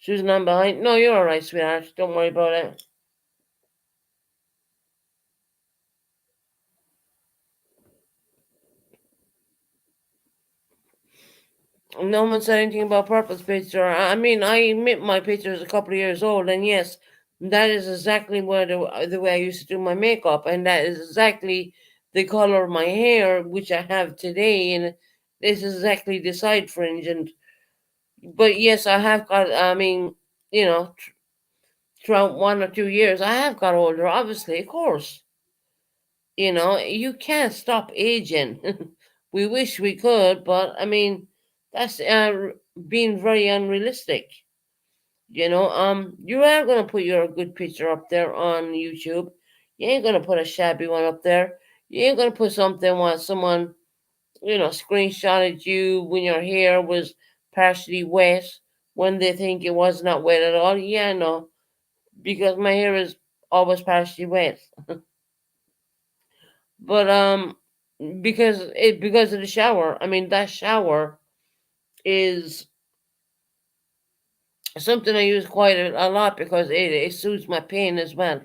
Susan, I'm behind. No, you're all right, sweetheart. Don't worry about it. No one said anything about Purple's picture. I mean, I admit my picture is a couple of years old, and yes, that is exactly the way I used to do my makeup, and that is exactly the color of my hair, which I have today, and this is exactly the side fringe. And but yes, I have got. I mean, you know, throughout 1 or 2 years, I have got older. Obviously, of course, you can't stop aging. We wish we could, but I mean, that's being very unrealistic. You are going to put your good picture up there on YouTube. You ain't gonna put a shabby one up there. You ain't gonna put something while someone, screenshotted you when your hair was partially wet when they think it was not wet at all. Yeah, no, because my hair is always partially wet. But because of the shower. I mean, that shower is something I use quite a lot because it soothes my pain as well.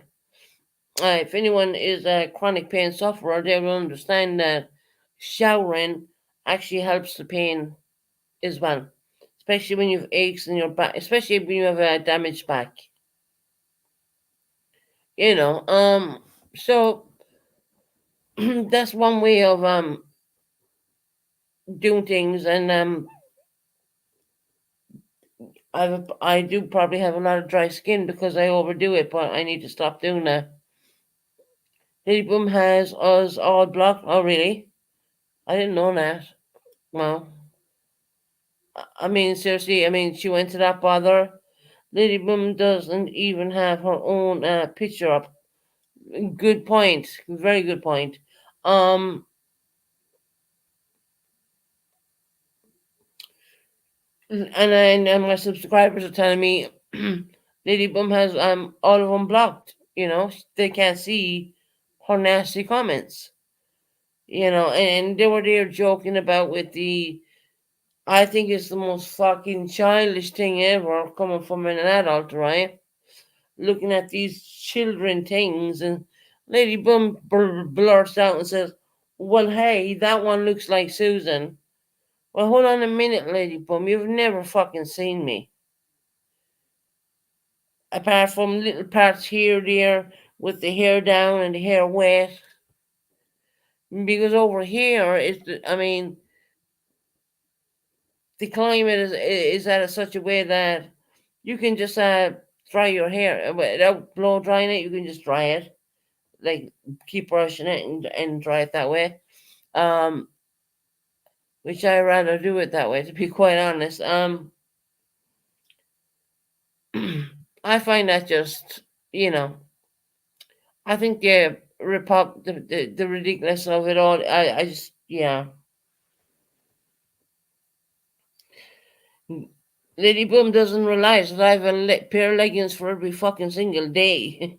If anyone is a chronic pain sufferer, they will understand that showering actually helps the pain as well, especially when you have aches in your back, especially when you have a damaged back. You know, so that's one way of doing things, and I do probably have a lot of dry skin because I overdo it, but I need to stop doing that. Lady Boom has us all blocked. Oh, really? I didn't know that. Well, I mean, seriously, I mean, she went to that bother. Lady Boom doesn't even have her own picture up. Good point. Very good point. Um, and my subscribers are telling me Lady Boom has all of them blocked. They can't see her nasty comments. And they were there joking about with the. I think it's the most fucking childish thing ever coming from an adult, right? Looking at these children things, and Lady Boom blurts out and says, "Well, hey, that one looks like Susan." Well, hold on a minute, Lady Boom. You've never fucking seen me. Apart from little parts here, there, with the hair down and the hair wet. Because over here, I mean, the climate is at such a way that you can just dry your hair without blow drying it. You can just dry it, like keep brushing it and dry it that way. Um, which I rather do it that way, to be quite honest. I find that just you know, I think the ridiculous of it all. I just yeah. Lady Boom doesn't realize that I have a pair of leggings for every fucking single day,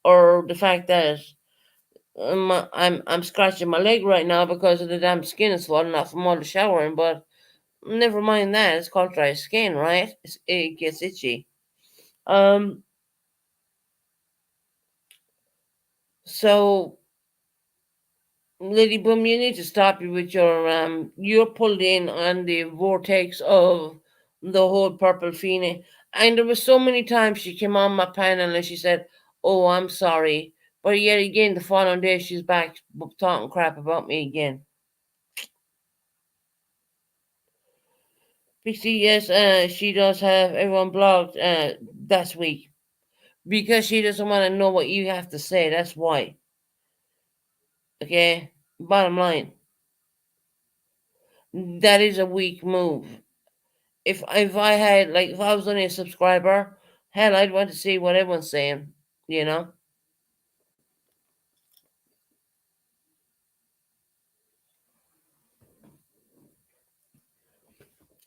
or the fact that I'm scratching my leg right now because of the damn skin is falling off from all the showering. But never mind that; it's called dry skin, right? It gets itchy. Um, so Lady Boom, you need to stop you with your you're pulled in on the vortex of the whole purple phoenix. And there was so many times she came on my panel and she said, "Oh, I'm sorry," but yet again the following day she's back talking crap about me again. Pixie, yes, she does have everyone blocked this week because she doesn't want to know what you have to say. That's why. Okay, bottom line, that is a weak move. If I was only a subscriber, hell, I'd want to see what everyone's saying, you know.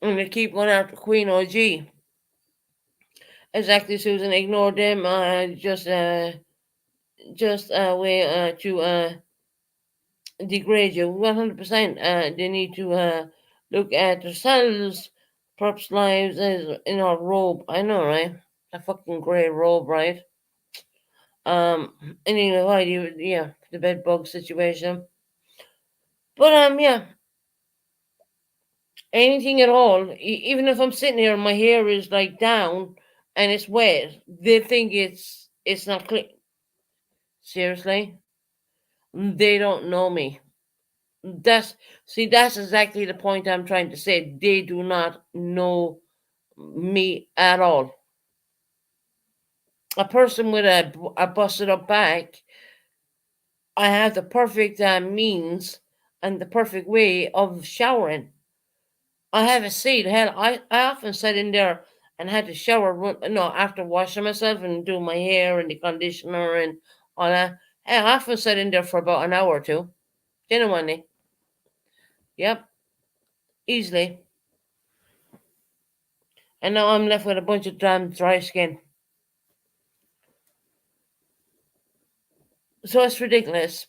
And they keep going after Queen OG. Exactly, Susan. Ignore them. Just way to degrade you. 100%. They need to look at themselves. Perhaps lives as in our robe. I know, right? A fucking grey robe, right? Um. Anyway, why do you? Yeah, the bed bug situation. But yeah, anything at all. Even if I'm sitting here and my hair is like down and it's wet, they think it's not clean. Seriously, they don't know me. That's exactly the point I'm trying to say. They do not know me at all. A person with a busted up back, I have the perfect means and the perfect way of showering. I have a seat. Hell, I often sat in there and had to shower, no, after washing myself and doing my hair and the conditioner and all that. I often sat in there for about an hour or two. Genuinely. Yep. Easily. And now I'm left with a bunch of damn dry skin. So it's ridiculous.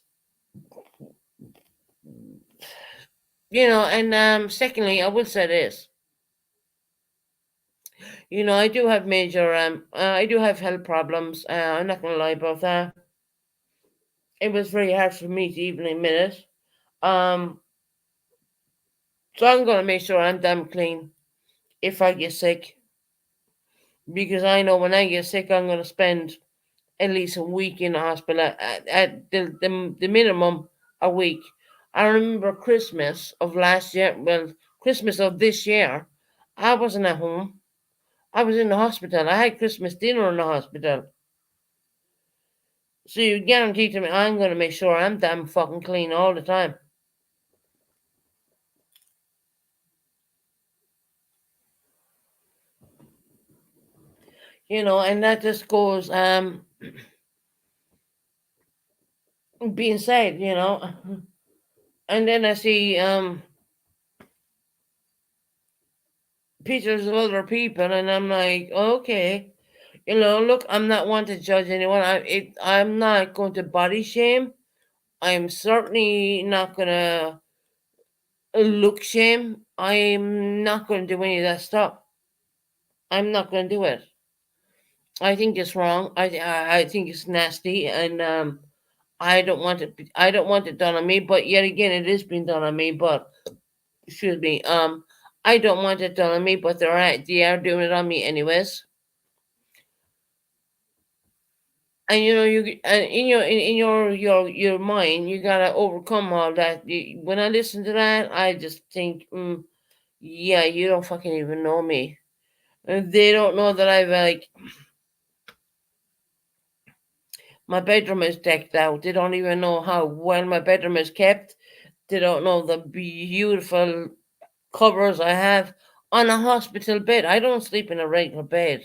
And secondly, I will say this. I do have major I do have health problems. I'm not gonna lie about that. It was very hard for me to even admit it. Um, so I'm gonna make sure I'm damn clean if I get sick, because I know when I get sick, I'm gonna spend at least a week in the hospital at the minimum a week. I remember Christmas of last year. Well, Christmas of this year, I wasn't at home. I was in the hospital. I had Christmas dinner in the hospital. So you guarantee to me I'm gonna make sure I'm damn fucking clean all the time. And that just goes being said. And then I see pictures of other people and I'm like, okay, look, I'm not one to judge anyone. I'm not going to body shame. I'm certainly not gonna look shame. I'm not gonna do any of that stuff. I'm not gonna do it. I think it's wrong. I think it's nasty, and I don't want it. I don't want it done on me. But yet again, it is being done on me. But excuse me. I don't want it done on me. But they are doing it on me anyways. And in your mind, you gotta overcome all that. When I listen to that, I just think, yeah, you don't fucking even know me. And they don't know that I've like my bedroom is decked out. They don't even know how well my bedroom is kept. They don't know the beautiful covers I have on a hospital bed. I don't sleep in a regular bed.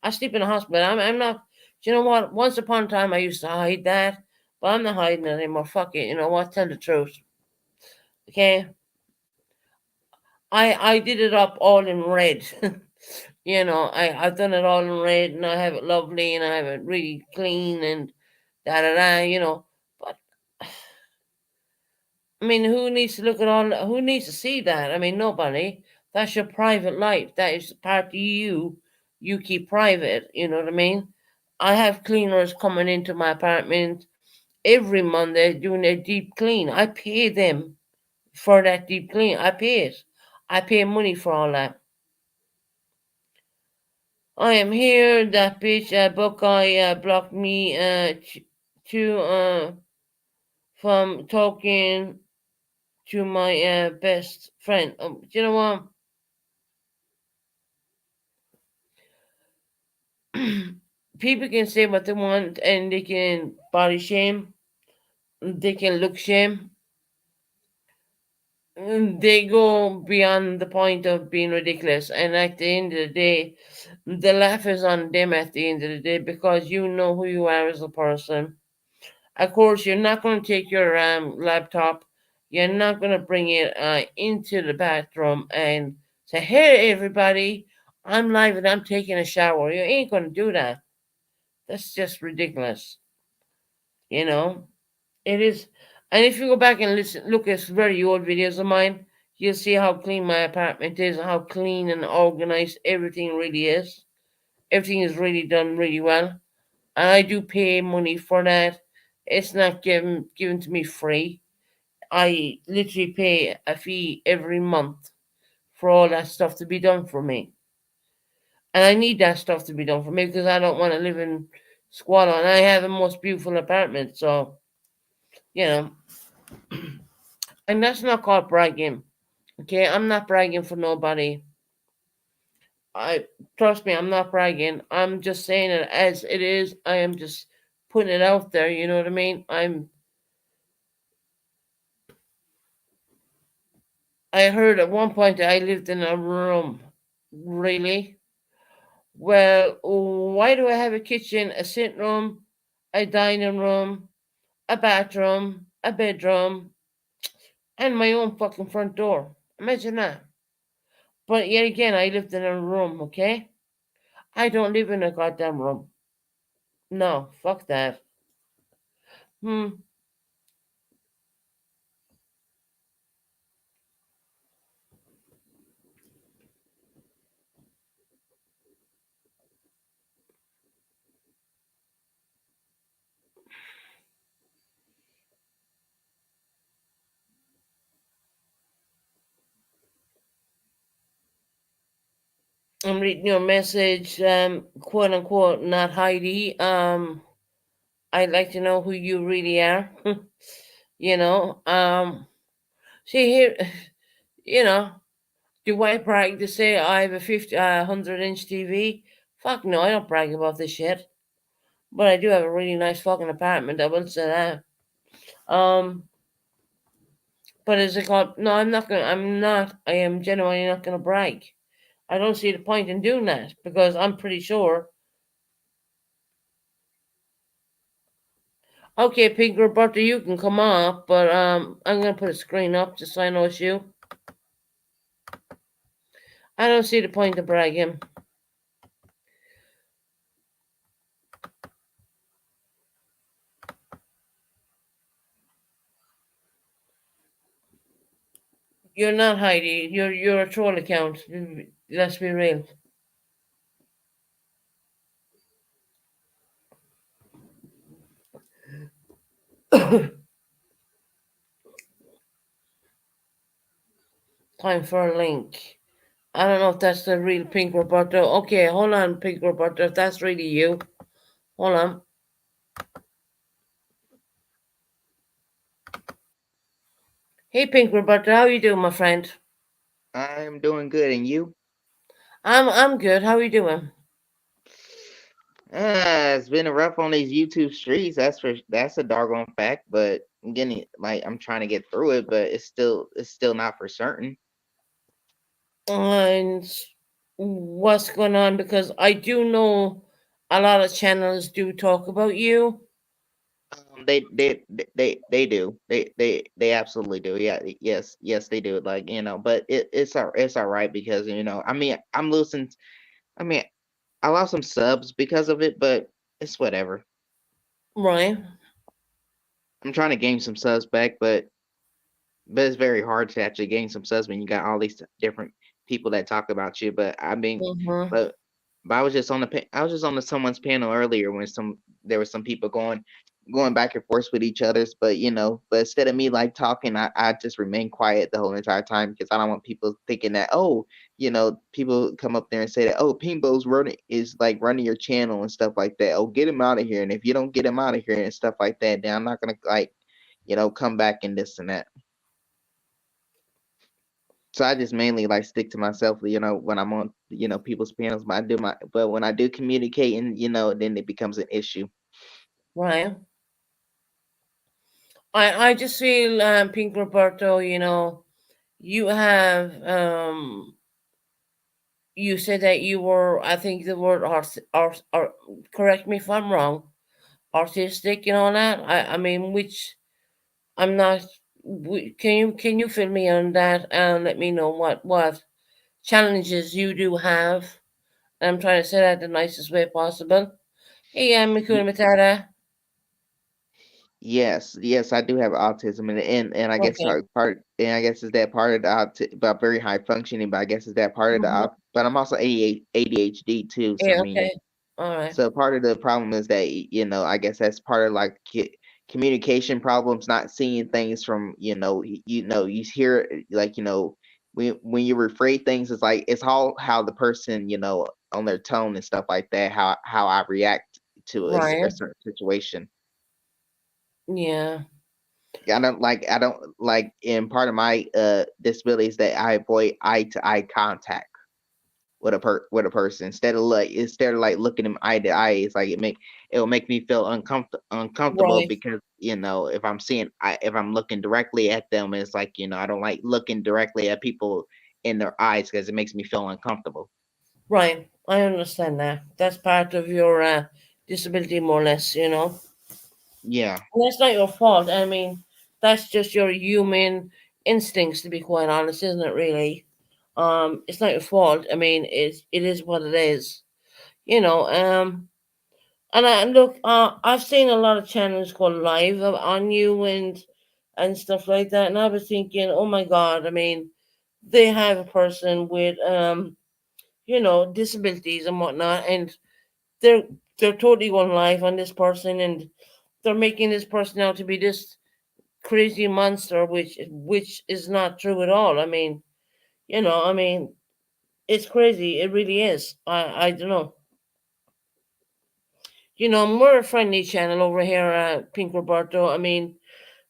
I sleep in a hospital. I'm not. Do you know what? Once upon a time, I used to hide that, but I'm not hiding it anymore. Fuck it. You know what? Tell the truth. Okay. I did it up all in red. I've done it all in red, and I have it lovely, and I have it really clean, and da da da. But I mean, who needs to look at all? Who needs to see that? I mean, nobody. That's your private life. That is part of you. You keep private. You know what I mean? I have cleaners coming into my apartment every Monday doing a deep clean. I pay them for that deep clean. I pay it. I pay money for all that. I am here. That bitch, Buckeye, blocked me to from talking to my best friend. You know what? People can say what they want and they can body shame, they can look shame. They go beyond the point of being ridiculous. And at the end of the day, the laugh is on them at the end of the day because you know who you are as a person. Of course, you're not going to take your laptop, you're not going to bring it into the bathroom and say, hey, everybody, I'm live and I'm taking a shower. You ain't going to do that. That's just ridiculous. You know, it is. And if you go back and look at very old videos of mine, you'll see how clean my apartment is, how clean and organized everything really is. Everything is really done really well. And I do pay money for that. It's not given to me free. I literally pay a fee every month for all that stuff to be done for me. And I need that stuff to be done for me because I don't want to live in squalor. And I have the most beautiful apartment. So, you know, and that's not called bragging. Okay, I'm not bragging for nobody. I trust me, I'm not bragging. I'm just saying it as it is. I am just putting it out there, you know what I mean? I heard at one point that I lived in a room. Really? Well, why do I have a kitchen, a sitting room, a dining room? a bathroom, a bedroom, and my own fucking front door. Imagine that. But yet again, I lived in a room, okay? I don't live in a goddamn room. No, fuck that. Hmm. I'm reading your message, quote unquote, not Heidi. I'd like to know who you really are. you know, um, see here, you know, do I brag to say I have a 100-inch TV? Fuck no, I don't brag about this shit. But I do have a really nice fucking apartment. I will say that. But is it called? No, I'm not gonna. I'm not. I am genuinely not gonna brag. I don't see the point in doing that because I'm pretty sure. Okay, Pink Roberta, you can come up, but I'm gonna put a screen up just so I know it's you. I don't see the point of bragging. You're not Heidi. You're a troll account. Let's be real. Time for a link. I don't know if that's the real Pink Roberta. Okay, hold on, Pink Roberta. If that's really you, hold on. Hey, Pink Roberta, how you doing, my friend? I'm doing good, and you? I'm good. How you doing? It's been rough on these YouTube streets. That's a doggone fact. But I'm getting I'm trying to get through it, but it's still not for certain. And what's going on? Because I do know a lot of channels do talk about you. They do. They absolutely do. Yeah, yes, they do. But it's all right because I mean I'm losing. I mean I lost some subs because of it, but it's whatever. Right, I'm trying to gain some subs back, but it's very hard to actually gain some subs when you got all these different people that talk about you. But I mean, mm-hmm. but I was just on I was just on someone's panel earlier when there were some people going back and forth with each others. But instead of me like talking, I just remain quiet the whole entire time because I don't want people thinking that, oh, people come up there and say that, oh, Pimbo's running your channel and stuff like that. Oh, get him out of here. And if you don't get him out of here and stuff like that, then I'm not gonna come back and this and that. So I just mainly like stick to myself, when I'm on, people's panels. But when I do communicate, and then it becomes an issue. Right. I just feel Pink Roberto, you have you said that you were, I think the word art, correct me if I'm wrong, artistic and all that. I mean, which I'm not. Can you fill me on that and let me know what challenges you do have? I'm trying to say that the nicest way possible. Hey, I'm Mikuna Ye- Matata. Yes, I do have autism, and I guess Okay. I guess is that part of the but very high functioning, but I guess is that part of Mhm. but I'm also ADHD too. So I Yeah. mean, Okay. All right. so part of the problem is that I guess that's part of like communication problems, not seeing things from you hear it, like when you rephrase things, it's like it's all how the person on their tone and stuff like that, how I react to a Right. certain situation. Yeah. I don't like in part of my disability is that I avoid eye to eye contact with a person instead of like looking them eye to eye. It's like it'll make me feel uncomfortable Right. because if I'm looking directly at them, it's like I don't like looking directly at people in their eyes because it makes me feel uncomfortable. Right. I understand that. That's part of your disability, more or less. Yeah. And that's not your fault. I mean, that's just your human instincts, to be quite honest, isn't it? Really, it's not your fault. I mean, it is what it is. You know. And I look, I've seen a lot of channels called live on you and stuff like that, and I was thinking, oh my god, I mean, they have a person with disabilities and whatnot, and they're they're totally going live on this person, and they're making this person out to be this crazy monster, which is not true at all. I mean, I mean, it's crazy. It really is. I don't know. We're a friendly channel over here at Pink Roberto. I mean,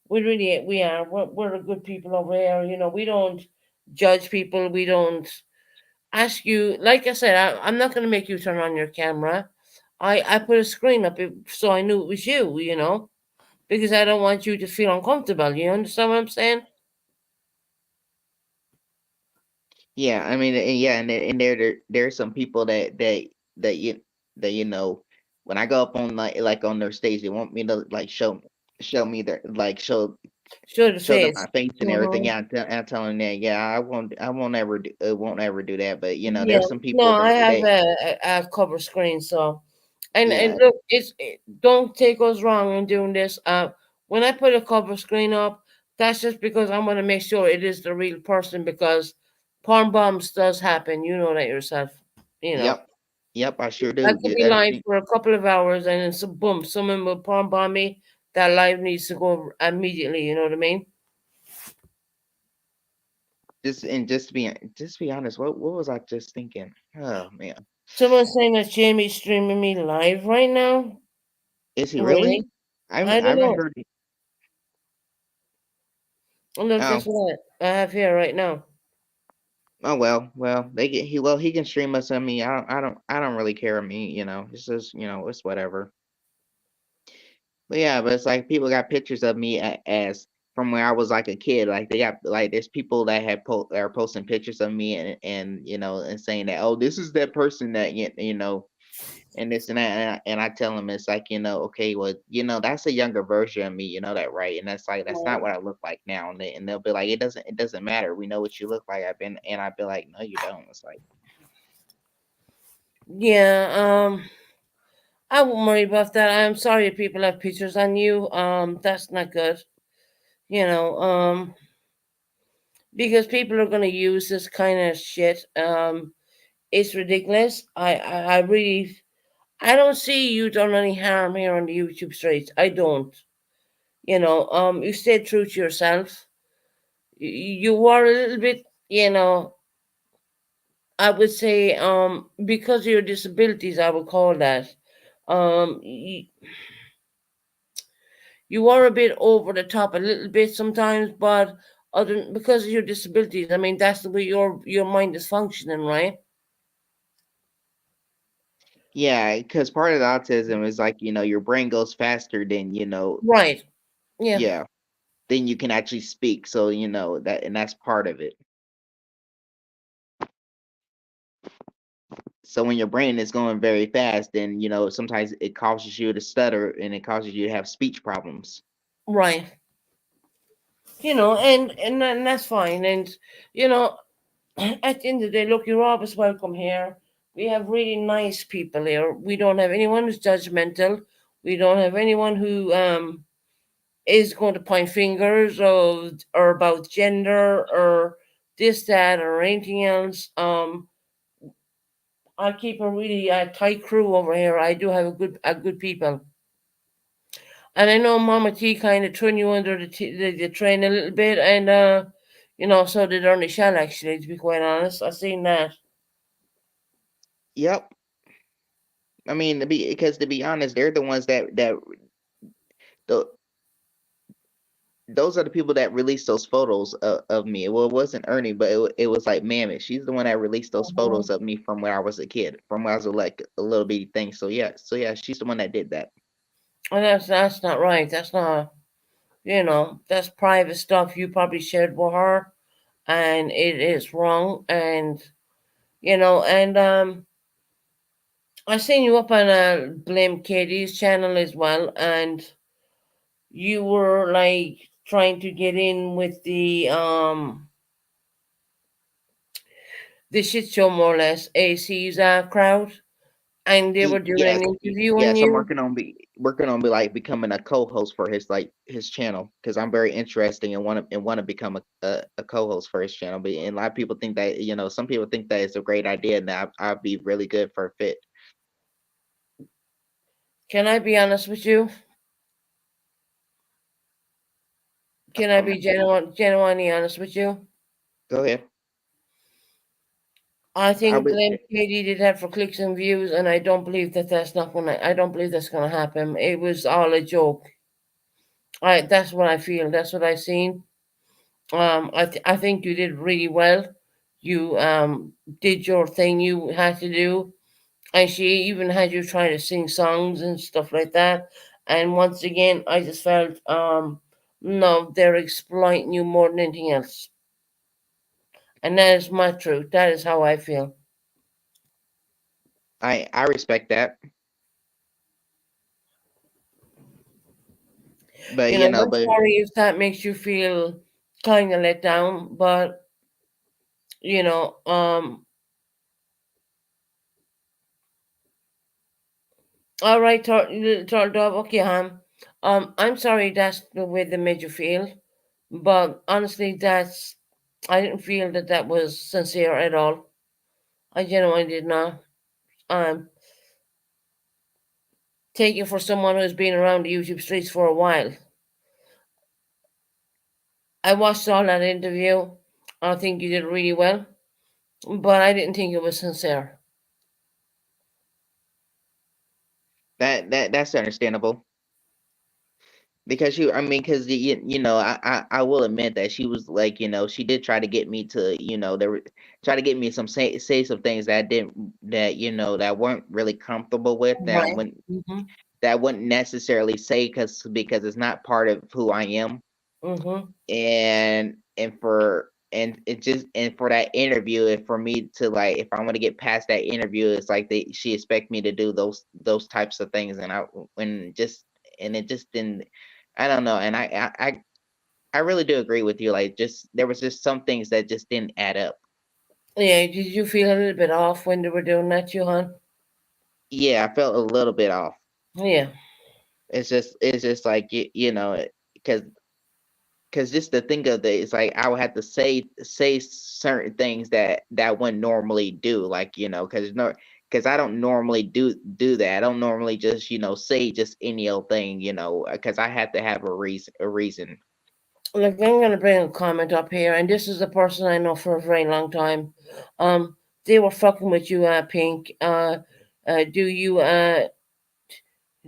we are. We're a good people over here. We don't judge people. We don't ask you. Like I said, I'm not going to make you turn on your camera. I put a screen up so I knew it was you. Because I don't want you to feel uncomfortable. You understand what I'm saying? Yeah, I mean, and yeah, and there's some people that you that you know when I go up on like on their stage, they want me to like show me their like Show the show them face. my face and everything. Hmm. Yeah, I tell them that. Yeah, I won't ever do that. But Yeah. there's some No, people I have that a cover screen. So, and yeah, look, don't take us wrong in doing this. When I put a cover screen up, that's just because I want to make sure it is the real person, because porn bombs does happen. You know that yourself. You know. yep, yep, I sure I do. could be live for a couple of hours, and then boom, someone will porn bomb me. That live needs to go immediately. You know what I mean? Just to be honest, what was I just thinking? Oh man, Someone's saying that Jamie's streaming me live right now. is he really? Really? I I don't haven't know. heard. Oh, look, Oh, guess what? I have here right now. oh well, he can stream us. I mean, I don't really care. I mean, it's just it's whatever. But yeah, but it's like people got pictures of me as from when I was like a kid. Like they got like there's people that that are posting pictures of me and and saying that, oh, this is that person that and this and that, and I tell them it's like okay, well, that's a younger version of me, that, right? And that's like that's not Right. what I look like now, and they'll be like, it doesn't matter. We know what you look like. And I'd be like, no, you don't. It's like, Yeah, I won't worry about that. I'm sorry if people have pictures on you. That's not good. You know, because people are gonna use this kind of shit. It's ridiculous. I really, I don't see you done any harm here on the YouTube streets. I don't. You stayed true to yourself. You are a little bit, I would say, because of your disabilities, I would call that. You are a bit over the top a little bit sometimes, but because of your disabilities, I mean, that's the way your mind is functioning, right? yeah, because part of the autism is like your brain goes faster than Right. Yeah. yeah, then you can actually speak. So that, and that's part of it. So when your brain is going very fast, then sometimes it causes you to stutter and it causes you to have speech problems. Right. And that's fine. And you know, at the end of the day, look, you're always welcome here. We have really nice people here. We don't have anyone who's judgmental. We don't have anyone who is going to point fingers or about gender or this, that, or anything else. I keep a really tight crew over here. I do have a good people. And I know Mama T kind of turn you under the train a little bit, and so did Ernie Shell, actually, to be quite honest. I seen that. Yep. I mean, to be honest, they're the ones that the those are the people that released those photos of me. Well, it wasn't Ernie, but it was like Mammoth. She's the one that released those Mhm. photos of me from when I was a kid, from when I was like a little bitty thing. So yeah, she's the one that did that. And that's not right. That's not, that's private stuff you probably shared with her, and it is wrong. And I seen you up on Blame Katie's channel as well, and you were like trying to get in with the shit show, more or less, AC's crowd, and they were doing an Yes, interview on yes, I'm you. working on like becoming a co-host for his channel because I'm very interesting and want to become a co-host for his channel. And a lot of people think that some people think that it's a great idea and that I'd be really good for a fit. Can I be honest with you? Can I Um, be genuinely honest with you? Go ahead. I I think would. Glenn Katie did that for clicks and views, and I don't believe that that's not gonna. I don't believe that's gonna happen. It was all a joke. That's what I feel. That's what I seen. I think you did really well. You did your thing you had to do, and she even had you trying to sing songs and stuff like that. And once again, I just felt no, they're exploiting you more than anything else, and that is my truth. That is how I feel. I respect that, but I'm but sorry if that makes you feel kind of let down, but you know, all right, Turtle Dove, okay, I'm sorry that's the way they made you feel, but honestly, I didn't feel that that was sincere at all. I genuinely did not. Um, Take you for someone who's been around the YouTube streets for a while. I watched all that interview. I think you did really well, but I didn't think it was sincere. that's understandable. Because I mean, because I will admit that she was like, she did try to get me to, try to get me say some things that I didn't, that weren't really comfortable with, Right. Mm-hmm. that wouldn't necessarily say because it's not part of who I am, Mm-hmm. and it just and for that interview, and for me to like, if I want to get past that interview, it's like she expect me to do those types of things, and it just didn't. I don't know, and I really do agree with you. Like, just there was just some things that just didn't add up. Yeah, did you feel a little bit off when they were doing that, Johan? Yeah, I felt a little bit off. Yeah. It's just like because just to think of it's like I would have to say certain things that I wouldn't normally do, like because I don't normally do that. I don't normally just say just any old thing, because I have to have a reason. Look, I'm gonna bring a comment up here, and this is a person I know for a very long time. Um, they were fucking with you, Pink. Do you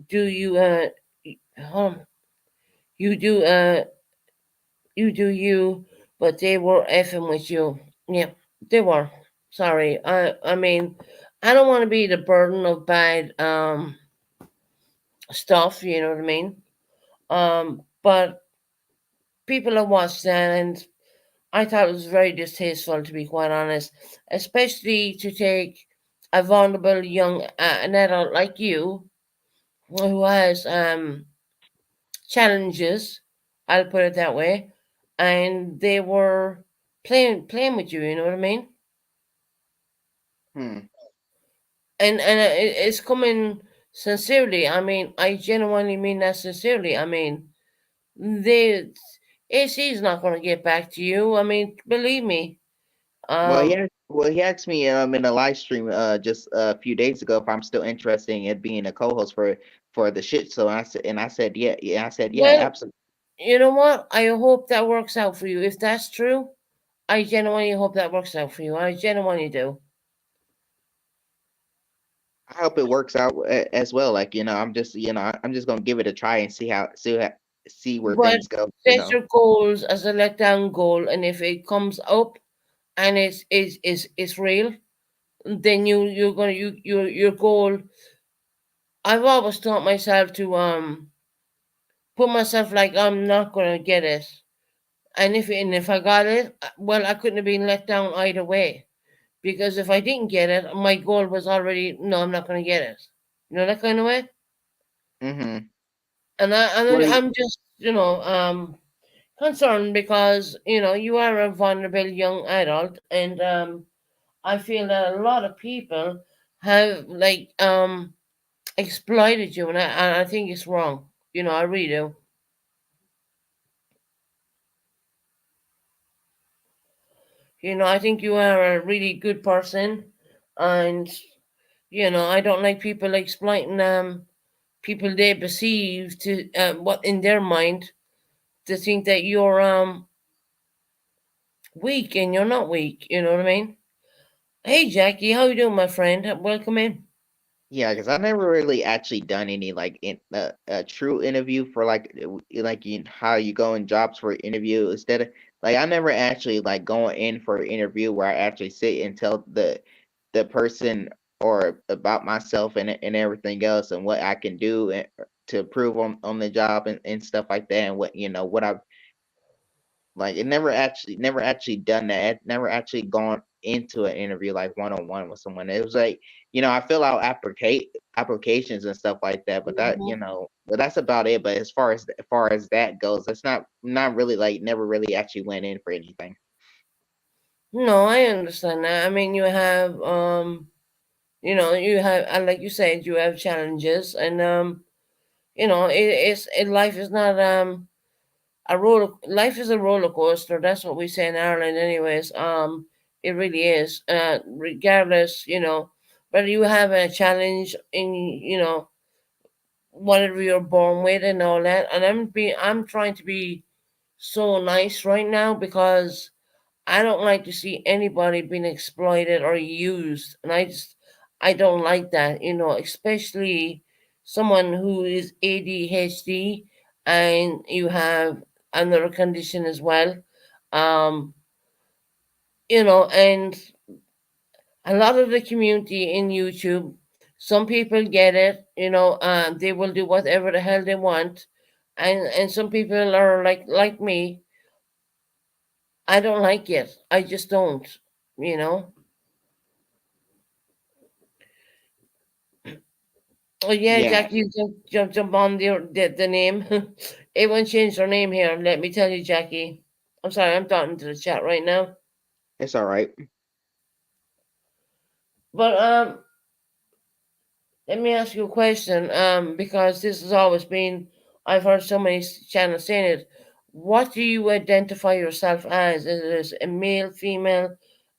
do you um you do you do you, but they were effing with you. Yeah, they were. Sorry. I mean, I don't want to be the burden of bad stuff. You know what I mean? But people have watched that, and I thought it was very distasteful, to be quite honest, especially to take a vulnerable young an adult like you who has challenges. I'll put it that way, and they were playing with you. You know what I mean? Hmm. And it's coming sincerely. I mean, I genuinely mean that sincerely. I mean, they AC is not going to get back to you. I mean, believe me. Um, He asked me in a live stream just a few days ago if I'm still interested in being a co-host for the shit. So I said yeah, I said yeah, well, absolutely. you know what? I hope that works out for you. If that's true, I genuinely hope that works out for you. I genuinely do. I hope it works out as well. Like, I'm just gonna give it a try and see where But things go. set your goals as a letdown goal, and if it comes up and it's real, then you're gonna your goal. I've always taught myself to put myself like I'm not gonna get it, and if I got it, well, I couldn't have been let down either way, because if I didn't get it, my goal was already no, I'm not gonna get it. You know that kind of way. Mm-hmm. And Well, I'm just you know, concerned because you are a vulnerable young adult, and I feel that a lot of people have like exploited you, and I think it's wrong. I really do. I think you are a really good person, and I don't like people exploiting people they perceive to what in their mind to think that you're weak, and you're not weak. You know what I mean? Hey Jackie, how you doing, my friend? Welcome in. Yeah, because I never really actually done any like a true interview for like like how you go in jobs for an interview instead of like I never actually like going in for an interview where I actually sit and tell the person or about myself and everything else and what I can do to improve on the job and stuff like that and what what I've like it never actually done that. It never actually gone into an interview like one on one with someone. It was like, I fill out applications and stuff like that, but Mhm. but that's about it. But as far as that goes, that's not really like never really actually went in for anything. No, I understand that. I mean, you have, and like you said, you have challenges, and life is not a roller. Life is a roller coaster. That's what we say in Ireland, anyways. It really is. Regardless, whether you have a challenge in, whatever you're born with and all that. And I'm trying to be so nice right now because I don't like to see anybody being exploited or used, and I don't like that, especially someone who is ADHD and you have another condition as well. Um, and a lot of the community in YouTube, some people get it, they will do whatever the hell they want, and some people are like me. I don't like it. I just don't, you know. Oh yeah, Yeah, Jackie, jump on the name. Everyone changed their name here. Let me tell you, Jackie. I'm sorry, I'm talking to the chat right now. it's all right. But let me ask you a question. Because this has always been, I've heard so many channels saying it. What do you identify yourself as? Is it a male, female?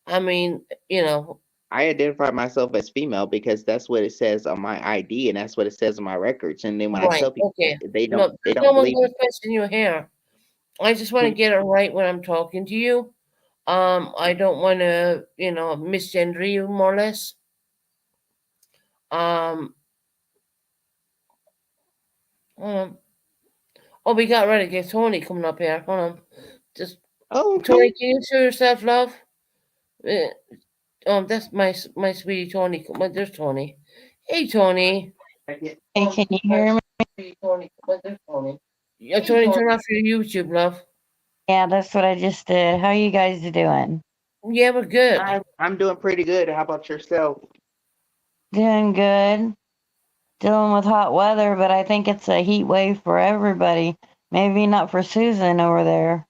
I mean, you know, I identify myself as female because that's what it says on my ID and that's what it says on my records. And then when I right? tell people that, Okay. they No, don't they there's no don't one believe going me. to question you here. I just want to get it right when I'm talking to you. I don't want to, misgender you more or less. Um, um oh, we got ready to get Tony coming up here. Hold on, just Oh, Tony, okay. can you show yourself, love? Uh, that's my sweetie Tony. Come on, there's Tony. Hey, Tony. Hey, can you My hear me? sweetie Tony. Come on, there's Tony. Yeah, Tony, turn off your YouTube, love. Yeah, that's what I just did. How you guys doing? Yeah, we're good. I'm doing pretty good. How about yourself? Doing good. Dealing with hot weather, but I think it's a heat wave for everybody. Maybe not for Susan over there.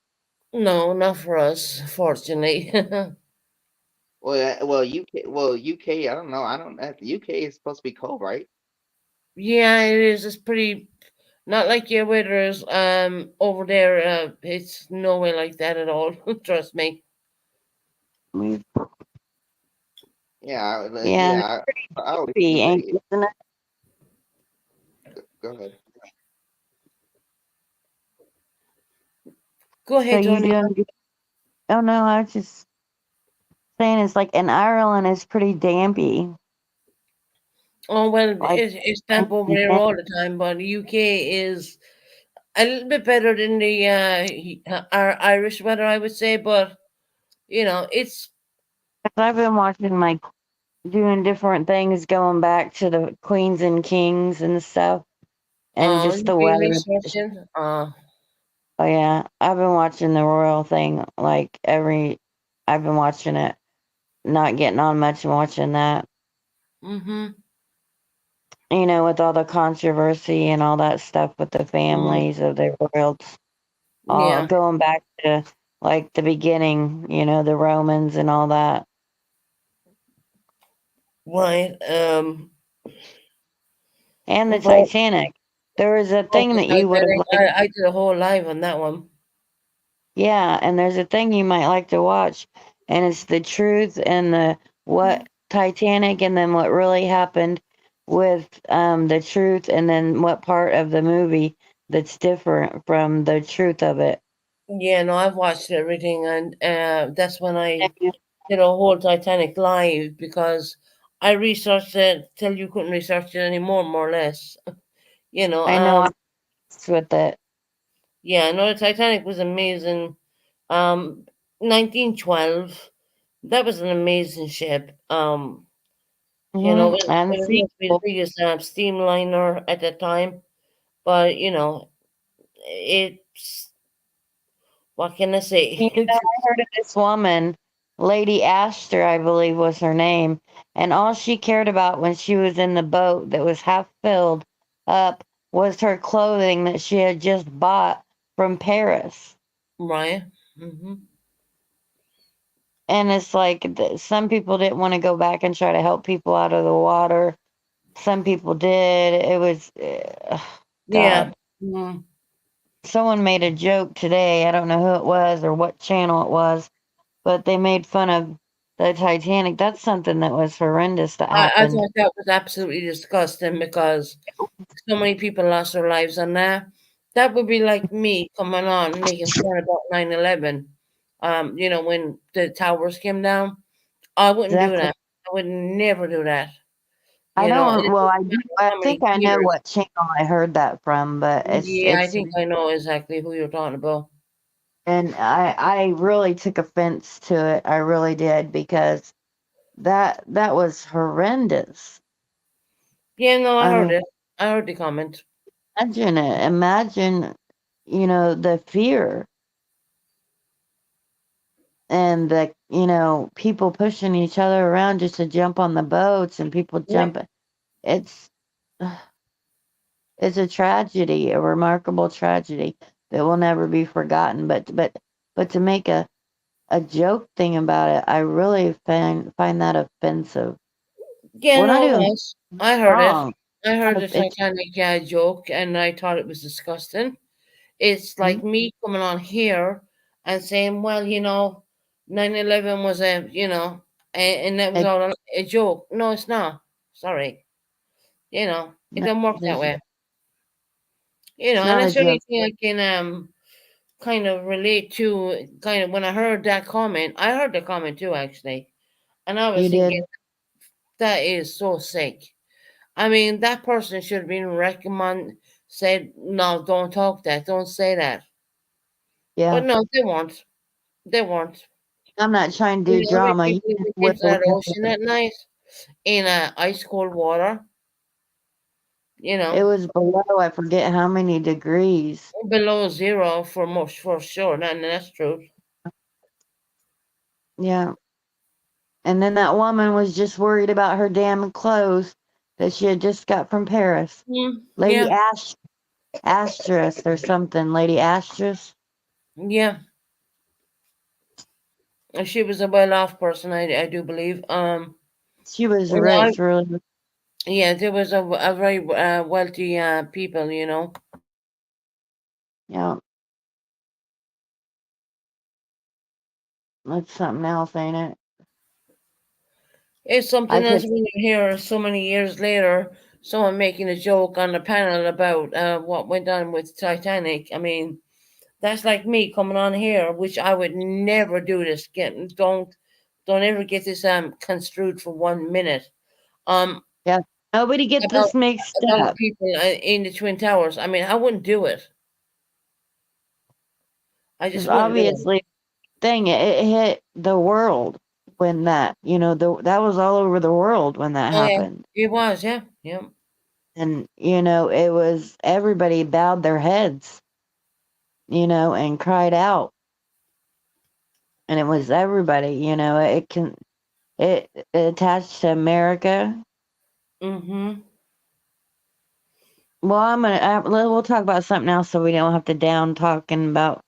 No, not for us, fortunately. Well, UK. I don't know. I don't. The UK is supposed to be cold, right? Yeah, it is. It's pretty. Not like your withers over there. It's nowhere like that at all. Trust me. We- Yeah, and Yeah. I always be think that. ain't isn't it? Go ahead. Go So ahead, you Tony. doing good? Oh no, I was just saying it's like in Ireland it's pretty dampy. Oh well, Like it's damp over there all the time, but the UK is a little bit better than the our Irish weather, I would say. But it's I've been watching like doing different things going back to the queens and kings and stuff and just you've the been weather. researching. Oh yeah, I've been watching the royal thing like I've been watching it, not getting on much and watching that. Mm-hmm. you know, with all the controversy and all that stuff with the families of the royals, all Yeah, going back to like the beginning, you know, the Romans and all that. right. And the But Titanic. There was a thing okay, that you would have liked. I did a whole live on that one. Yeah, and there's a thing you might like to watch, and it's the truth and the what Titanic, and then what really happened with the truth, and then what part of the movie that's different from the truth of it. Yeah, no, I've watched everything, and that's when I Yeah, did a whole Titanic live because I researched it till you couldn't research it anymore, more or less. You know, I know I messed with it. yeah, no, the Titanic was amazing. 1912, that was an amazing ship. You know, And it was meant to be the sequel. biggest steamliner at that time, but you know, it's what can I say? You know, I heard of this woman, Lady Astor, I believe was her name, and all she cared about when she was in the boat that was half filled up was her clothing that she had just bought from Paris. Right. Hmm. And it's like some people didn't want to go back and try to help people out of the water. Some people did. It was, Yeah. God. Mhm. Someone made a joke today. I don't know who it was or what channel it was, but they made fun of the Titanic. That's something that was horrendous that I happened. thought that was absolutely disgusting because so many people lost their lives on that. That would be like me coming on making fun about 9/11. You know, when the towers came down. I wouldn't do Exactly. that. I would never do that. I You know, and don't. it Well, doesn't matter I how think many I know years. what channel I heard that from, but Yeah, I think I know exactly who you're talking about. and I really took offense to it. I really did because that was horrendous. Yeah, no, I I heard mean, it. I heard the comment. imagine it. Imagine, you know, the fear and the, you know, people pushing each other around just to jump on the boats and people Yeah. jumping. It's it's a tragedy, a remarkable tragedy that will never be forgotten. But to make a joke thing about it, I really find that offensive. Yeah, We're not no, it even was. I heard it. wrong. I heard the It's Titanic joke, and I thought it was disgusting. It's mhm. like me coming on here and saying, well, you know, 9/11 was and that was It, all a joke. No, it's not. Sorry. You know, it no, don't work that it's way. You know, and not a that's the only joke. thing I can kind of relate to kind of when I heard that comment. I heard the comment too actually. And I was You thinking did, that is so sick. I mean, that person should have been said, no, don't talk that, don't say that. But yeah. no, they weren't. They weren't. I'm not trying to You do know, how many drama. You people just went into will that ocean never. at night in ice cold water, you It know, was below, I forget how many degrees. below zero for sure. And that's true. Yeah. And then that woman was just worried about her damn clothes that she had just got from Paris. Mm, Lady yeah, Astrus or something. Lady Astrus. yeah. She was a well off person, I do believe. She was You know, rich, really. yeah, there was a very wealthy people, you know. Yeah. That's something else, ain't it? It's I something else could, when you hear so many years later someone making a joke on the panel about what went on with Titanic. I mean, that's like me coming on here, which I would never do this. Don't ever get this construed for 1 minute. Um, yeah. Nobody get about this mixed about up. people in the Twin Towers. I mean, I wouldn't do it. I Because just wouldn't do it. obviously, it hit the world when that, you know, that was all over the world when that Oh yeah, happened. it was. Yeah, yeah. And, you know, it was everybody bowed their heads, you know, and cried out. And it was everybody, you know, it attached to America. Mm-hmm. Well, we'll talk about something else so we don't have to down talking about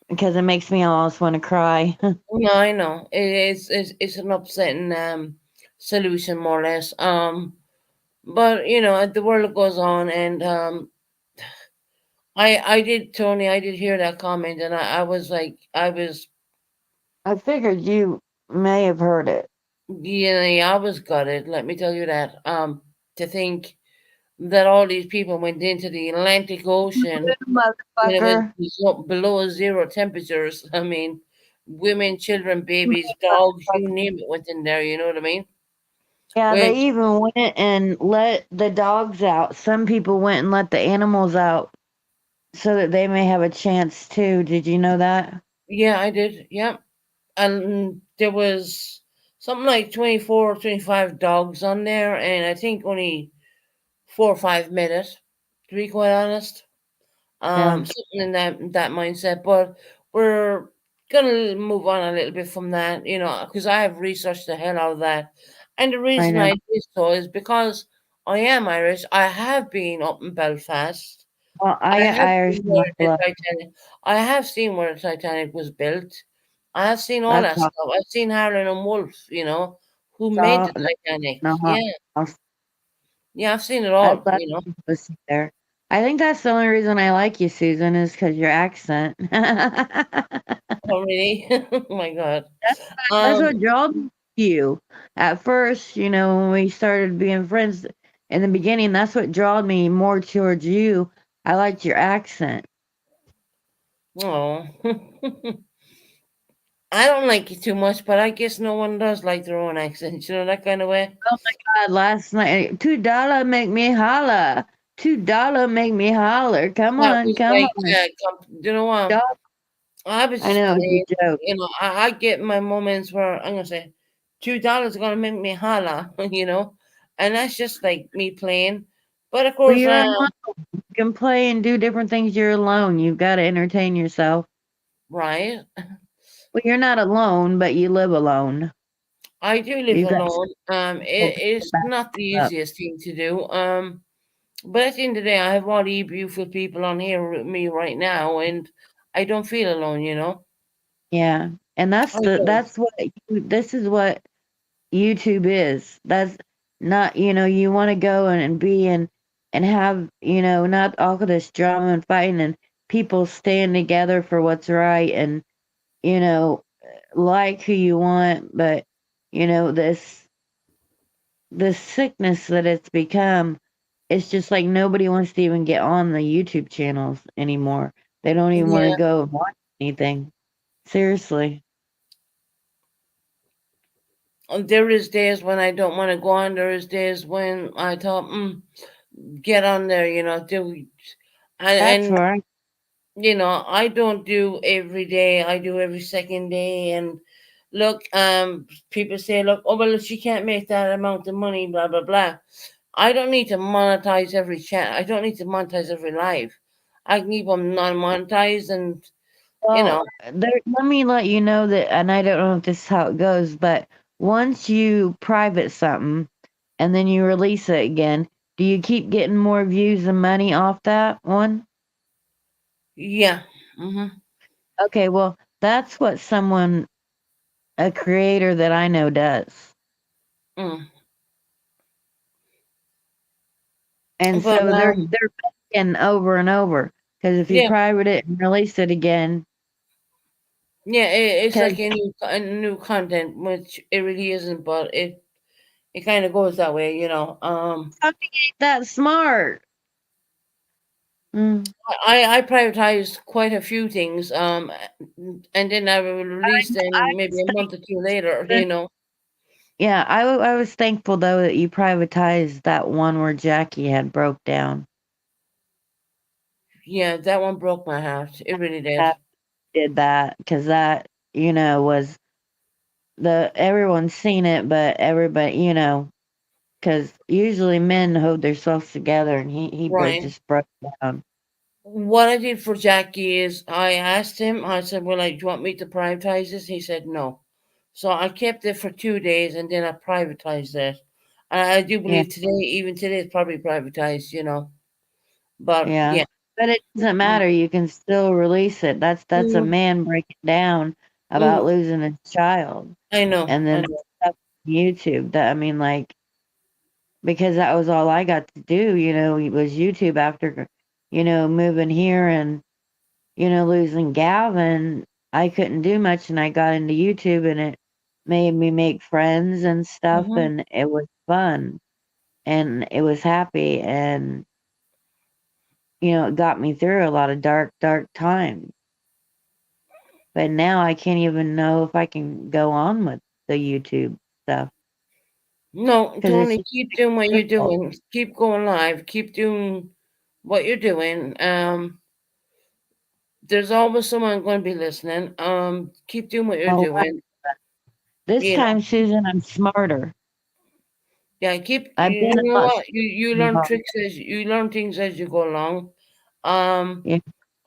because it makes me almost want to cry. No, I know it's an upsetting solution, more or less. But the world goes on, and I did, Tony. I did hear that comment, and I was like, I was, I figured you may have heard it. I was gutted. Let me tell you that. To think that all these people went into the Atlantic Ocean when it was Motherfucker. below zero temperatures. I mean, women, children, babies, dogs, you name it, went in there. You know what I mean? Yeah, When they even went and let the dogs out. Some people went and let the animals out so that they may have a chance too. Did you know that? Yeah, I did. Yeah, and there was something like 24 or 25 dogs on there, and I think only 4 or 5 minutes, to be quite honest. Yeah, Something in that mindset. But we're gonna move on a little bit from that, because I have researched the hell out of that, and the I reason know. I did so is because I am Irish. I have been up in Belfast. Well, I I got have Irish seen in my where the blood. Titanic. I have seen where the Titanic was built. I have seen all That's that all. stuff. I've seen Harlan and Wolff. Who made That's the Titanic. all. Yeah, No, yeah, I've seen it I'd all. love to go see there. I think that's the only reason I like you, Susan, is because your accent. Oh, really? Oh my God. That's Um, what draws me to you. At first, when we started being friends in the beginning, that's what drawed me more towards you. I liked your accent. oh. I don't like it too much, but I guess no one does like their own accent, that kind of way. Oh my God, last night, $2 make me holla. $2 make me holler. Come That on, was come like, on. you know what? Dog. I was I just know, playing. it's a joke. I get my moments where I'm gonna say $2 are gonna make me holla, and that's just like me playing. But of Well, course, you're alone. You can play and do different things. You're alone. You've got to entertain yourself. right? Well, you're not alone, but you live alone. I do live You got alone. people It's to back not the you up. easiest thing to do. But at the end of the day, I have all these beautiful people on here with me right now, and I don't feel alone. Yeah, and I don't. this is what YouTube is. That's not, you want to go and be and have, not all of this drama and fighting and people staying together for what's right and, you know, like who you want, but, this sickness that it's become, it's just like nobody wants to even get on the YouTube channels anymore. They don't even want to Yeah, go and watch anything. Seriously. there is days when I don't want to go on. There is days when I thought, get on there, do, That's and right. I don't do every day. I do every second day. And look, people say, look, oh well, she can't make that amount of money, blah blah blah. I don't need to monetize every chat. I don't need to monetize every live. I can keep them non-monetized, and you Well, know, let me let you know that, and I don't know if this is how it goes, but once you private something and then you release it again, do you keep getting more views and money off that one? yeah. Hmm. Okay, well, that's what a creator that I know does. Mm. And But so they're making over and over because if you yeah, private it and release it again, yeah, it's because like a new content, which it really isn't, but it kind of goes that way. something ain't that smart. Mm. I privatized quite a few things, and then I will release them I maybe a month or two later. was Yeah, I was thankful though that you privatized that one where Jackie had broke down. Yeah, that one broke my heart. It really did. That did that because that was the everyone's seen it, but everybody because usually men hold themselves together, and he Right. just broke down. What I did for Jackie is I asked him. I said, "Well, do you want me to privatize this?" He said, "No." So I kept it for 2 days, and then I privatized it. And I do Yeah, believe today, even today, it's probably privatized. But Yeah. yeah, But it doesn't matter. You can still release it. That's a mm, man breaking down about mm, losing his child. I know, And I then know. that's up on YouTube. That I mean, like, because that was all I got to do, was YouTube after, moving here and, losing Gavin. I couldn't do much and I got into YouTube and it made me make friends and stuff Hmm. and it was fun and it was happy and, it got me through a lot of dark, dark times. But now I can't even know if I can go on with the YouTube stuff No, because it's Tony, just keep doing what you're difficult. doing. Keep going live. Keep doing what you're doing. There's always someone going to be listening. Keep doing what you're Oh, wow. doing. This You know, time, Susan, I'm smarter. yeah. Keep. I've You been a know lot what? You smarter learn about tricks as you learn things as you go along. Um, yeah,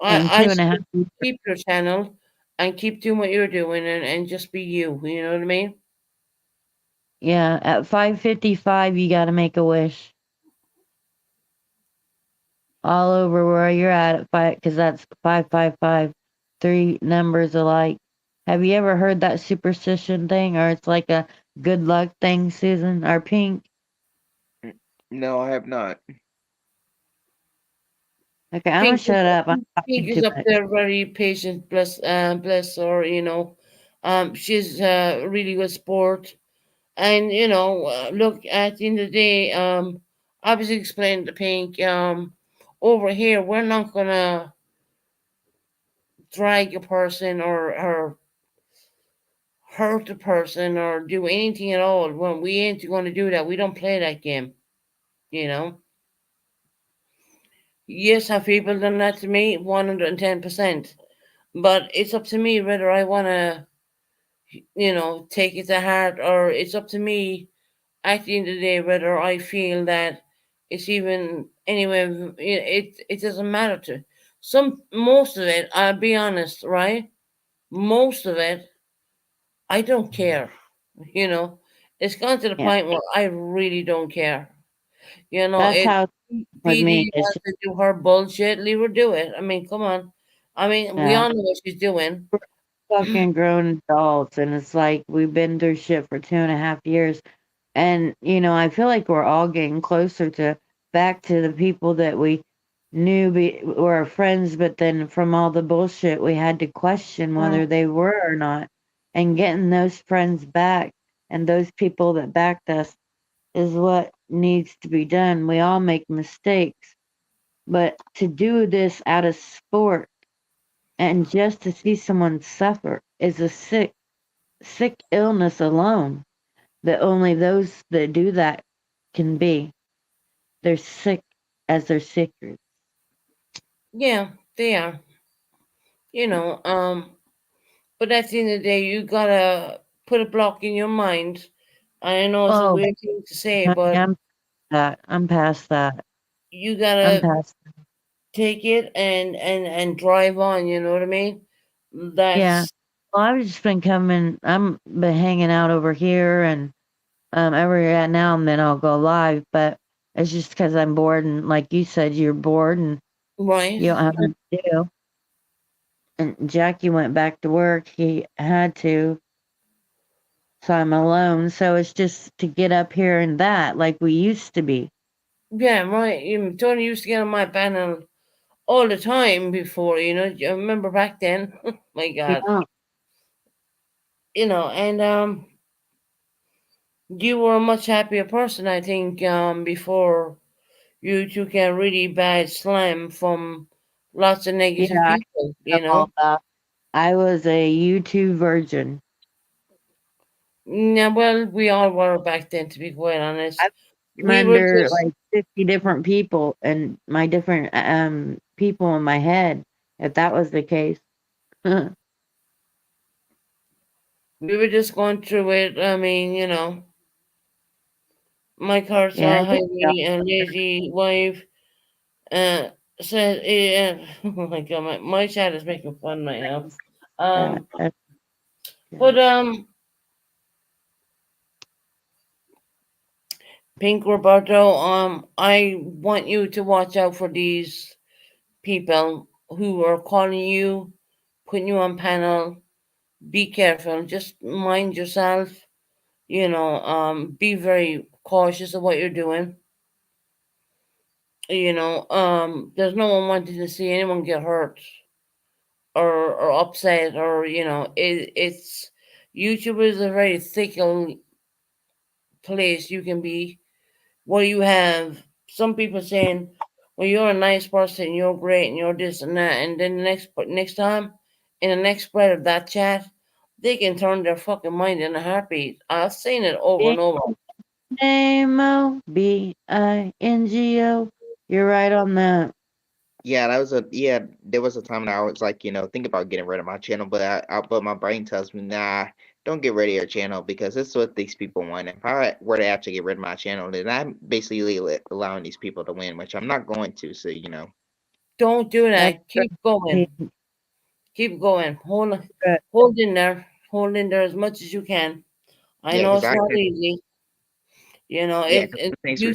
and I two and a half say years. keep your channel and keep doing what you're doing and just be you. You know what I mean? Yeah, at 5:55, you got to make a wish all over where you're at five, because that's 555, three numbers alike. Have you ever heard that superstition thing, or it's like a good luck thing, Susan or Pink? No, I have not. Okay, I'm gonna Pink is shut up. I'm Pink talking is too up much. there, very patient. Bless her. She's really good sport. And look, at the end of the day, I was explaining to Pink, over here we're not gonna drag a person or hurt a person or do anything at all. When we ain't going to do that, we don't play that game. You know. Yes, have people done that to me? 110%. But it's up to me whether I want to, take it to heart, or it's up to me at the end of the day whether I feel that it's even anyway. It doesn't matter to most of it. I'll be honest, right? Most of it, I don't care. You know, it's gone to the Yeah, point where I really don't care. that's If how it's with Dee me. Dee It's wants just, to do her bullshit, leave her do it. I mean, come on. I mean, we yeah, all know what she's doing. fucking grown adults, and it's like we've been through shit for 2.5 years. And, I feel like we're all getting closer to back to the people that we knew were our friends, but then from all the bullshit, we had to question Mm, whether they were or not. And getting those friends back and those people that backed us is what needs to be done. We all make mistakes, but to do this out of sport and just to see someone suffer is a sick illness alone that only those that do that can be. They're sick as their secrets. yeah, they are. You know, but at the end of the day, you gotta put a block in your mind. I know it's a Oh, weird thing to say, honey, but I'm past that. you I'm gotta past. take it and drive on. You know what I mean? Yeah. That's Well, I've just been coming. I'm been hanging out over here, and every now and then I'll go live, but it's just because I'm bored, and like you said, you're bored and right. you don't have nothing to do. And Jackie went back to work. He had to, so I'm alone. So it's just to get up here and that, like we used to be. Yeah, right. Tony used to get on my panel all the time before. I remember back then. My God. Yeah. And you were a much happier person, I think, before you took a really bad slam from lots of Yeah, negative I people. know all that. I was a YouTube virgin. Yeah, well, we all were back then, to be quite honest. I've come We were under just like 50 different people and my different people in my head, if that was the case. Yeah, we were just going through it. I mean, my I Carter, think so. Heidi, and lazy wife, uh, said, oh my God, my chat is making fun right now. That, Um, that's but good. Pink Roberto, I want you to watch out for these people who are calling you, putting you on panel. Be careful. Just mind yourself. Be very cautious of what you're doing. There's no one wanting to see anyone get hurt or upset or it's YouTube is a very fickle place you can be where you have some people saying, "Well, you're a nice person, you're great, and you're this and that," and then next time, in the next breath of that chat, they can turn their fucking mind in a heartbeat. I've seen it over and over. Bingo. You're right on that. Yeah, there was a time that I was like, think about getting rid of my channel, but my brain tells me, nah, don't get rid of your channel because this is what these people want. If I were to actually get rid of my channel, then I'm basically allowing these people to win, which I'm not going to. So, Don't do That's that. Keep going. good. Keep going. Hold in there. Hold in there as much as you can. I yeah, know because it's not easy. yeah, 'cause things were,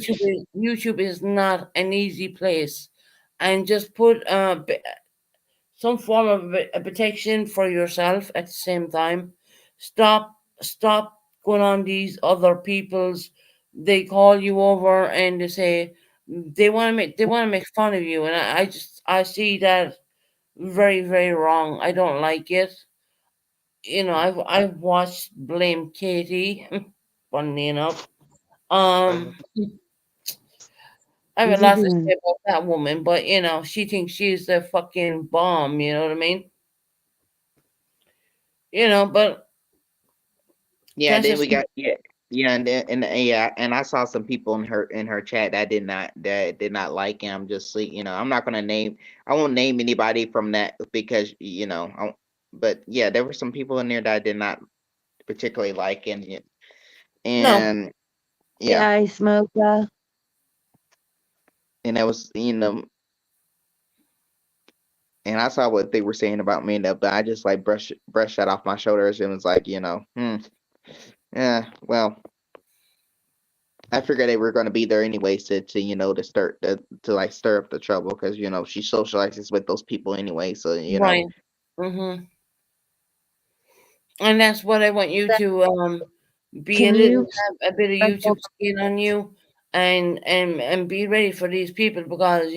YouTube is not an easy place, and just put some form of a protection for yourself at the same time. Stop going on these other people's. They call you over and they say they want to make fun of you, and I see that very very wrong. I don't like it. I've watched Blame Katie, funnily enough. Um, I have a lot to say about that woman, but she thinks she's the fucking bomb. You know what I mean? But yeah. that's Then just we got and I saw some people in her chat that did not like him. Just I'm not gonna name. I won't name anybody from that because but yeah, there were some people in there that I did not particularly like, no. and yeah, Yeah, Smoker. and that was and I saw what they were saying about me, but I just like brush that off my shoulders and was like, yeah, well, I figured they were going to be there anyways to like stir up the trouble because she socializes with those people anyway, so Right. Mm-hmm. And that's what I want you to be a Can little you have a bit of YouTube skin on you, and be ready for these people because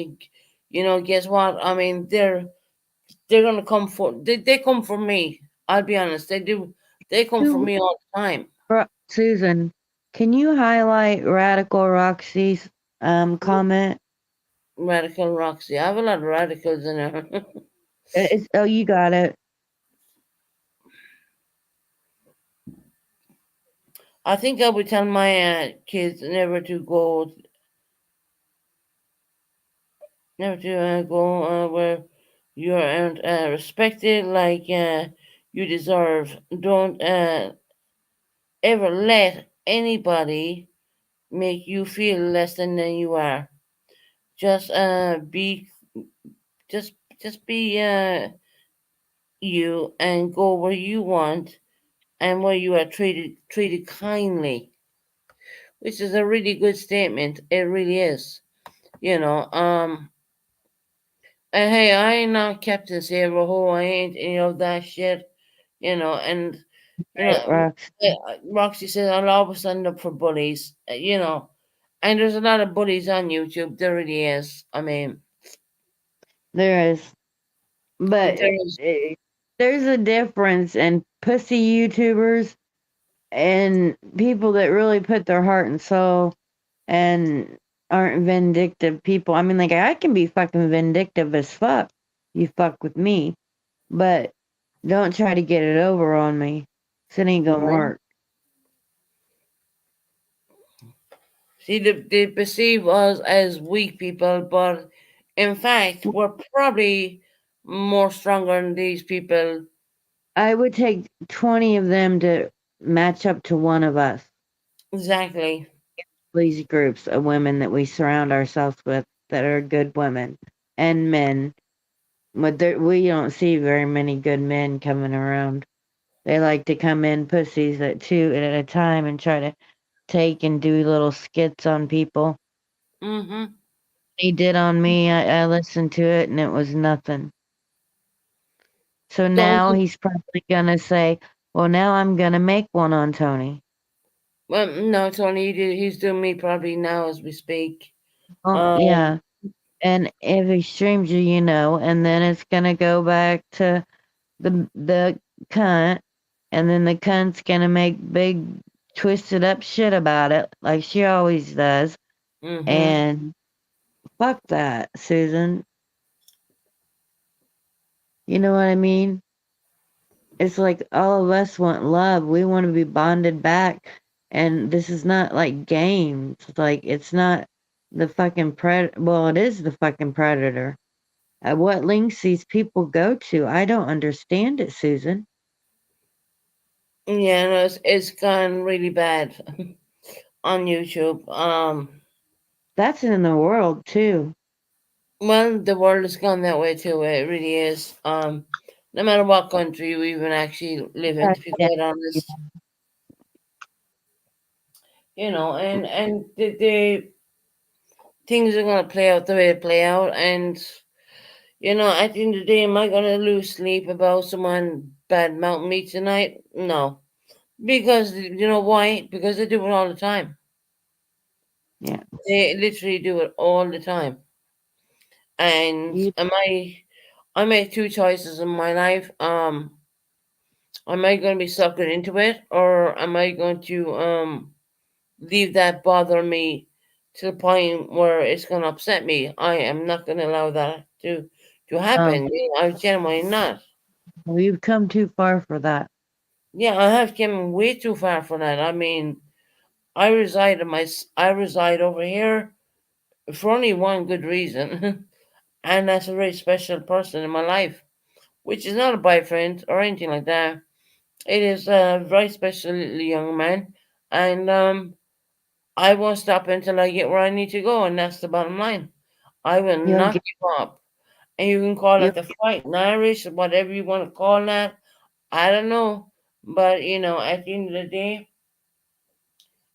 guess what? I mean they're gonna come for they come for me. I'll be honest, they do. They come for me all the time. Susan, can you highlight Radical Roxy's comment? Radical Roxy. I have a lot of radicals in there. Oh, you got it. I think I would tell my kids never to go where you aren't respected like you deserve. Don't ever let anybody make you feel less than you are. Just be just just be you and go where you want and where you are treated kindly, which is a really good statement. It really is. You know, and hey, I ain't not Captain Saberho. I ain't any of that shit. And Right, Rox. Roxy says I'll always stand up for bullies. And there's a lot of bullies on YouTube. There really is. I mean, There is. But there's there's a difference in pussy YouTubers and people that really put their heart and soul and aren't vindictive people. I mean, like, I can be fucking vindictive as fuck. You fuck with me. But don't try to get it over on me. It ain't gonna work. see they perceive us as weak people, but in fact we're probably more stronger than these people. I would take 20 of them to match up to one of us. Exactly. These groups of women that we surround ourselves with that are good women and men. But we don't see very many good men coming around. They like to come in pussies at two at a time and try to take and do little skits on people. Mm-hmm. He did on me. I listened to it and it was nothing. So Don't now you? he's probably gonna say, "Well, now I'm gonna make one on Tony." Well, no, Tony. He's doing me probably now as we speak. Oh yeah, and if he streams you, you know, and then it's gonna go back to the cunt, and then the cunt's gonna make big twisted up shit about it, like she always does. Mm-hmm. And fuck that, Susan. You know what I mean? It's like all of us want love. We want to be bonded back. And this is not like games. Like it's not the fucking well, it is the fucking predator. At what lengths these people go to, I don't understand it, Susan. Yeah, no, it's gone really bad on YouTube. That's in the world too. Well, the world has gone that way too. It really is. No matter what country you even actually live in, to be quite honest, and the things are gonna play out the way they play out, and at the end of the day, am I gonna lose sleep about someone bad mouthing me tonight? No, because you know why? Because they do it all the time. Yeah. They literally do it all the time. And You, I make two choices in my life. Am I going to be suckered into it, or am I going to leave that bother me to the point where it's going to upset me? I am not going to allow that to happen. I'm genuinely not. We've come too far for that. Yeah, I have come way too far for that. I mean, I reside over here for only one good reason, and that's a very special person in my life, which is not a boyfriend or anything like that. It is a very special little young man, and I won't stop until I get where I need to go, and that's the bottom line. I will You'll not get give up. And you can call you it the fighting Irish, whatever you want to call that. I don't know. But, at the end of the day,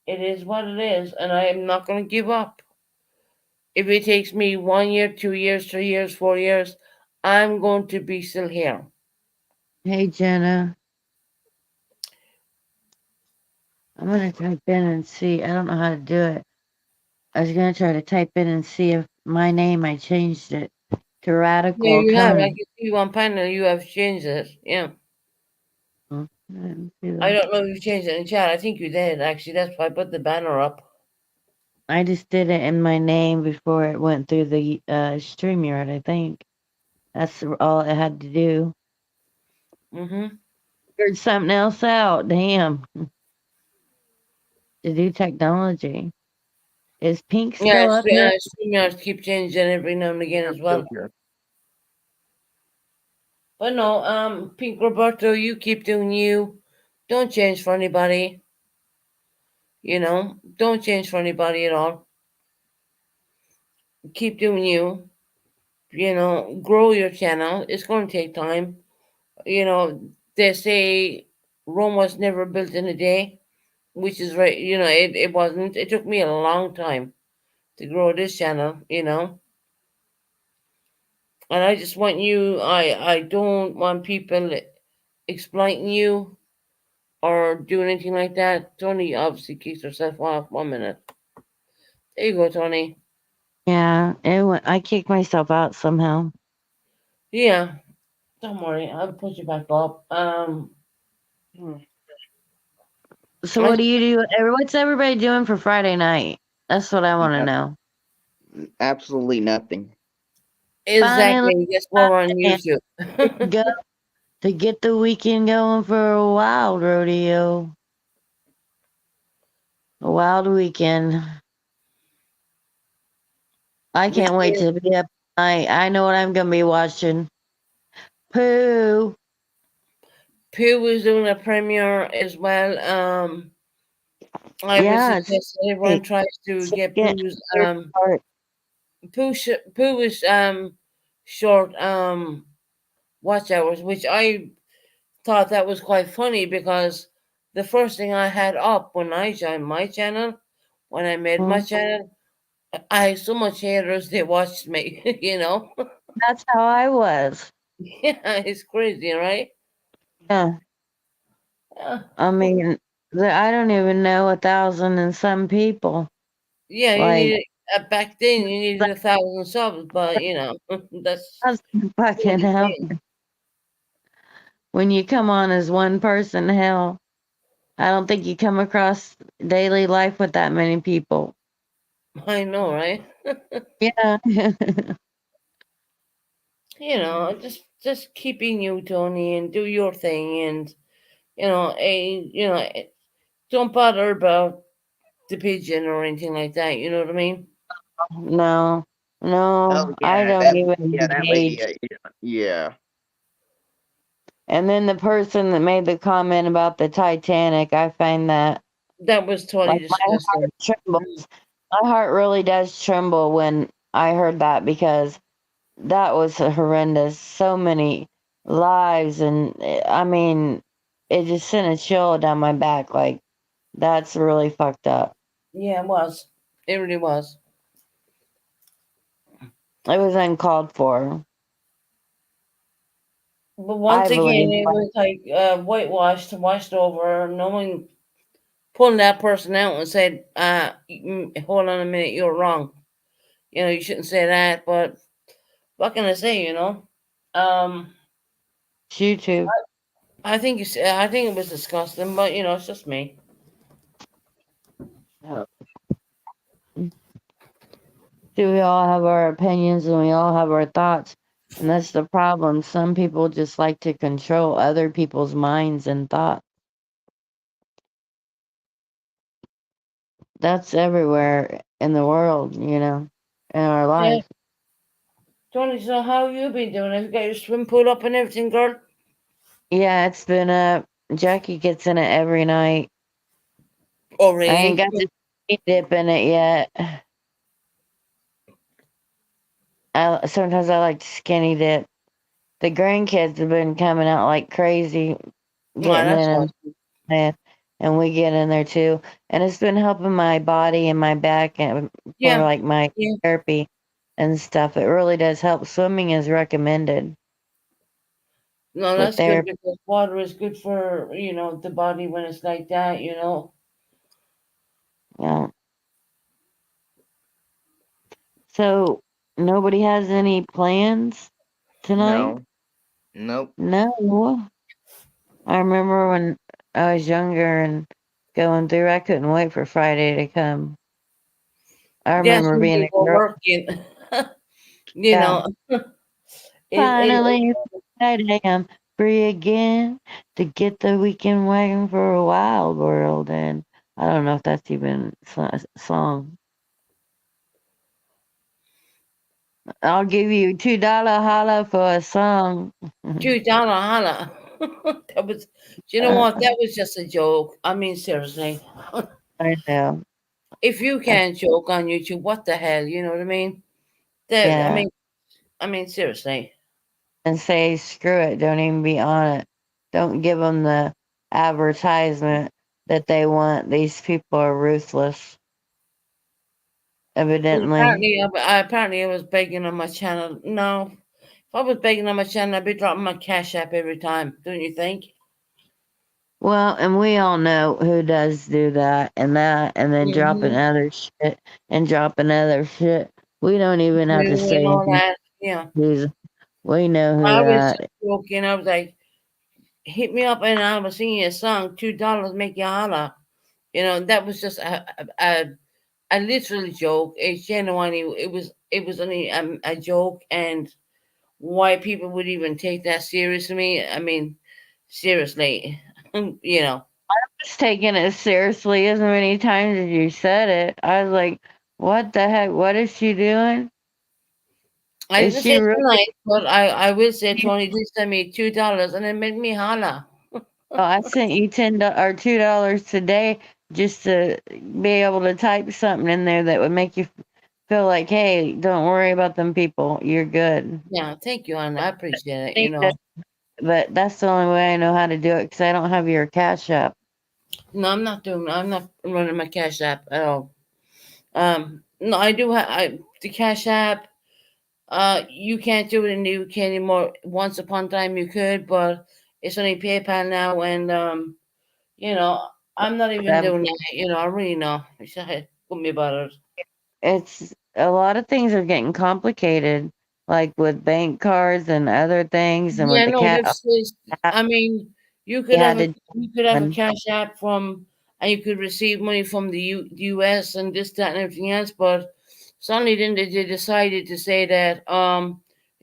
it is what it is, and I am not going to give up. If it takes me 1 year, 2 years, 3 years, 4 years, I'm going to be still here. Hey Jenna. I'm gonna type in and see. I don't know how to do it. I was gonna try to type in and see if my name I changed it to Yeah, Radical you have. I Tony. can see one panel. You have changed it. Yeah. I didn't see I that. don't know if you changed it in chat. I think you did, actually. That's why I put the banner up. I just did it in my name before it went through the StreamYard, I think. That's all it had to do. Mm-hmm. Figured something else out. Damn. To do technology. Is Pink Yeah, still up here? StreamYards keep changing every now and again I'm as still well. here. But no, Pink Roberto, you keep doing you. Don't change for anybody. Don't change for anybody at all. Keep doing you. Grow your channel. It's going to take time. They say Rome was never built in a day, which is right. It wasn't. It took me a long time to grow this channel. And I just want I don't want people exploiting you or doing anything like that. Tony obviously kicks herself off. 1 minute. There you go, Tony. Yeah, I kicked myself out somehow. Yeah, don't worry. I'll put you back up. So I what do you do? What's everybody doing for Friday night? That's what I want to know. Absolutely nothing. Finally, exactly. Guess what? We're on to YouTube. go to get the weekend going for a wild rodeo. A wild weekend. I can't wait to be up tonight. I know what I'm gonna be watching. Pooh. Pooh was doing a premiere as well. I would Yeah, suggest that everyone tries to get second, Pooh's third part. Pooh was short watch hours, which I thought that was quite funny because the first thing I had up when I joined my channel, when I made my Mhm. channel, I had so much haters they watched me, you know. That's how I was. Yeah, it's crazy, right? Yeah. Yeah, I mean, I don't even know 1,000 and some people. yeah. You Like, needed back then. You needed 1,000 subs, but that's that's fucking really hell. thing. When you come on as one person, hell, I don't think you come across daily life with that many people. I know, right? Yeah. Just keeping you, Tony, and do your thing, and don't bother about the pigeon or anything like that. You know what I mean? No, Oh no, I yeah, don't that even yeah, that lady. engage. Yeah. And then the person that made the comment about the Titanic, I find that That was totally like my disgusting. heart trembles. My heart really does tremble when I heard that because that was horrendous. So many lives, and I mean, it just sent a chill down my back. Like that's really fucked up. Yeah, it was. It really was. It was uncalled for. But I once again, believe. it was like whitewashed, washed over. No one pulling that person out and said, hold on a minute, you're wrong. You shouldn't say that. But what can I say? Um, YouTube. I think it was disgusting, but it's just me. See, we all have our opinions and we all have our thoughts. And that's the problem. Some people just like to control other people's minds and thoughts. That's everywhere in the world, in our Yeah, life. Tony. So how you been doing? Have you got your swim pool up and everything, girl? Yeah, it's been up. Jackie gets in it every night. Oh, I ain't really? got to dip in it yet. Sometimes I like to skinny dip. The grandkids have been coming out like crazy, Oh, getting that's in awesome. and we get in there too. And it's been helping my body and my back and for Yeah, like my yeah. therapy and stuff. It really does help. Swimming is recommended No, with that's good therapy. because water is good for the body when it's like that. Yeah. So nobody has any plans tonight? No. Nope. No. I remember when I was younger and going through, I couldn't wait for Friday to come. I Yes, remember when being you a go girl. working, you Yeah. know. Finally, Friday, I'm free again to get the weekend wagon for a wild world. And I don't know if that's even a song. I'll give you $2 holla for a song. $2 holla. That was, you know what? That was just a joke. I mean, seriously. I know. If you can't joke on YouTube, what the hell? You know what I mean? That Yeah. I mean, seriously. And say, screw it. Don't even be on it. Don't give them the advertisement that they want. These people are ruthless, And evidently. apparently I was begging on my channel. No, if I was begging on my channel, I'd be dropping my cash app every time. Don't you think? Well, and we all know who does do that, and then dropping Mm-hmm. other shit and dropping other shit. We don't even have to And say all that. Yeah. who's. We know who I was just that. joking. I was like, hit me up and I was singing a song, $2 make you holla. That was just a literal joke. It's genuinely it was only a joke, and why people would even take that seriously. I mean, seriously, you know. Just taking it seriously as many times as you said it. I was like, what the heck? What is she doing? I Is didn't she say really? tonight, but I will say, Tony did send me $2 and it made me holla. Oh, I sent you or $2 today just to be able to type something in there that would make you feel like, hey, don't worry about them people. You're good. Yeah, thank you, Anna. I appreciate it. But that's the only way I know how to do it because I don't have your Cash App. No, I'm not doing. I'm not running my Cash App at all. No, I do have the Cash App. You can't do it in the UK anymore. Once upon a time you could, but it's only PayPal now, and you know, I'm not even Um, doing that. I really know. Wouldn't be bothered. it's a lot of things are getting complicated, like with bank cards and other things, and with Yeah, the no, cat this is. app. I mean, You had to you could have a one. Cash App from, and you could receive money from the U.S. and this, that, and everything else. But suddenly, then they decided to say that,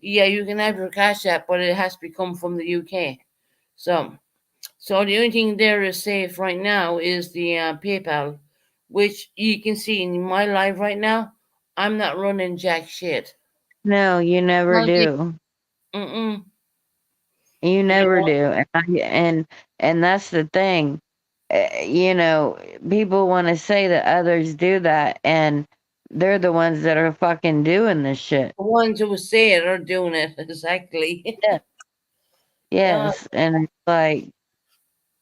yeah, you can have your Cash App, but it has to come from the UK. So, so the only thing there is safe right now is the PayPal, which you can see in my life right now. I'm not running jack shit. No, you never Not the- do. Mm-mm. You You never know, do, and that's the thing. You know, people want to say that others do that, and they're the ones that are fucking doing this shit. the ones who say it are doing it exactly. Yeah. uh, Yes, and it's like,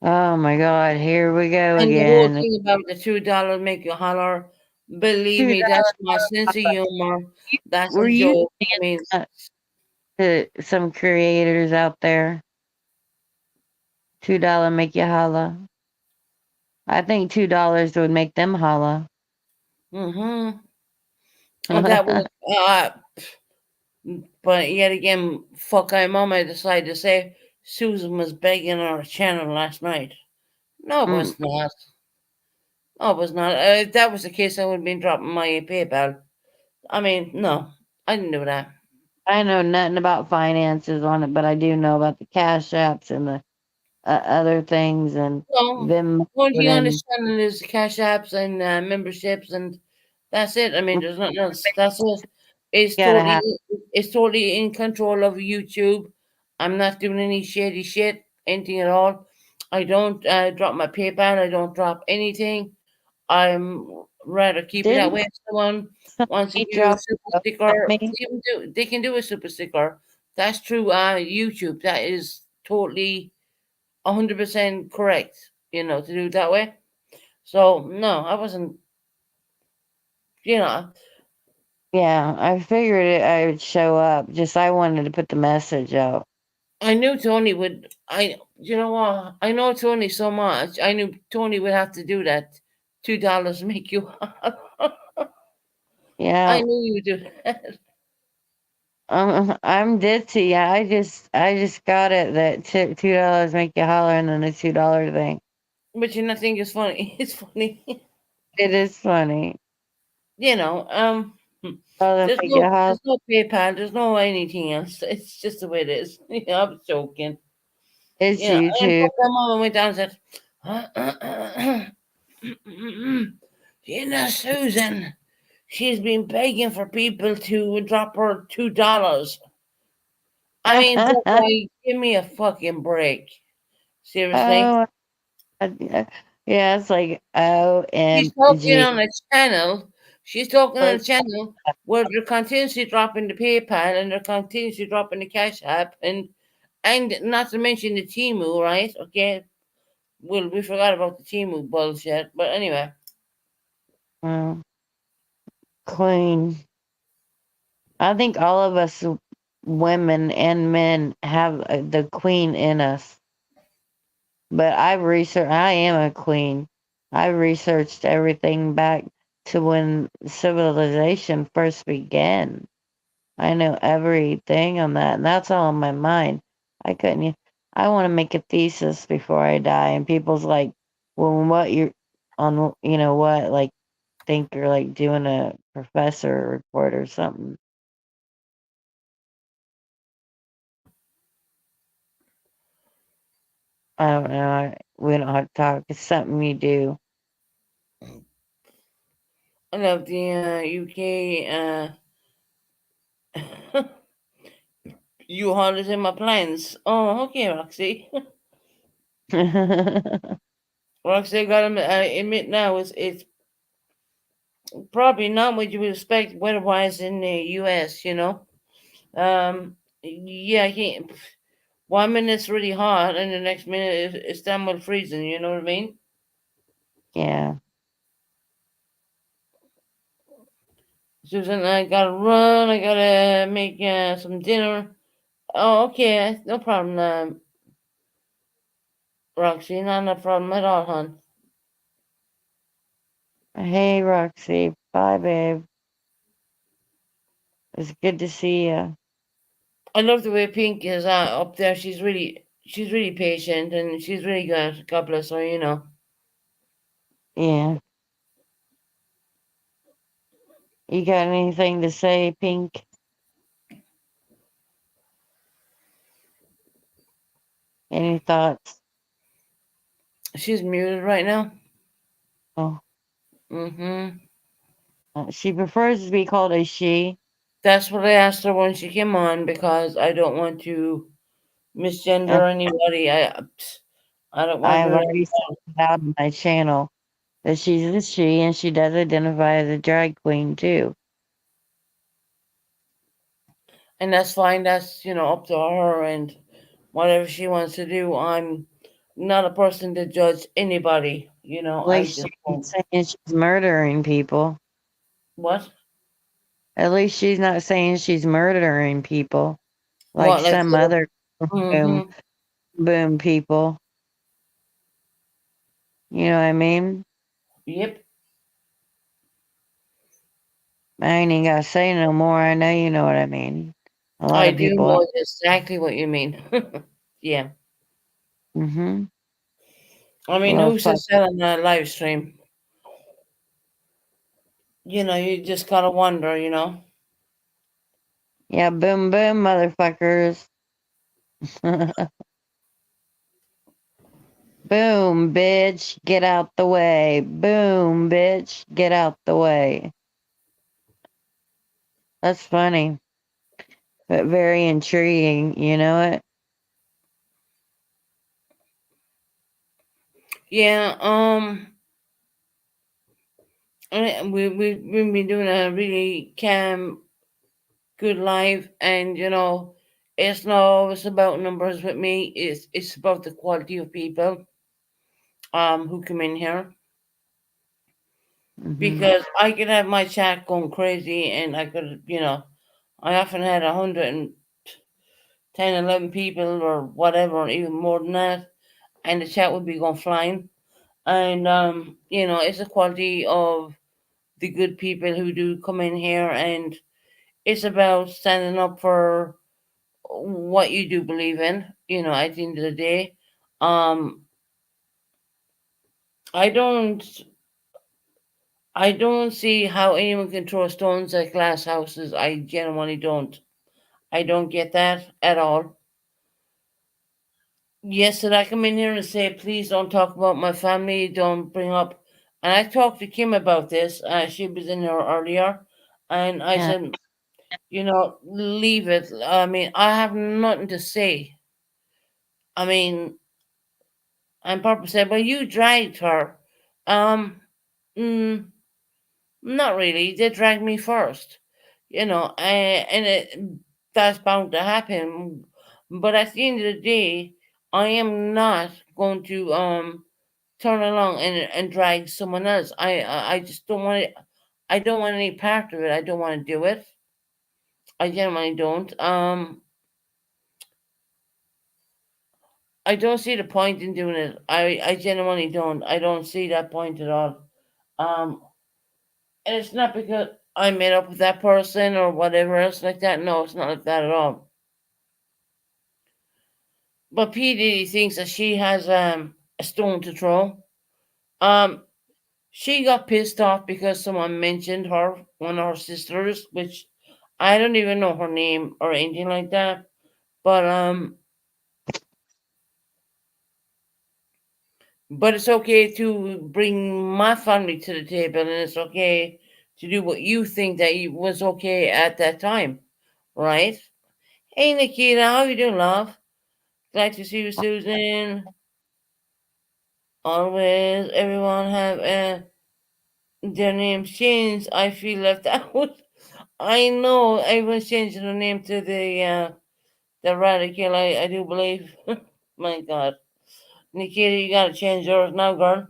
oh my god, here we go and the whole again. thing about the $2 make you holler. Believe Two me, that's my sense of dollars. humor. That's Were a you joke. I saying mean, that to some creators out there? $2 make you holla. I think $2 would make them holla. mm-hmm. And that was, but yet again, fuck I mama decided to say Susan was begging on our channel last night. No, it Mm, was not. No, it was not. If that was the case, I would have been dropping my PayPal. I mean, no, I didn't do that. I know nothing about finances on it, but I do know about the cash apps and the other things and Well, them what you and understand is cash apps and memberships, and that's it. I mean, there's nothing else. That's it. It's gotta totally, have. it's totally in control of YouTube. I'm not doing any shady shit, anything at all. I don't drop my PayPal. I don't drop anything. I'm rather keep it that Didn't way. If someone wants to somebody give you a drop super a post on sticker, me? they can do a super sticker. That's true. YouTube. That is totally 100% correct, to do it that way. So, no, I wasn't, you know, Yeah, I figured I would show up. Just I wanted to put the message out. I knew Tony would, you know what, I know Tony so much. I knew Tony would have to do that. $2 make you, I Yeah, knew you would do that. I'm ditzy. Yeah, I just got it that $2 make you holler, and then the $2 thing. But you not think it's funny. It's funny. It is funny. you know, um, $2 make you holler. there's no PayPal, there's no anything else. It's just the way it is. I'm joking. It's And YouTube. my mama went down and said, Susan, she's been begging for people to drop her $2. I mean, that boy, give me a fucking break. Seriously. Oh, yeah, yeah, it's like She's talking OMG. on a channel. She's talking on a channel where they're continuously dropping the PayPal and they're continuously dropping the Cash App and not to mention the Timu, right? Okay. Well, we forgot about the Timu bullshit. But anyway. Mm, Queen. I think all of us women and men have the queen in us. But I am a queen. I researched everything back to when civilization first began. I know everything on that, and that's all in my mind. I couldn't. I want to make a thesis before I die, and people's like, "Well, what you're on? What? Like, think you're like doing a professor report or something." I don't know. We don't have to talk. It's something you do. I love the UK. You holidays in my plans. Oh, okay, Roxy. Roxy, I gotta admit now, it's probably not what you would expect weather-wise in the US. Yeah, I can't. 1 minute it's really hot, and the next minute it's damn well freezing. You know what I mean? Yeah. Susan, I gotta run. I gotta make some dinner. Oh, okay, no problem, Roxy. Not a problem at all, hon. Hey, Roxy. Bye, babe. It's good to see you. I love the way Pink is up there. She's really patient and she's really good. God bless her, you know. Yeah. You got anything to say, Pink? Any thoughts? She's muted right now. Oh, Mm-hmm. she prefers to be called a she. That's what I asked her when she came on because I don't want to Uh, misgender anybody. I don't want I've her. already said that on my channel that she's a she and she does identify as a drag queen too. And that's fine. That's up to her and whatever she wants to do. I'm not a person to judge anybody. At I least just she's not won't. saying she's murdering people. What? At least she's not saying she's murdering people like What? Like, some other boom mm-hmm. boom people. You know what I mean? Yep. I ain't even gotta say no more. I know you know what I mean. A lot I of do people. know exactly what you mean. Yeah. Mm-hmm. I mean, Well, who fuck. says that on a live stream? You just gotta wonder. Yeah, boom boom, motherfuckers. Boom, bitch, get out the way. Boom, bitch, get out the way. That's funny, but very intriguing. You know it? Yeah. We've been doing a really good live, and it's not always about numbers with me. It's about the quality of people who come in here, Hmm. because I could have my chat going crazy, and I often had 110, 11 people or whatever, or even more than that, and the chat would be going flying. And it's the quality of the good people who do come in here, and it's about standing up for what you do believe in. At the end of the day, um, I don't, I don't see how anyone can throw stones at glass houses. I genuinely don't. I don't get that at all. Yes, did I come in here and say, please don't talk about my family, don't bring up. And I talked to Kim about this. She was in here earlier, and I Yeah, said, leave it. I mean, I have nothing to say. I mean, and Papa said, well, you dragged her. Um, mm, Not really. They dragged me first, that's bound to happen. But at the end of the day, I am not going to turn along and drag someone else. I just don't want it. I don't want any part of it. I don't want to do it. I genuinely don't. I don't see the point in doing it. I genuinely don't. I don't see that point at all. Um, and it's not because I made up with that person or whatever else like that. No, it's not like that at all. But P Diddy thinks that she has a stone to throw. Um, she got pissed off because someone mentioned her, one of her sisters, which I don't even know her name or anything like that. But it's okay to bring my family to the table, and it's okay to do what you think that was okay at that time, right? Hey, Nikita, how you doing, love? Glad to see you, Susan. Always, everyone have their names changed. I feel left out. I know everyone's changing their name to the radical. I do believe. My God, Nikita, you gotta change yours now, girl.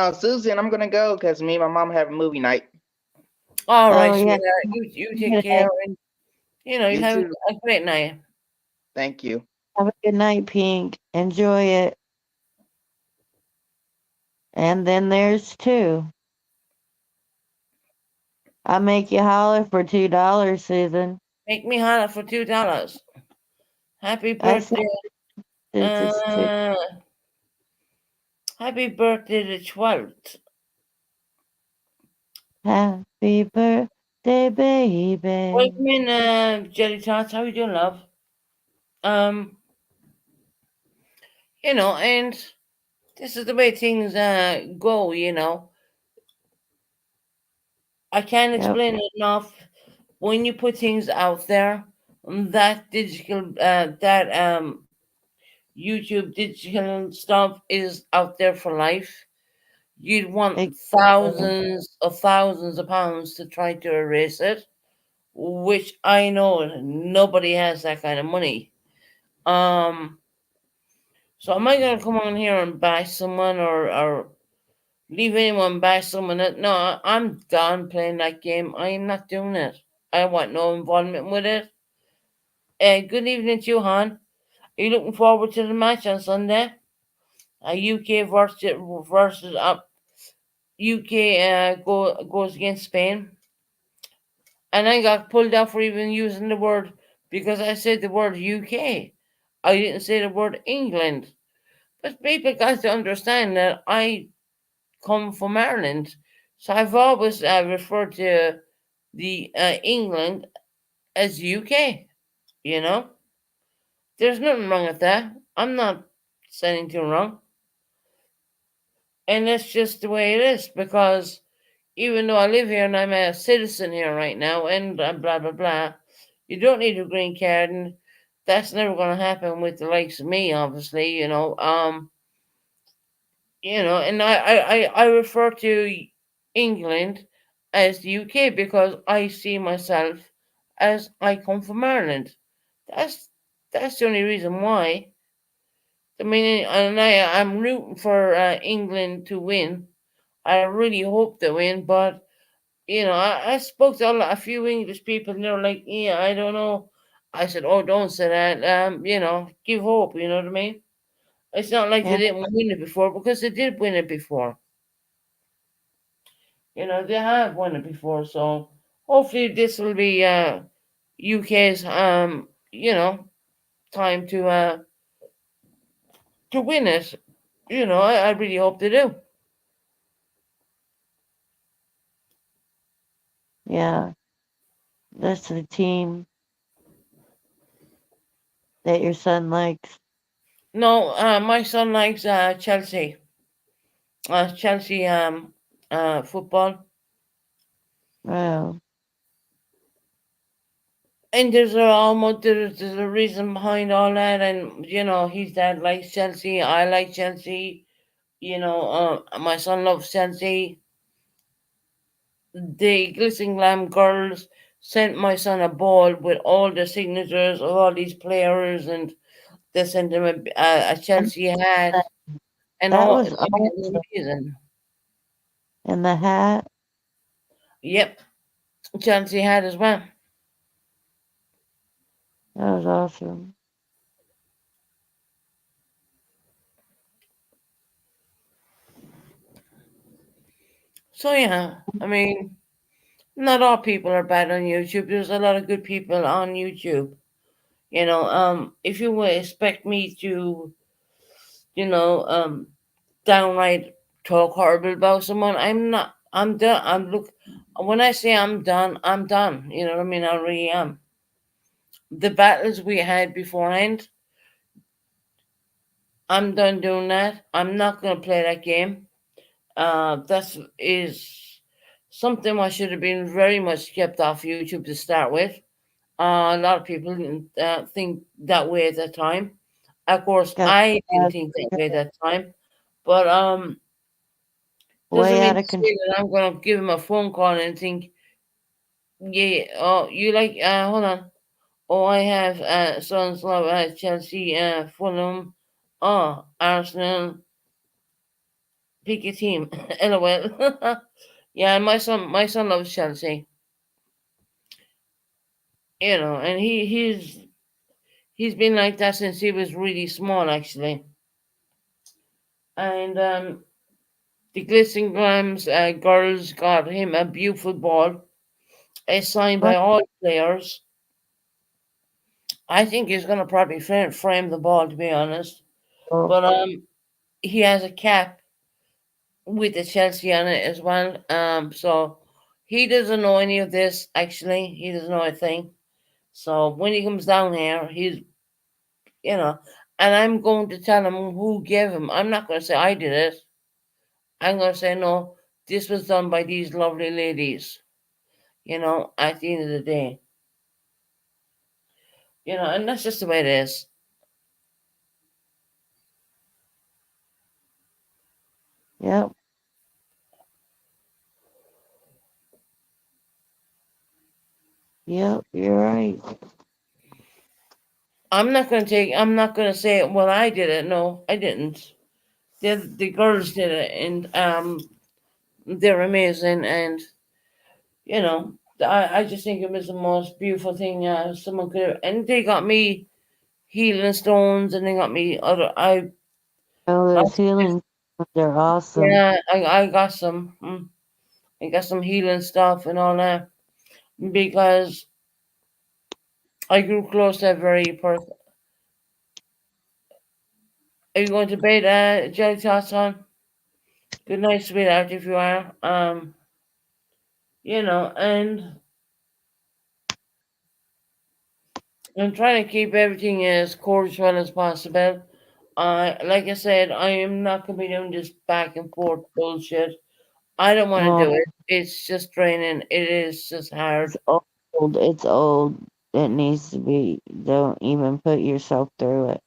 Oh, Susan, I'm gonna go because me and my mom have a movie night. All right, Oh yeah. sweetheart. You take Good care, night. and you You have too. a great night. Thank you. Have a good night, Pink. Enjoy it. And then there's two. I'll make you holler for $2, Susan. Make me holler for $2. Happy I said birthday. since it's two. Uh, happy birthday the 12th. Happy birthday, baby. Welcome in, Jelly Tots. How you doing, love? Um, and this is the way things go. I can't Yep. explain it enough. When you put things out there, that digital, that YouTube digital stuff is out there for life. You'd want Exactly. thousands of pounds to try to erase it, which I know nobody has that kind of money. Um, so am I gonna come on here and bash someone or leave anyone bash someone? No, I'm done playing that game. I am not doing it. I want no involvement with it. Good evening to you, Han. Are you looking forward to the match on Sunday? UK versus up. UK goes against Spain, and I got pulled out for even using the word because I said the word UK. I didn't say the word England. But people got to understand that I come from Ireland, so I've always referred to the England as UK. You know, there's nothing wrong with that. I'm not saying anything wrong, and that's just the way it is because even though I live here and I'm a citizen here right now, and blah blah blah, you don't need a green card, and that's never going to happen with the likes of me, obviously. And I refer to England as the UK because I see myself as I come from Ireland. That's that's the only reason why. I mean, and I'm rooting for England to win. I really hope they win, but I spoke to a few English people, and they were like, "Yeah, I don't know." I said, "Oh, don't say that. Give hope." You know what I mean? It's not like they Yeah. didn't win it before because they did win it before. They have won it before, so hopefully this will be UK's time to win it. I really hope they do. Yeah. That's the team that your son likes. No, my son likes Chelsea. Chelsea football. Well, And there's a reason behind all that, and his dad likes Chelsea. I like Chelsea. My son loves Chelsea. The Glistening Glam girls sent my son a ball with all the signatures of all these players, and they sent him a Chelsea hat and that all. was I mean, it was awesome. amazing. And the hat, Yep, Chelsea hat as well. that was awesome. So yeah, I mean, not all people are bad on YouTube. There's a lot of good people on YouTube. If you would expect me to, you know, downright talk horrible about someone, I'm not. I'm done. When I say I'm done, I'm done. You know what I mean? I really am. The battles we had beforehand, I'm done doing that. I'm not gonna play that game. That is something I should have been very much kept off YouTube to start with. A lot of people didn't think that way at that time. Of course, Got I didn't think that way at that time. But doesn't way mean out to of say control. that I'm gonna give him a phone call and think, yeah, oh, you like, hold on. Oh, I have sons love Chelsea, Fulham, Arsenal, Pick a team. LOL. Yeah, and my son loves Chelsea. And he's been like that since he was really small, actually. And the Glissingrams girls got him a beautiful ball. It's signed by all players. I think he's gonna probably frame the ball, to be honest. But he has a cap with the Chelsea on it as well. So he doesn't know any of this. Actually, he doesn't know a thing. So when he comes down here, you know, and I'm going to tell him who gave him. I'm not going to say I did it. I'm going to say no. This was done by these lovely ladies. At the end of the day, and that's just the way it is. Yep. Yep, you're right. I'm not going to say, well, I did it. No, I didn't. The girls did it, and they're amazing. And I just think it was the most beautiful thing someone could have. And they got me healing stones, and they got me other. Oh, those healing, they're awesome. Yeah, I got some. I got some healing stuff and all that because I grew close to that very person. Are you going to bed, Jelly Tots on? Good night, sweetheart, if you are. And I'm trying to keep everything as cordial as possible. Like I said, I am not going to be doing this back and forth bullshit. I don't want to do it. It's just draining. It is just hard. It's old. It's old. It needs to be. Don't even put yourself through it.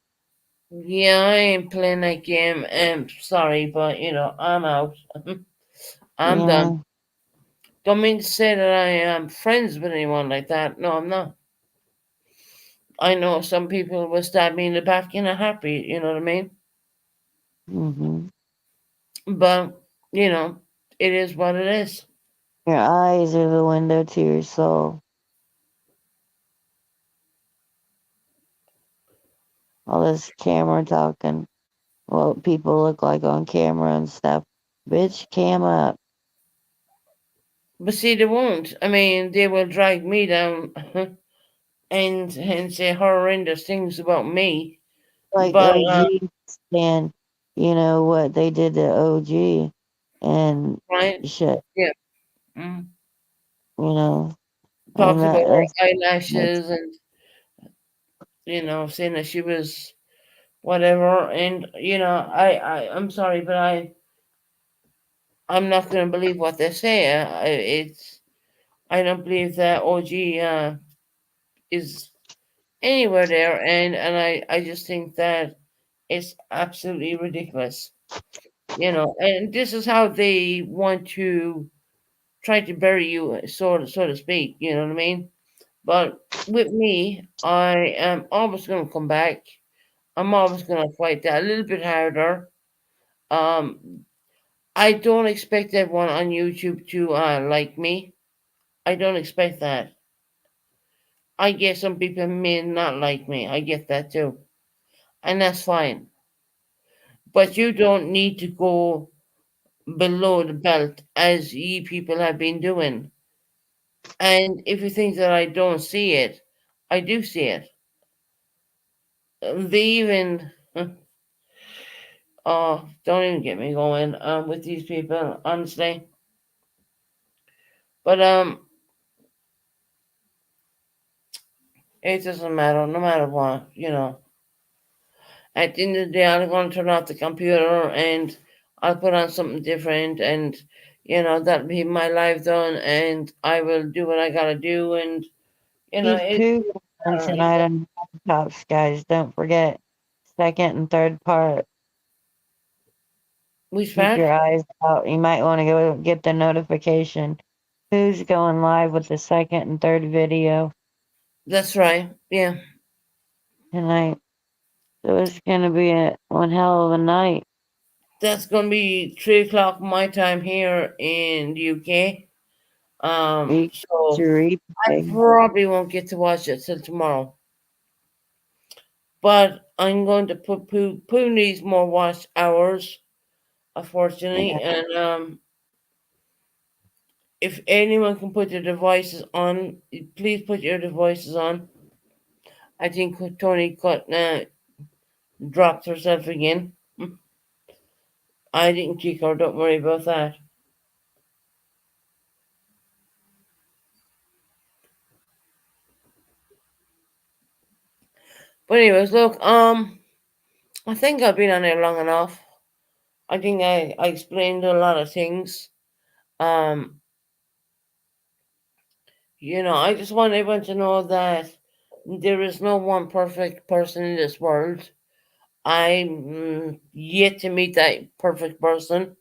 Yeah, I ain't playing that game. Sorry, but I'm out. I'm done. Don't mean to say that I am friends with anyone like that. No, I'm not. I know some people will stab me in the back in a heartbeat. You know what I mean? Mm-hmm. But it is what it is. Your eyes are the window to your soul. All this camera talking, what people look like on camera and stuff. Bitch, cam up. But see, they won't. I mean, they will drag me down and say horrendous things about me. Like But OG and what they did to OG and right, shit. yeah. Mm. And Talked about her that's eyelashes and saying that she was whatever. And I'm sorry, but I'm not going to believe what they say. I don't believe that OG is anywhere there, and I just think that it's absolutely ridiculous. And this is how they want to try to bury you, so to speak. You know what I mean? But with me, I am always going to come back. I'm always going to fight that a little bit harder. Um, I don't expect everyone on YouTube to like me. I don't expect that. I get some people may not like me. I get that too. And that's fine. But you don't need to go below the belt as ye people have been doing. And if you think that I don't see it, I do see it. They even oh, don't even get me going with these people, honestly. But it doesn't matter, no matter what. At the end of the day, I'm going to turn off the computer and I'll put on something different, and that'll be my life done, and I will do what I gotta do, and Keep it. Cougar on tonight on Tops, guys. Don't forget second and third part. We Keep start. your eyes out. You might want to go get the notification. Who's going live with the second and third video That's right. Yeah. tonight? So it's gonna be one hell of a night. That's going to be 3 o'clock my time here in the UK. You So to I replay. probably won't get to watch it till tomorrow. But I'm going to put Pooh needs more watch hours, unfortunately. Yeah. And if anyone can put their devices on, please put your devices on. I think Tony dropped herself again. I didn't kick her, don't worry about that. But anyways, look, I think I've been on there long enough. I think I explained a lot of things. Um, I just want everyone to know that there is no one perfect person in this world. I'm yet to meet that perfect person,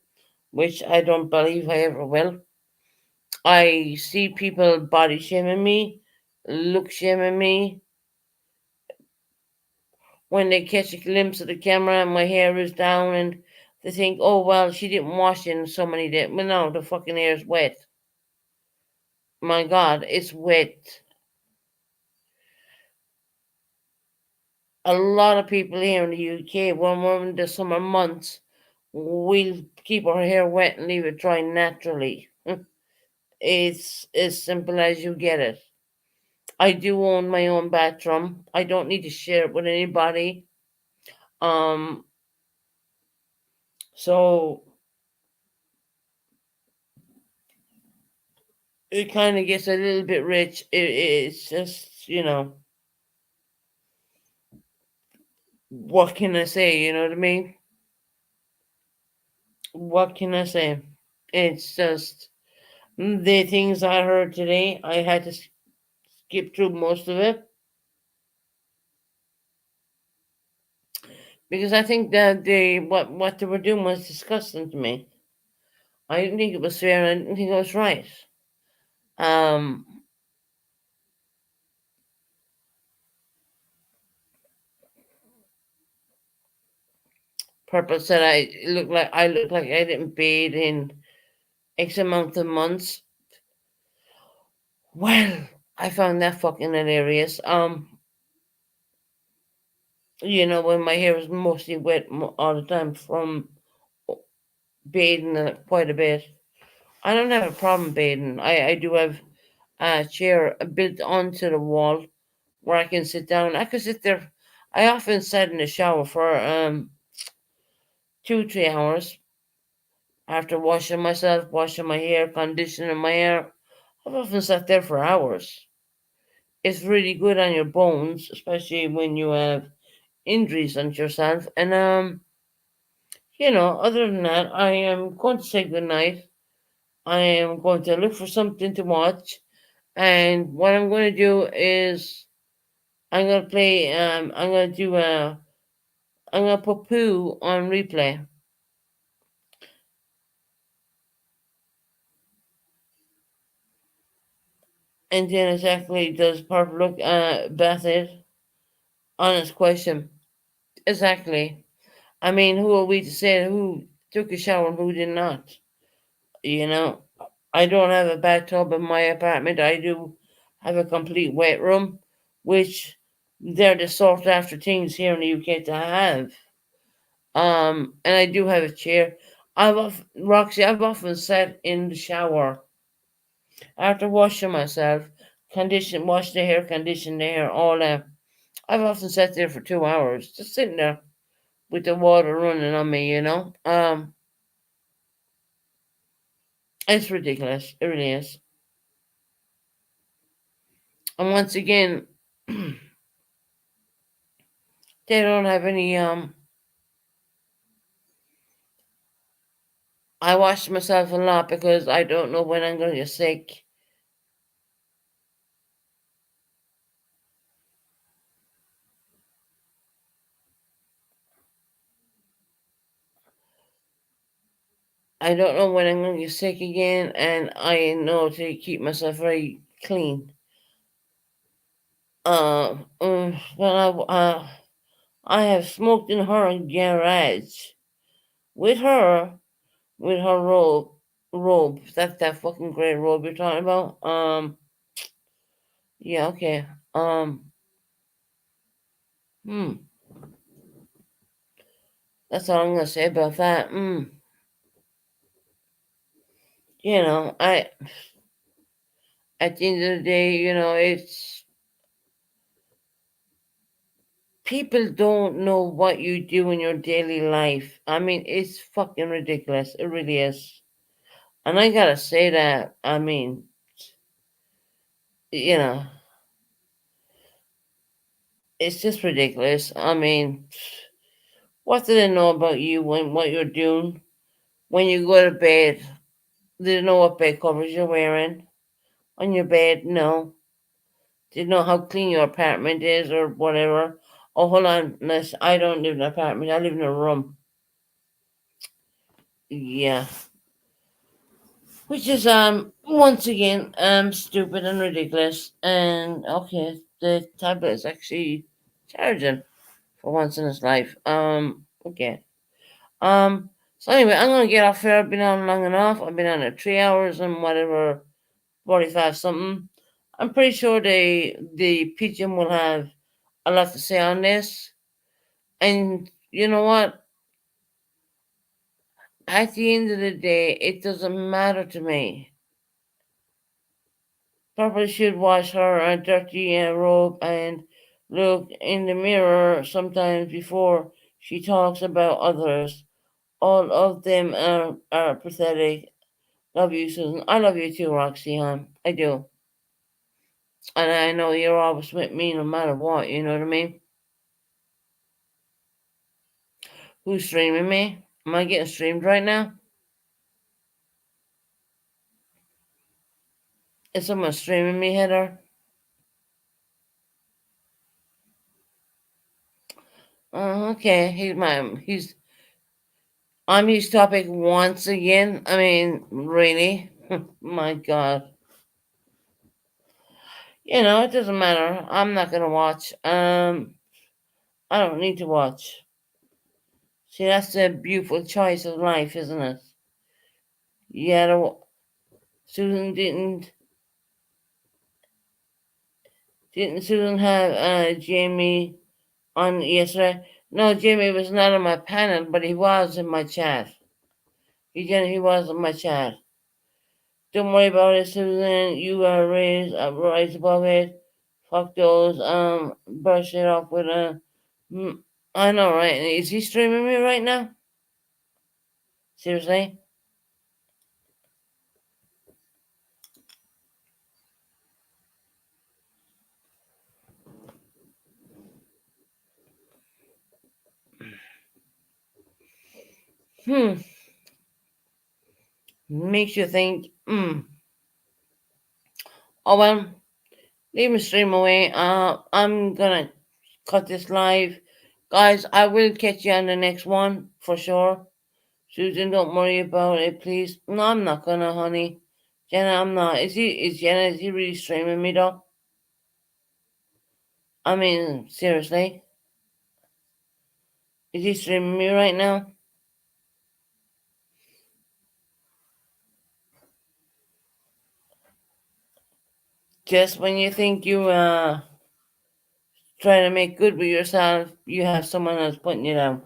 which I don't believe I ever will. I see people body shaming me, look shaming me when they catch a glimpse of the camera and my hair is down and they think, oh, well, she didn't wash it in so many days. Well, no, the fucking hair is wet. My God, it's wet. A lot of people here in the UK, when we're in the summer months, we'll keep our hair wet and leave it dry naturally. It's as simple as you get it. I do own my own bathroom. I don't need to share it with anybody. Um, so it kind of gets a little bit rich. It's just, what can I say? You know what I mean? What can I say? It's just the things I heard today. I had to skip through most of it because I think that what they were doing was disgusting to me. I didn't think it was fair. I didn't think it was right. Um, Purple said I look like I didn't bathe in X amount of months. Well, I found that fucking hilarious. When my hair was mostly wet all the time from bathing quite a bit. I don't have a problem bathing. I do have a chair built onto the wall where I can sit down. I could sit there. I often sat in the shower for 2-3 hours after washing myself, washing my hair, conditioning my hair. I've often sat there for hours. It's really good on your bones, especially when you have injuries on yourself. And other than that, I am going to say good night. I am going to look for something to watch, and what I'm going to do is I'm going to play. I'm going to do I'm going to put Pooh on replay, and then exactly does Purple look Beth it? Honest question. Exactly. I mean, who are we to say who took a shower and who did not? You know, I don't have a bathtub in my apartment. I do have a complete wet room, which they're the sought after things here in the UK to have. And I do have a chair. Roxy, I've often sat in the shower after washing myself, wash the hair, condition the hair, all that. I've often sat there for 2 hours, just sitting there with the water running on me. It's ridiculous. It really is. And once again, they don't have any. I wash myself a lot because I don't know when I'm going to get sick. I don't know when I'm going to get sick again, and I know to keep myself very clean. Well, I have smoked in her garage with her, with her robe. That's that fucking great robe you're talking about. Yeah, okay. Hmm. That's all I'm gonna say about that. You know, at the end of the day, it's people don't know what you do in your daily life. I mean, it's fucking ridiculous. It really is. And I gotta say that, I mean, you know, it's just ridiculous. I mean, what do they know about you when what you're doing when you go to bed? Do they know what bed covers you're wearing on your bed? No. Do you know how clean your apartment is or whatever? Oh, hold on. Listen, I don't live in an apartment. I live in a room. Yeah. Which is once again stupid and ridiculous. And okay, the tablet is actually charging for once in his life. Okay. So anyway, I'm gonna get off here. I've been on long enough. I've been on at 3 hours and whatever, 45 something. I'm pretty sure the pigeon will have a lot to say on this. And you know what? At the end of the day, it doesn't matter to me. Probably should wash her dirty robe and look in the mirror sometimes before she talks about others. All of them are pathetic. Love you, Susan. I love you too, Roxy, hon. I do. And I know you're always with me no matter what, you know what I mean? Who's streaming me? Am I getting streamed right now? Is someone streaming me, Heather? Okay, I'm his topic once again. I mean, really? My God. It doesn't matter. I'm not gonna watch. I don't need to watch. See, that's the beautiful choice of life, isn't it? Yeah, Susan didn't Susan have Jamie on yesterday? No, Jamie was not on my panel, but he was in my chat. He was in my chat. Don't worry about it, Susan. You are raised right above it. Fuck those. Brush it off with a. I know, right? Is he streaming me right now? Seriously? Makes you think. Oh well, leave me stream away. I'm gonna cut this live, guys. I will catch you on the next one for sure. Susan, don't worry about it, please. No, I'm not gonna, honey. Jenna, I'm not. Is he really streaming me though? I mean, seriously? Is he streaming me right now? Just when you think you trying to make good with yourself, you have someone else putting you down.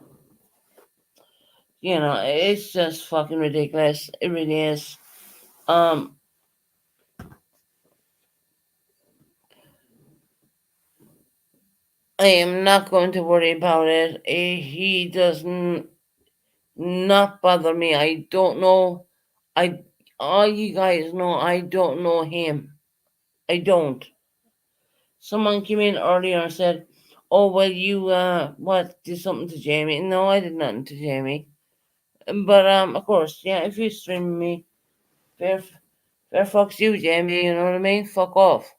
It's just fucking ridiculous. It really is. Um, I am not going to worry about it. He doesn't not bother me. I don't know. I all you guys know. I don't know him. I don't. Someone came in earlier and said, "Oh well, you what did something to Jamie?" No, I did nothing to Jamie. But of course, yeah. If you stream me, fair, fair fucks you, Jamie. You know what I mean? Fuck off.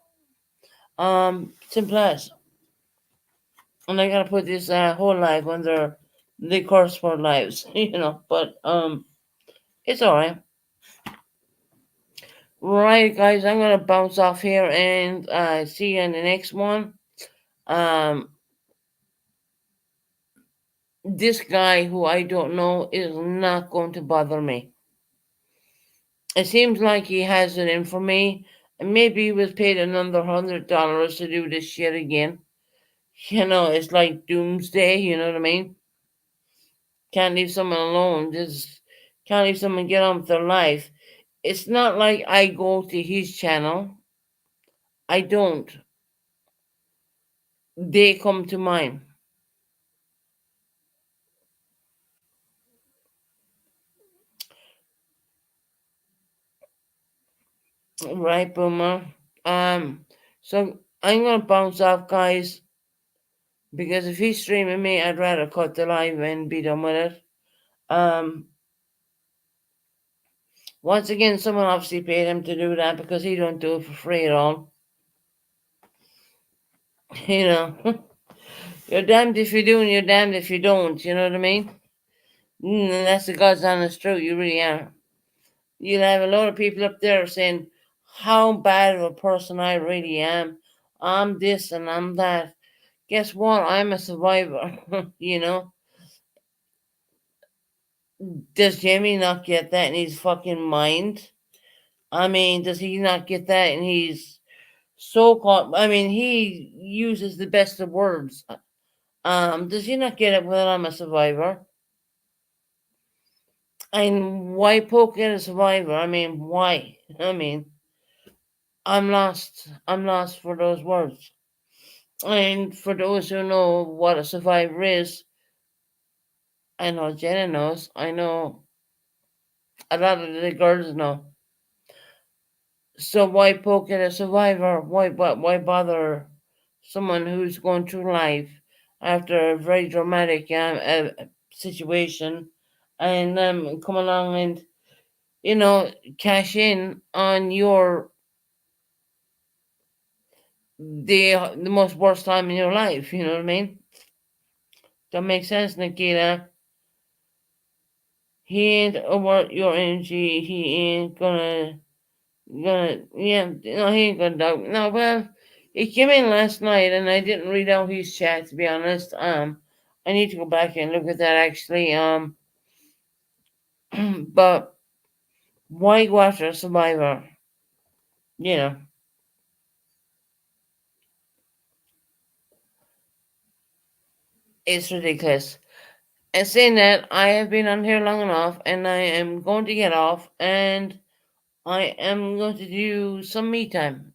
Simple as. And I gotta put this whole live under the curse for lives, But it's alright. Right, guys, I'm gonna bounce off here and see you in the next one. Um, this guy who I don't know is not going to bother me. It seems like he has it in for me, and maybe he was paid another $100 to do this shit again. It's like doomsday, you know what I mean? Can't leave someone alone, just can't leave someone get on with their life. It's not like I go to his channel. I don't. They come to mine. Right, Boomer? So I'm gonna bounce off, guys, because if he's streaming me, I'd rather cut the live and be done with it. Once again, someone obviously paid him to do that because he don't do it for free at all. You know, you're damned if you do and you're damned if you don't. You know what I mean? And that's the God's honest truth. You really are. You'll have a lot of people up there saying how bad of a person I really am. I'm this and I'm that. Guess what? I'm a survivor. you know? Does Jamie not get that in his fucking mind? I mean, does he not get that in his so called? I mean, he uses the best of words. Does he not get it when I'm a survivor? And why poke at a survivor? I mean, why? I mean, I'm lost. I'm lost for those words. And for those who know what a survivor is, I know Jenna knows. I know a lot of the girls know. So why poke at a survivor? Why bother someone who's going through life after a very dramatic situation, and come along and cash in on the most worst time in your life? You know what I mean? That makes sense, Nikita. He ain't over your energy. He ain't gonna he ain't gonna doubt. No, well, he came in last night and I didn't read out his chat, to be honest. I need to go back and look at that actually. But why go after a survivor? You know, it's ridiculous. And saying that, I have been on here long enough and I am going to get off and I am going to do some me time.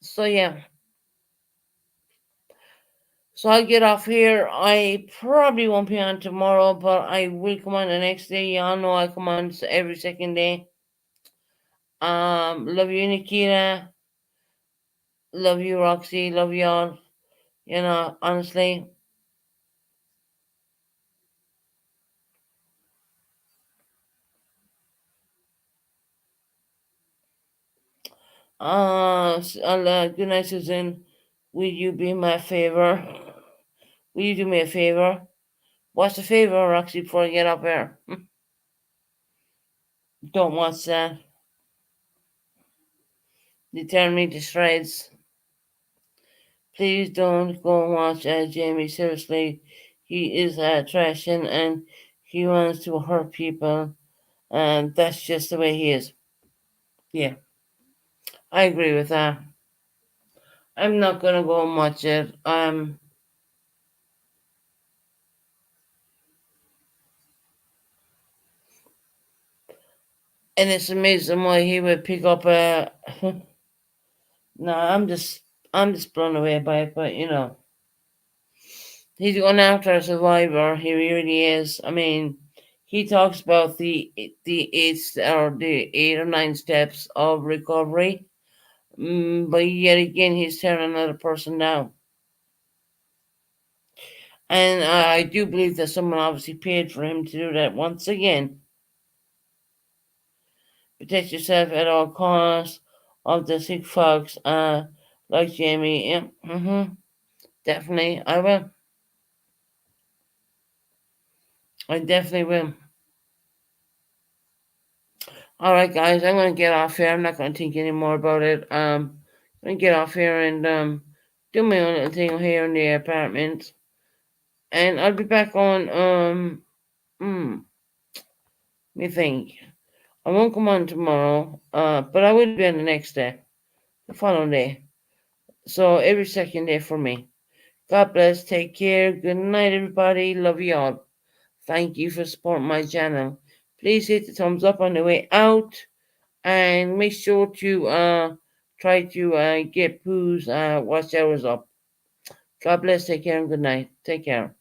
So yeah. So I'll get off here. I probably won't be on tomorrow, but I will come on the next day. Y'all know I come on every second day. Love you, Nikita. Love you, Roxy. Love y'all. Honestly. Good night, Susan. Will you be my favor? Will you do me a favor? What's the favor, Roxy, before I get up here? Don't watch that. They turn me to shreds. Please don't go and watch Jamie. Seriously, he is trashing and he wants to hurt people, and that's just the way he is. Yeah, I agree with that. I'm not gonna go and watch it. And it's amazing why he would pick up a. No, I'm just blown away by it. But he's going after a survivor. He really is. I mean, he talks about the eight or nine steps of recovery, but yet again he's tearing another person down. And I do believe that someone obviously paid for him to do that once again. Protect yourself at all costs of the sick folks, like Jamie. Yeah, definitely, I will. I definitely will. All right, guys, I'm gonna get off here. I'm not gonna think any more about it. I'm gonna get off here and do my own little thing here in the apartment. And I'll be back on me think. I won't come on tomorrow, but I will be on the next day, the following day. So every second day for me. God bless, take care, good night everybody, love you all. Thank you for supporting my channel. Please hit the thumbs up on the way out and make sure to try to get Pooh's watch hours up. God bless, take care and good night. Take care.